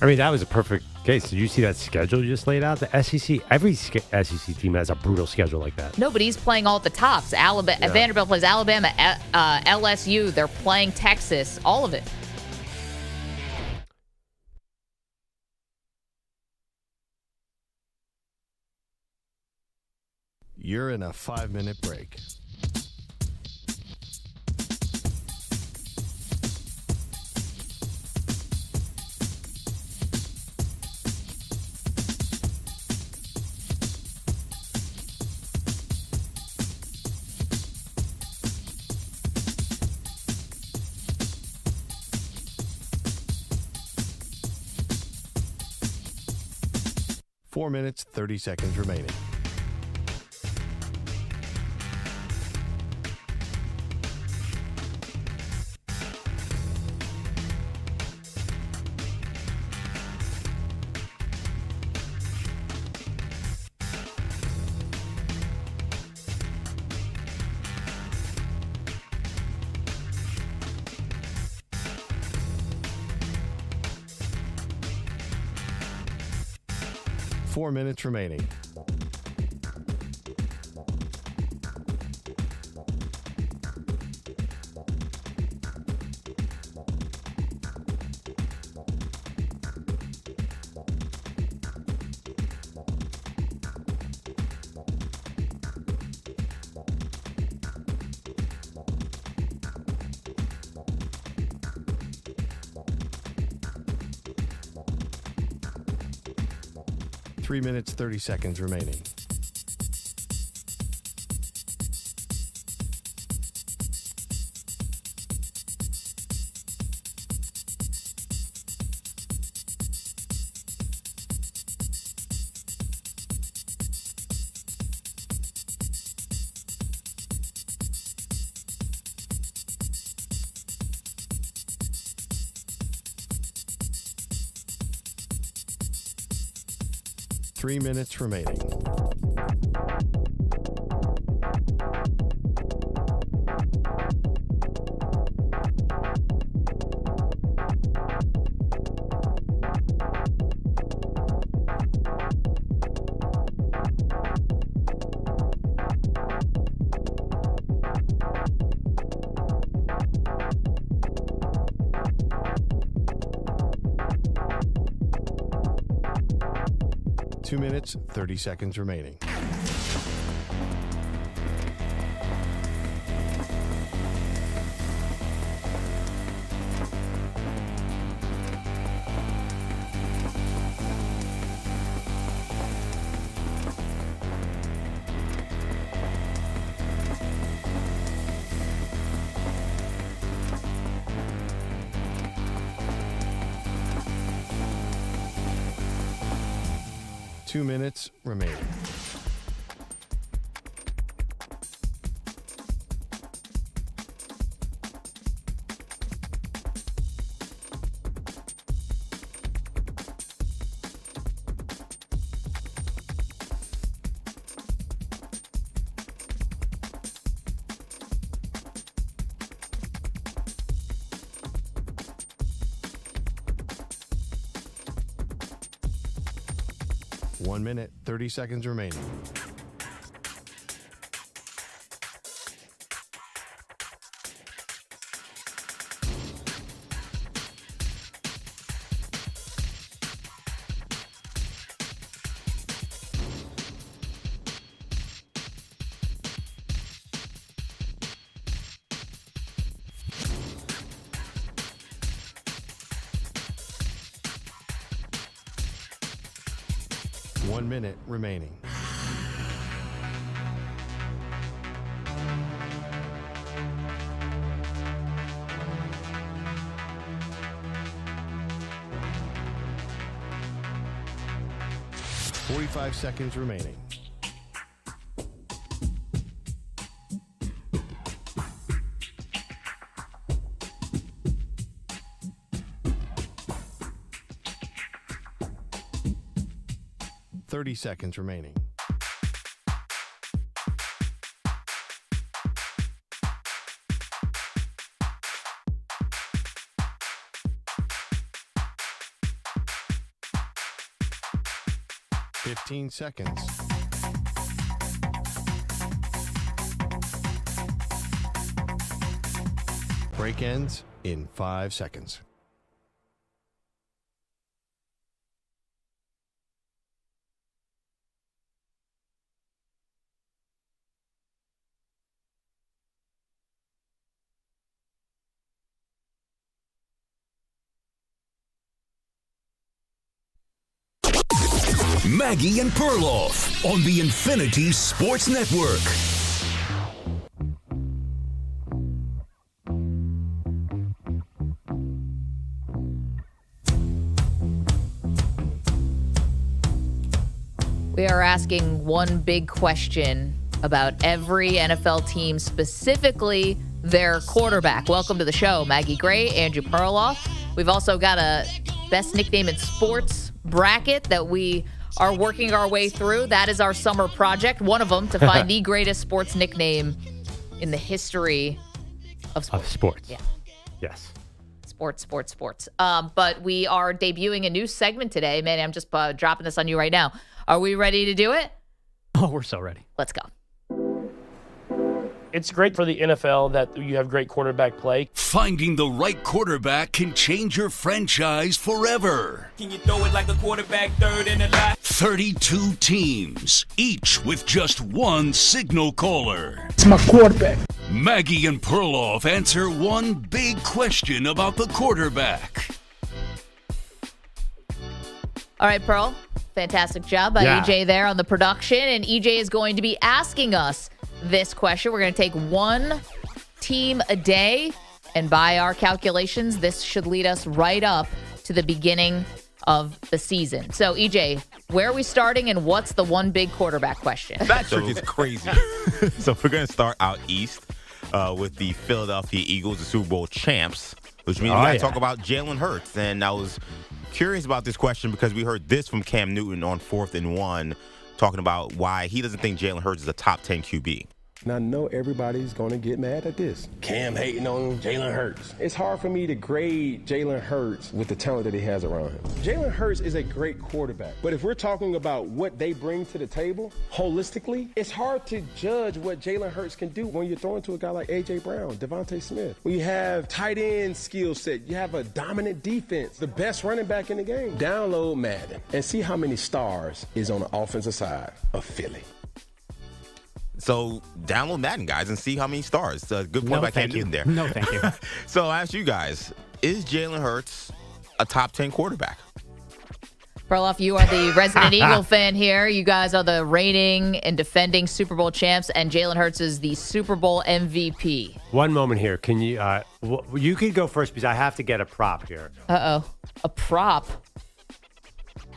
I mean, that was a perfect case. Did you see that schedule you just laid out? The SEC, every SEC team has a brutal schedule like that. No, but he's playing all at the tops. Vanderbilt plays Alabama, LSU. They're playing Texas. All of it. You're in a 5-minute break. Four minutes, 30 seconds remaining. Four minutes remaining. Three minutes, 30 seconds remaining. Three minutes remaining. Two minutes, 30 seconds remaining. Two minutes remaining. One minute, 30 seconds remaining. 1 minute remaining. $45 seconds remaining. $30 seconds remaining. $15 seconds. Break ends in 5 seconds. Maggie and Perloff on the Infinity Sports Network. We are asking one big question about every NFL team, specifically their quarterback. Welcome to the show, Maggie Gray, Andrew Perloff. We've also got a best nickname in sports bracket that we are working our way through. That is our summer project, one of them, to find the greatest sports nickname in the history of sports. Yeah. Yes. Sports. But we are debuting a new segment today. Man, I'm just dropping this on you right now. Are we ready to do it? Oh, we're so ready. Let's go. It's great for the NFL that you have great quarterback play. Finding the right quarterback can change your franchise forever. Can you throw it like a quarterback, third in the line? 32 teams, each with just one signal caller. It's my quarterback. Maggie and Perloff answer one big question about the quarterback. All right, Pearl. Fantastic job by EJ there on the production. And EJ is going to be asking us this question. We're going to take one team a day. And by our calculations, this should lead us right up to the beginning of the season. So, EJ, where are we starting and what's the one big quarterback question? That trick is crazy. So we're going to start out east with the Philadelphia Eagles, the Super Bowl champs, which means we got to talk about Jalen Hurts. And I was curious about this question because we heard this from Cam Newton on 4th and 1, talking about why he doesn't think Jalen Hurts is a top 10 QB. And I know everybody's going to get mad at this. Cam hating on Jalen Hurts. It's hard for me to grade Jalen Hurts with the talent that he has around him. Jalen Hurts is a great quarterback. But if we're talking about what they bring to the table holistically, it's hard to judge what Jalen Hurts can do when you're throwing to a guy like A.J. Brown, Devontae Smith. When you have tight end skill set, you have a dominant defense, the best running back in the game. Download Madden and see how many stars is on the offensive side of Philly. So download Madden, guys, and see how many stars. Good point by Cam Newton there. No, thank you. So I ask you guys, is Jalen Hurts a top 10 quarterback? Perloff, you are the resident Eagle fan here. You guys are the reigning and defending Super Bowl champs, and Jalen Hurts is the Super Bowl MVP. One moment here. Can you you could go first because I have to get a prop here. Uh-oh. A prop?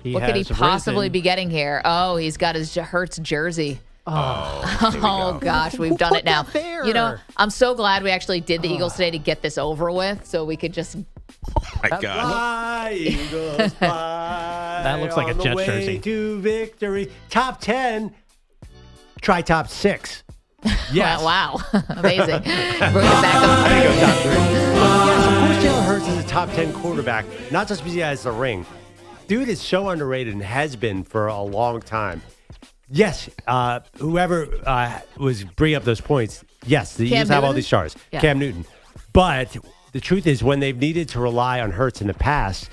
What could he possibly be getting here? Oh, he's got his Hurts jersey. Oh gosh, we've done it now. You know, I'm so glad we actually did the Eagles today to get this over with so we could just... My God. Fly, Eagles, fly. That looks like a Jets jersey. To victory. Top 10. Try top 6. Yes. Wow. Amazing. Bring it back up. I think go top 3. Yes, of course Jalen Hurts is a top 10 quarterback, not just because he has the ring. Dude is so underrated and has been for a long time. Yes, whoever was bringing up those points, yes, the Eagles have all these stars. Yeah. Cam Newton. But the truth is, when they've needed to rely on Hurts in the past,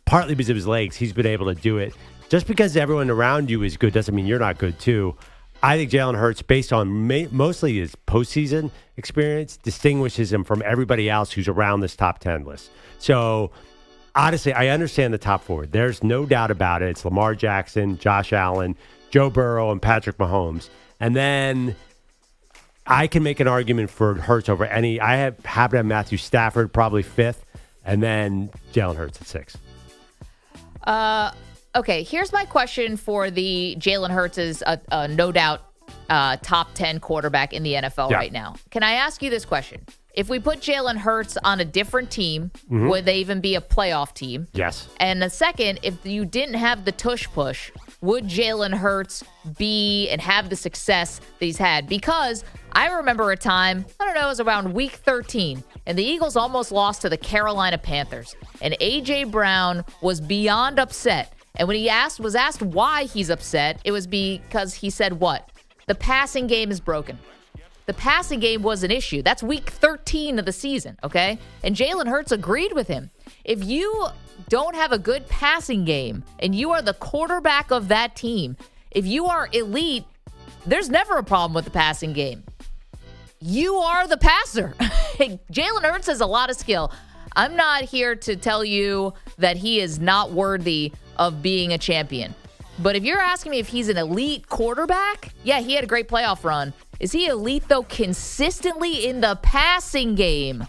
partly because of his legs, he's been able to do it. Just because everyone around you is good doesn't mean you're not good, too. I think Jalen Hurts, based on mostly his postseason experience, distinguishes him from everybody else who's around this top 10 list. So honestly, I understand the top four. There's no doubt about it. It's Lamar Jackson, Josh Allen, Joe Burrow, and Patrick Mahomes. And then I can make an argument for Hurts over any. I happen to have Matthew Stafford probably 5th, and then Jalen Hurts at 6th. Okay, here's my question for the Jalen Hurts is a no doubt top 10 quarterback in the NFL right now. Can I ask you this question? If we put Jalen Hurts on a different team, would they even be a playoff team? Yes. And the second, if you didn't have the tush push, would Jalen Hurts be and have the success that he's had? Because I remember a time, I don't know, it was around week 13, and the Eagles almost lost to the Carolina Panthers. And A.J. Brown was beyond upset. And when he was asked why he's upset, it was because he said what? The passing game is broken. The passing game was an issue. That's week 13 of the season, okay? And Jalen Hurts agreed with him. If you don't have a good passing game and you are the quarterback of that team, if you are elite, there's never a problem with the passing game. You are the passer. Jalen Hurts has a lot of skill. I'm not here to tell you that he is not worthy of being a champion. But if you're asking me if he's an elite quarterback, yeah, he had a great playoff run. Is he elite, though, consistently in the passing game?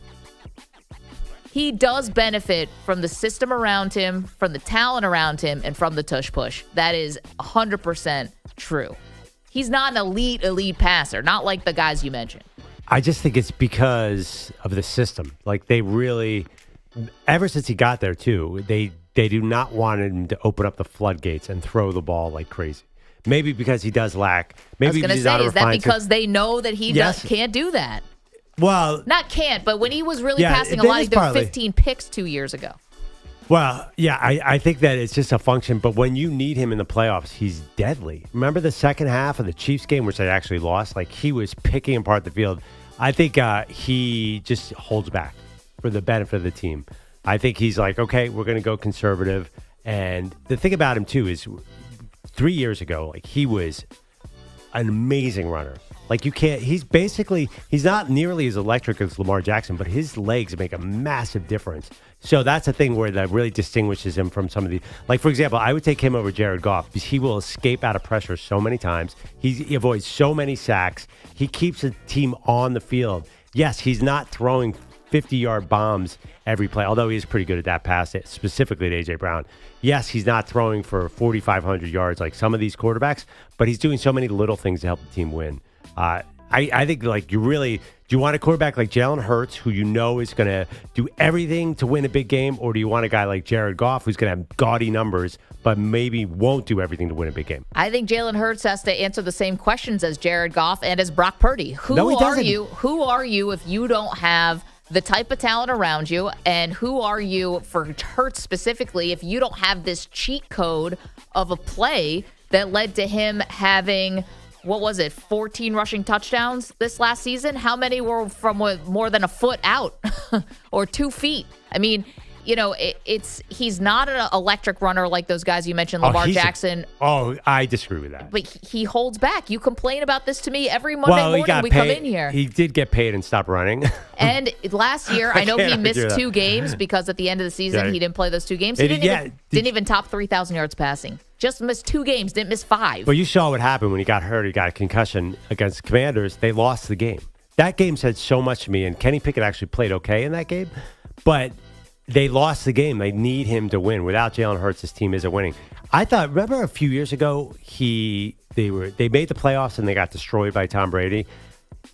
He does benefit from the system around him, from the talent around him, and from the tush push. That is 100% true. He's not an elite passer, not like the guys you mentioned. I just think it's because of the system. Like, they really, ever since he got there, too, they do not want him to open up the floodgates and throw the ball like crazy. Maybe because he does lack. Maybe I was going to say, is that because they know that he can't do that? Well, not can't, but when he was really passing a lot, there were 15 picks 2 years ago. Well, yeah, I think that it's just a function. But when you need him in the playoffs, he's deadly. Remember the second half of the Chiefs game, which they actually lost? Like, he was picking apart the field. I think he just holds back for the benefit of the team. I think he's like, okay, we're going to go conservative. And the thing about him, too, is 3 years ago, like, he was an amazing runner. Like, he's not nearly as electric as Lamar Jackson, but his legs make a massive difference. So that's a thing where that really distinguishes him from some of the, like, for example, I would take him over Jared Goff because he will escape out of pressure so many times. He avoids so many sacks. He keeps the team on the field. Yes, he's not throwing 50-yard bombs every play, although he is pretty good at that pass, specifically to A.J. Brown. Yes, he's not throwing for 4,500 yards like some of these quarterbacks, but he's doing so many little things to help the team win. I think, like, do you want a quarterback like Jalen Hurts, who you know is going to do everything to win a big game, or do you want a guy like Jared Goff, who's going to have gaudy numbers, but maybe won't do everything to win a big game? I think Jalen Hurts has to answer the same questions as Jared Goff and as Brock Purdy. Who are you if you don't have the type of talent around you, and who are you for Hurts specifically if you don't have this cheat code of a play that led to him having, 14 rushing touchdowns this last season? How many were from more than a foot out or 2 feet? I mean, he's not an electric runner like those guys you mentioned, Lamar Jackson. I disagree with that. But he holds back. You complain about this to me every Monday morning we come in here. He did get paid and stop running. And last year, I know he missed 2 games because at the end of the season, he didn't play those 2 games. He didn't even top 3,000 yards passing. Just missed 2 games, didn't miss 5. Well, you saw what happened when he got hurt. He got a concussion against the Commanders. They lost the game. That game said so much to me, and Kenny Pickett actually played okay in that game. But they lost the game. They need him to win. Without Jalen Hurts, this team isn't winning. Remember a few years ago, they made the playoffs and they got destroyed by Tom Brady.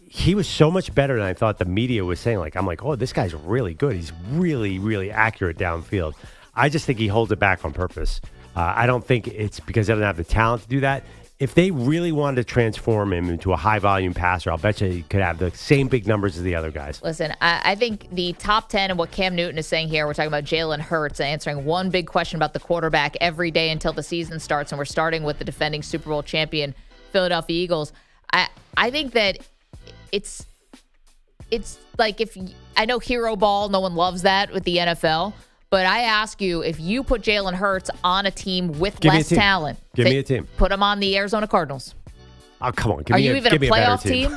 He was so much better than I thought the media was saying. Like, I'm like, oh, this guy's really good. He's really, really accurate downfield. I just think he holds it back on purpose. I don't think it's because he doesn't have the talent to do that. If they really wanted to transform him into a high-volume passer, I'll bet you he could have the same big numbers as the other guys. Listen, I think the top 10 and what Cam Newton is saying here, we're talking about Jalen Hurts answering one big question about the quarterback every day until the season starts, and we're starting with the defending Super Bowl champion Philadelphia Eagles. I think that it's like, I know hero ball, no one loves that with the NFL. But I ask you, if you put Jalen Hurts on a team with less talent, give me a team. Put him on the Arizona Cardinals. Oh, come on. Are you even a playoff team?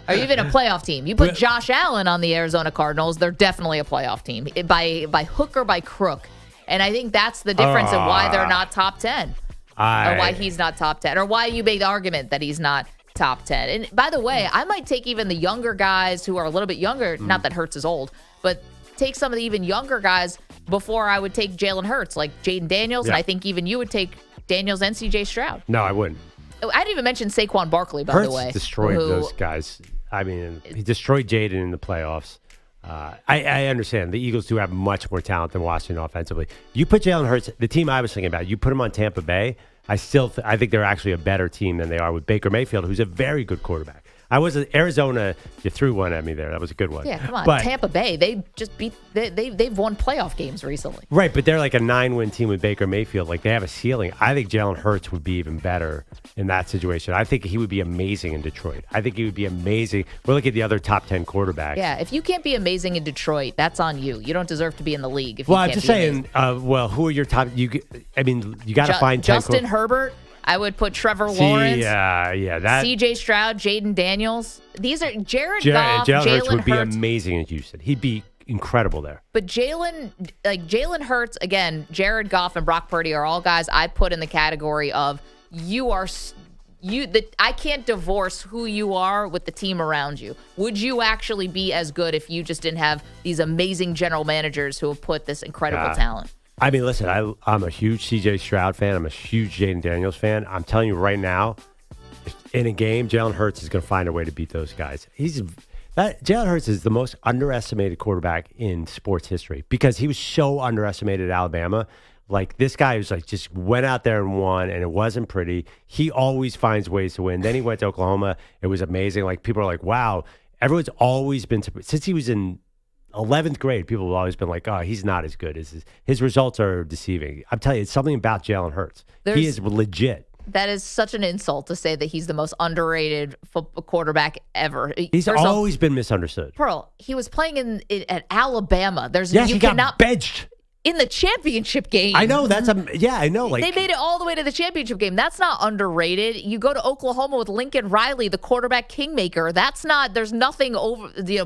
Are you even a playoff team? You put Josh Allen on the Arizona Cardinals, they're definitely a playoff team by hook or by crook. And I think that's the difference in why they're not top 10. Or why he's not top 10. Or why you made the argument that he's not top 10. And by the way, I might take even the younger guys who are a little bit younger. Not that Hurts is old, but take some of the even younger guys before I would take Jalen Hurts, like Jaden Daniels. And I think even you would take Daniels and C.J. Stroud. No, I wouldn't. I didn't even mention Saquon Barkley, by the way. Hurts destroyed those guys. I mean, he destroyed Jaden in the playoffs. I understand the Eagles do have much more talent than Washington offensively. You put Jalen Hurts, the team I was thinking about, you put him on Tampa Bay. I think they're actually a better team than they are with Baker Mayfield, who's a very good quarterback. I was at Arizona. You threw one at me there. That was a good one. Yeah, come on. But Tampa Bay, they just beat. They've won playoff games recently. Right, but they're like a 9-win team with Baker Mayfield. Like they have a ceiling. I think Jalen Hurts would be even better in that situation. I think he would be amazing in Detroit. I think he would be amazing. We're looking at the other top 10 quarterbacks. Yeah, if you can't be amazing in Detroit, that's on you. You don't deserve to be in the league. If well, you I'm can't just be saying. Who are your top? You got to find 10 Justin Herbert. I would put Trevor Lawrence. That C.J. Stroud, Jaden Daniels. These are Jared Goff, Jalen Hurts would Hurts. be amazing in Houston. He'd be incredible there. But Jalen Hurts, again, Jared Goff and Brock Purdy are all guys I put in the category of I can't divorce who you are with the team around you. Would you actually be as good if you just didn't have these amazing general managers who have put this incredible talent? I mean, listen, I'm a huge C.J. Stroud fan. I'm a huge Jaden Daniels fan. I'm telling you right now, in a game, Jalen Hurts is going to find a way to beat those guys. Jalen Hurts is the most underestimated quarterback in sports history because he was so underestimated at Alabama. Like, this guy was like just went out there and won, and it wasn't pretty. He always finds ways to win. Then he went to Oklahoma. It was amazing. Like, people are like, wow. Everyone's always been, since he was in 11th grade, people have always been like, oh, he's not as good. His results are deceiving. I'm telling you, it's something about Jalen Hurts. He is legit. That is such an insult to say that he's the most underrated quarterback ever. He's always been misunderstood. Pearl, he was playing at Alabama. He got benched in the championship game. I know I know. Like, they made it all the way to the championship game. That's not underrated. You go to Oklahoma with Lincoln Riley, the quarterback kingmaker. That's not. There's nothing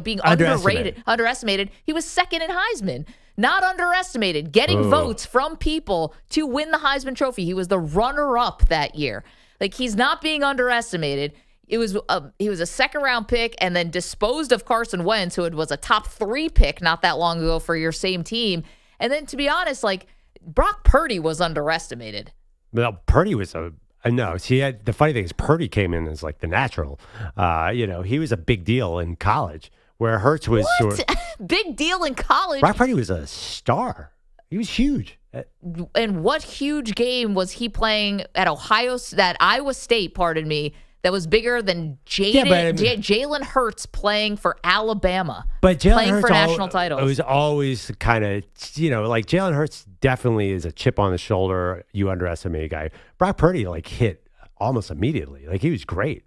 being underestimated. He was second in Heisman. Not underestimated. Getting votes from people to win the Heisman Trophy. He was the runner-up that year. Like, he's not being underestimated. He was a second-round pick and then disposed of Carson Wentz, who was a top 3 pick not that long ago for your same team. And then, to be honest, like, Brock Purdy was underestimated. Well, Purdy was no. See, the funny thing is Purdy came in as like the natural. He was a big deal in college, where Hurts was big deal in college. Brock Purdy was a star. He was huge. And what huge game was he playing at Iowa State? Pardon me. That was bigger than Jalen Hurts playing for Alabama. But Jalen playing Hurts for national titles. It was always kind of, like Jalen Hurts definitely is a chip on the shoulder. You underestimate a guy. Brock Purdy hit almost immediately. Like, he was great.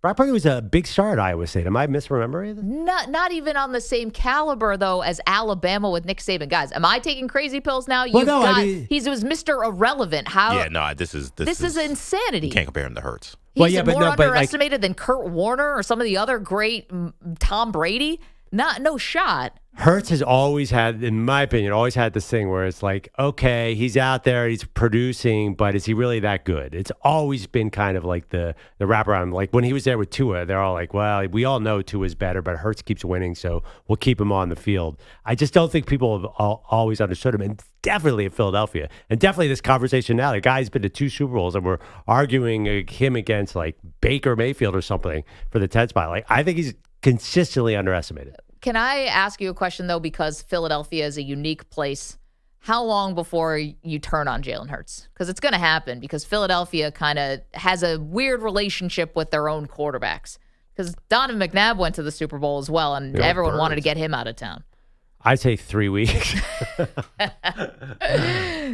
Brock Purdy was a big star at Iowa State. Am I misremembering this? Not even on the same caliber, though, as Alabama with Nick Saban. Guys, am I taking crazy pills now? He was Mr. Irrelevant. How? Yeah, no, this is insanity. You can't compare him to Hurts. He's more underestimated than Kurt Warner or some of the other great Tom Brady. No shot. Hurts has always had, in my opinion, this thing where it's like, okay, he's out there, he's producing, but is he really that good? It's always been kind of like the wraparound. Like, when he was there with Tua, they're all like, well, we all know Tua's better, but Hurts keeps winning, so we'll keep him on the field. I just don't think people have always understood him, and definitely in Philadelphia. And definitely this conversation now, the guy's been to 2 Super Bowls, and we're arguing him against, like, Baker Mayfield or something for the 10th spot. Like, I think he's consistently underestimated. Can I ask you a question, though, because Philadelphia is a unique place? How long before you turn on Jalen Hurts? Because it's going to happen, because Philadelphia kind of has a weird relationship with their own quarterbacks. Because Donovan McNabb went to the Super Bowl as well, and everyone wanted to get him out of town. I'd say 3 weeks.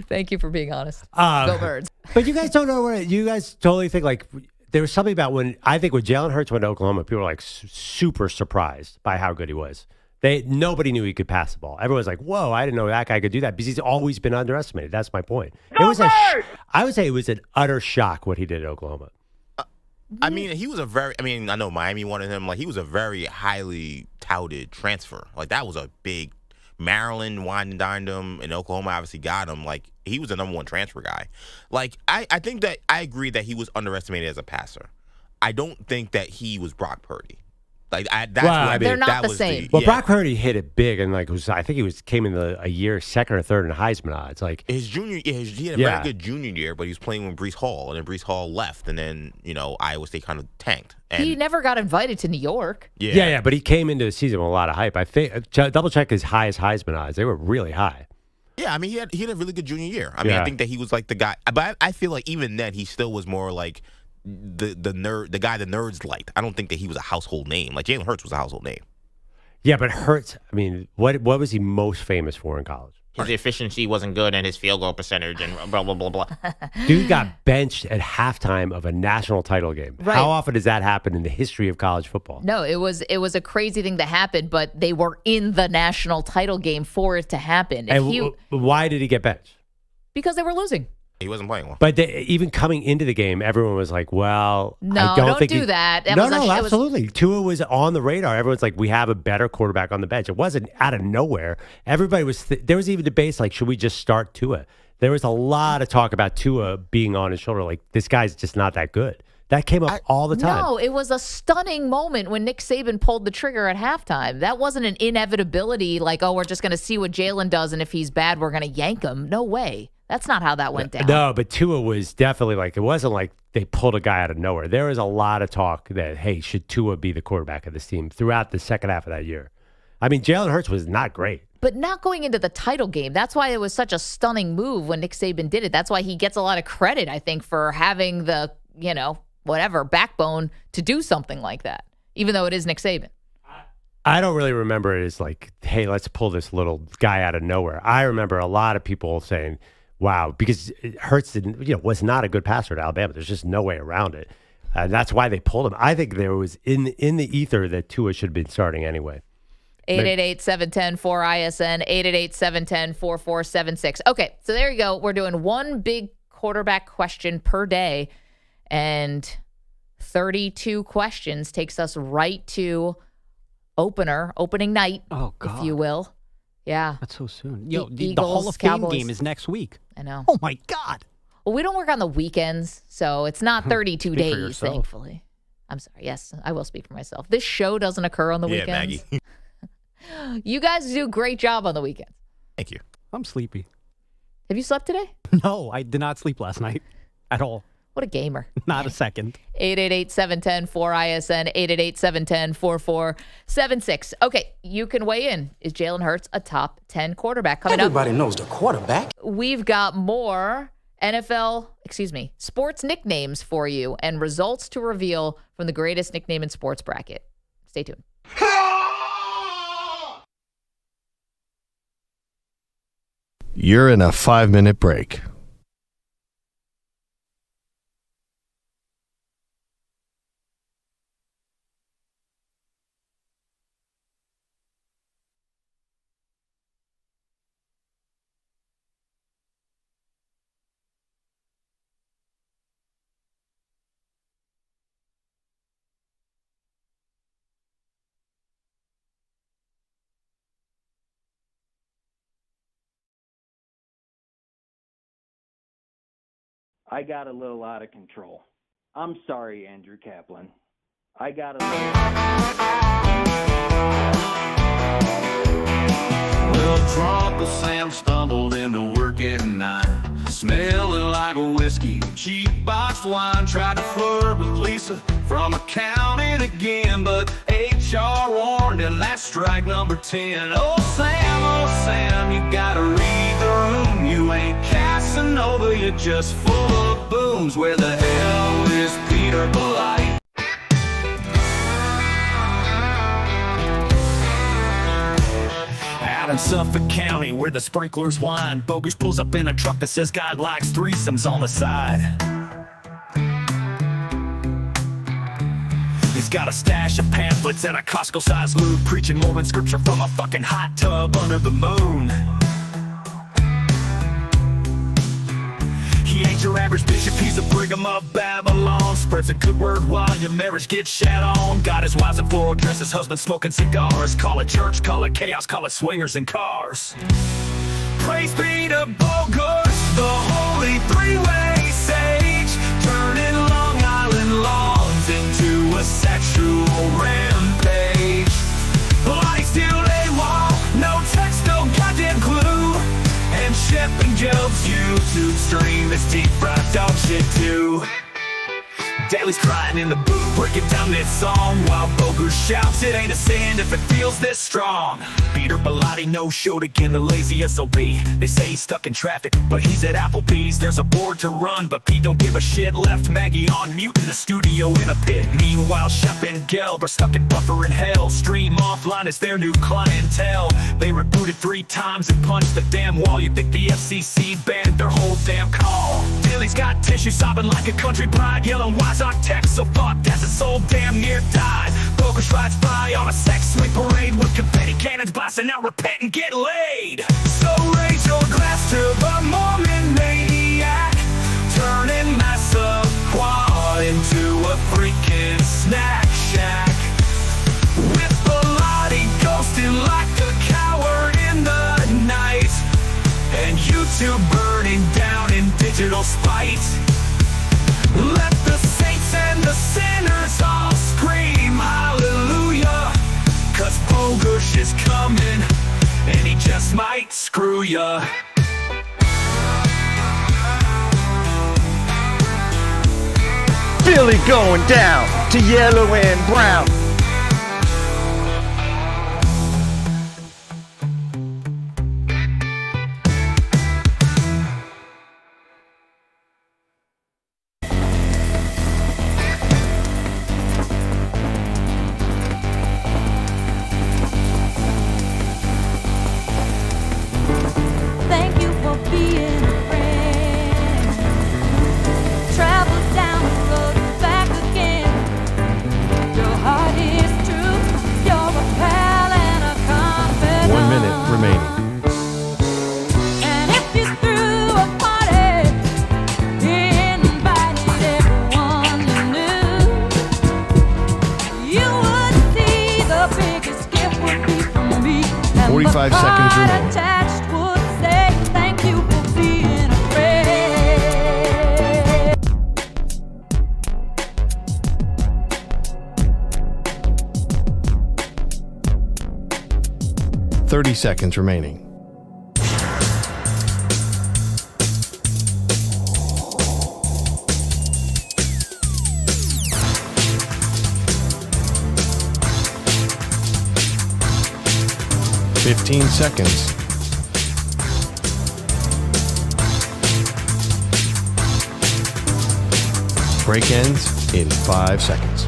Thank you for being honest. Go Birds. But you guys don't know where you guys totally think, like, there was something about when Jalen Hurts went to Oklahoma, people were like super surprised by how good he was. Nobody knew he could pass the ball. Everyone's like, whoa, I didn't know that guy could do that, because he's always been underestimated. That's my point. I would say it was an utter shock what he did at Oklahoma. I mean, I know Miami wanted him. Like, he was a very highly touted transfer. Like, that was a big Maryland wined and dined him, and Oklahoma obviously got him. Like, he was the number 1 transfer guy. Like, I think that I agree that he was underestimated as a passer. I don't think that he was Brock Purdy. Like, they're not the same. Brock Purdy hit it big, and like I think he came in a year second or third in Heisman odds. Like his junior, he had a very good junior year, but he was playing with Breece Hall, and then Breece Hall left, and then Iowa State kind of tanked. And he never got invited to New York. Yeah, but he came into the season with a lot of hype. I think double check his highest Heisman odds; they were really high. Yeah, I mean he had a really good junior year. I mean I think that he was like the guy, but I feel like even then he still was more like the nerd, the guy the nerds liked. I don't think that he was a household name. Like Jalen Hurts was a household name. Yeah, but Hurts, I mean, what was he most famous for in college? His efficiency wasn't good and his field goal percentage and blah, blah, blah, blah. Dude got benched at halftime of a national title game. Right. How often does that happen in the history of college football? No, it was a crazy thing that happened, but they were in the national title game for it to happen. Why did he get benched? Because they were losing. He wasn't playing well. But even coming into the game, everyone was like, well, no, I don't think do that. No, absolutely. Tua was on the radar. Everyone's like, we have a better quarterback on the bench. It wasn't out of nowhere. Everybody was, there was even debates like, should we just start Tua? There was a lot of talk about Tua being on his shoulder. Like, this guy's just not that good. That came up all the time. No, it was a stunning moment when Nick Saban pulled the trigger at halftime. That wasn't an inevitability like, oh, we're just going to see what Jalen does, and if he's bad, we're going to yank him. No way. That's not how that went down. No, but Tua was definitely like, it wasn't like they pulled a guy out of nowhere. There was a lot of talk that, hey, should Tua be the quarterback of this team throughout the second half of that year? I mean, Jalen Hurts was not great. But not going into the title game. That's why it was such a stunning move when Nick Saban did it. That's why he gets a lot of credit, I think, for having the, backbone to do something like that, even though it is Nick Saban. I don't really remember it as like, hey, let's pull this little guy out of nowhere. I remember a lot of people saying, wow, because Hurts was not a good passer at Alabama. There's just no way around it. And that's why they pulled him. I think there was in the ether that Tua should have been starting anyway. 888-710-4ISN, 888-710-4476. Okay, so there you go. We're doing one big quarterback question per day, and 32 questions takes us right to opening night, if you will. Yeah. That's so soon. Yo, Eagles, the Hall of Fame Cowboys. game is next week. I know. Oh, my God. Well, we don't work on the weekends, so it's not 32 Speak for days, yourself. thankfully. I'm sorry. Yes, I will speak for myself. This show doesn't occur on the weekends. Maggie. You guys do a great job on the weekends. Thank you. I'm sleepy. Have you slept today? No, I did not sleep last night at all. What a gamer. Not a second. 888-710-4ISN, 888-710-4476. Okay, you can weigh in. Is Jalen Hurts a top 10 quarterback? Coming Everybody knows the quarterback. We've got more sports nicknames for you and results to reveal from the greatest nickname in sports bracket. Stay tuned. You're in a 5-minute break. I got a little out of control. I'm sorry, Andrew Kaplan. I got a Well, drunk as Sam stumbled into work at night, smelling like a whiskey, cheap boxed wine. Tried to flirt with Lisa from accounting again, but HR warned him that's strike number 10. Oh Sam, you gotta read the room. You ain't Casanova, you're just full of booms. Where the hell is Peter Polite? Out in Suffolk County, where the sprinklers whine, Bogus pulls up in a truck that says God likes threesomes on the side. He's got a stash of pamphlets and a Costco-sized loot, preaching more than scripture from a fucking hot tub under the moon. He ain't your average bishop, he's a Brigham of Babylon, spreads a good word while your marriage gets shat on. Got his wives at floor, dressed his husband smoking cigars. Call it church, call it chaos, call it swingers and cars. Praise be to Bogus, the holy three-way sage, turning Long Island lawns into a sexual rampage. Lights still AWOL, no text, no goddamn clue, and shipping jokes YouTube stream this deep fried dog shit too. Daly's crying in the booth, breaking down this song, while Bogus shouts, it ain't a sin if it feels this strong. Peter Bellotti no-showed again, the lazy SOB. They say he's stuck in traffic, but he's at Applebee's. There's a board to run, but Pete don't give a shit. Left Maggie on mute in the studio in a pit. Meanwhile, Shep and Gelb are stuck in buffer in hell. Stream Offline is their new clientele. They rebooted 3 times and punched the damn wall. You think the FCC banned their whole damn call? Daly's got tissue sobbing like a country bride, yelling why's our text so fucked as his soul damn near died. Bogus rides by on a sex swing parade with confetti cannons blasting out, repent and get laid. So raise your glass to the Mormon maniac, turning Massaqua into a freaking snack shack. With Bellotti ghosting like a coward in the night, and YouTube burning down in digital spite. Let the saints and the sinners all scream hallelujah, 'cause Bogus is coming, and he just might screw ya. Philly going down to yellow and brown. Thank you for being a friend. Travel down the road and back again. Your heart is true. You're a pal and a confidant. 1 minute remaining. And if you threw a party, invited everyone you knew, you would see the biggest gift would be from me. And 45 the seconds card remaining. attached would say, thank you for being a friend. 30 seconds remaining. Fifteen seconds. Break ends in 5 seconds.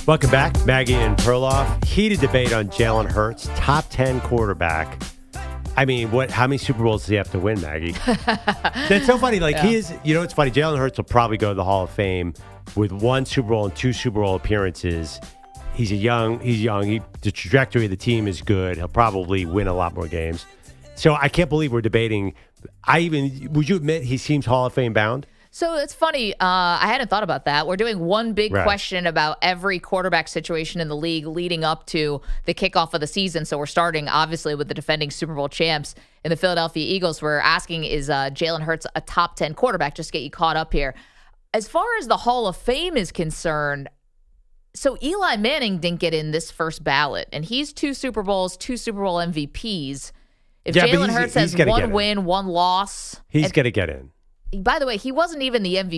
Welcome back. Maggie and Perloff. Heated debate on Jalen Hurts, top 10 quarterback. I mean, how many Super Bowls does he have to win, Maggie? That's so funny. Like, he is, you know, it's funny. Jalen Hurts will probably go to the Hall of Fame with 1 Super Bowl and 2 Super Bowl appearances. He's young. The trajectory of the team is good. He'll probably win a lot more games. So I can't believe we're debating. Would you admit he seems Hall of Fame bound? So it's funny. I hadn't thought about that. We're doing one big question about every quarterback situation in the league leading up to the kickoff of the season. So we're starting, obviously, with the defending Super Bowl champs in the Philadelphia Eagles. We're asking, is Jalen Hurts a top 10 quarterback? Just to get you caught up here. As far as the Hall of Fame is concerned, so Eli Manning didn't get in this first ballot, and he's 2 Super Bowls, 2 Super Bowl MVPs. If Jalen Hurts has 1 win, 1 loss. He's going to get in. By the way, he wasn't even the MVP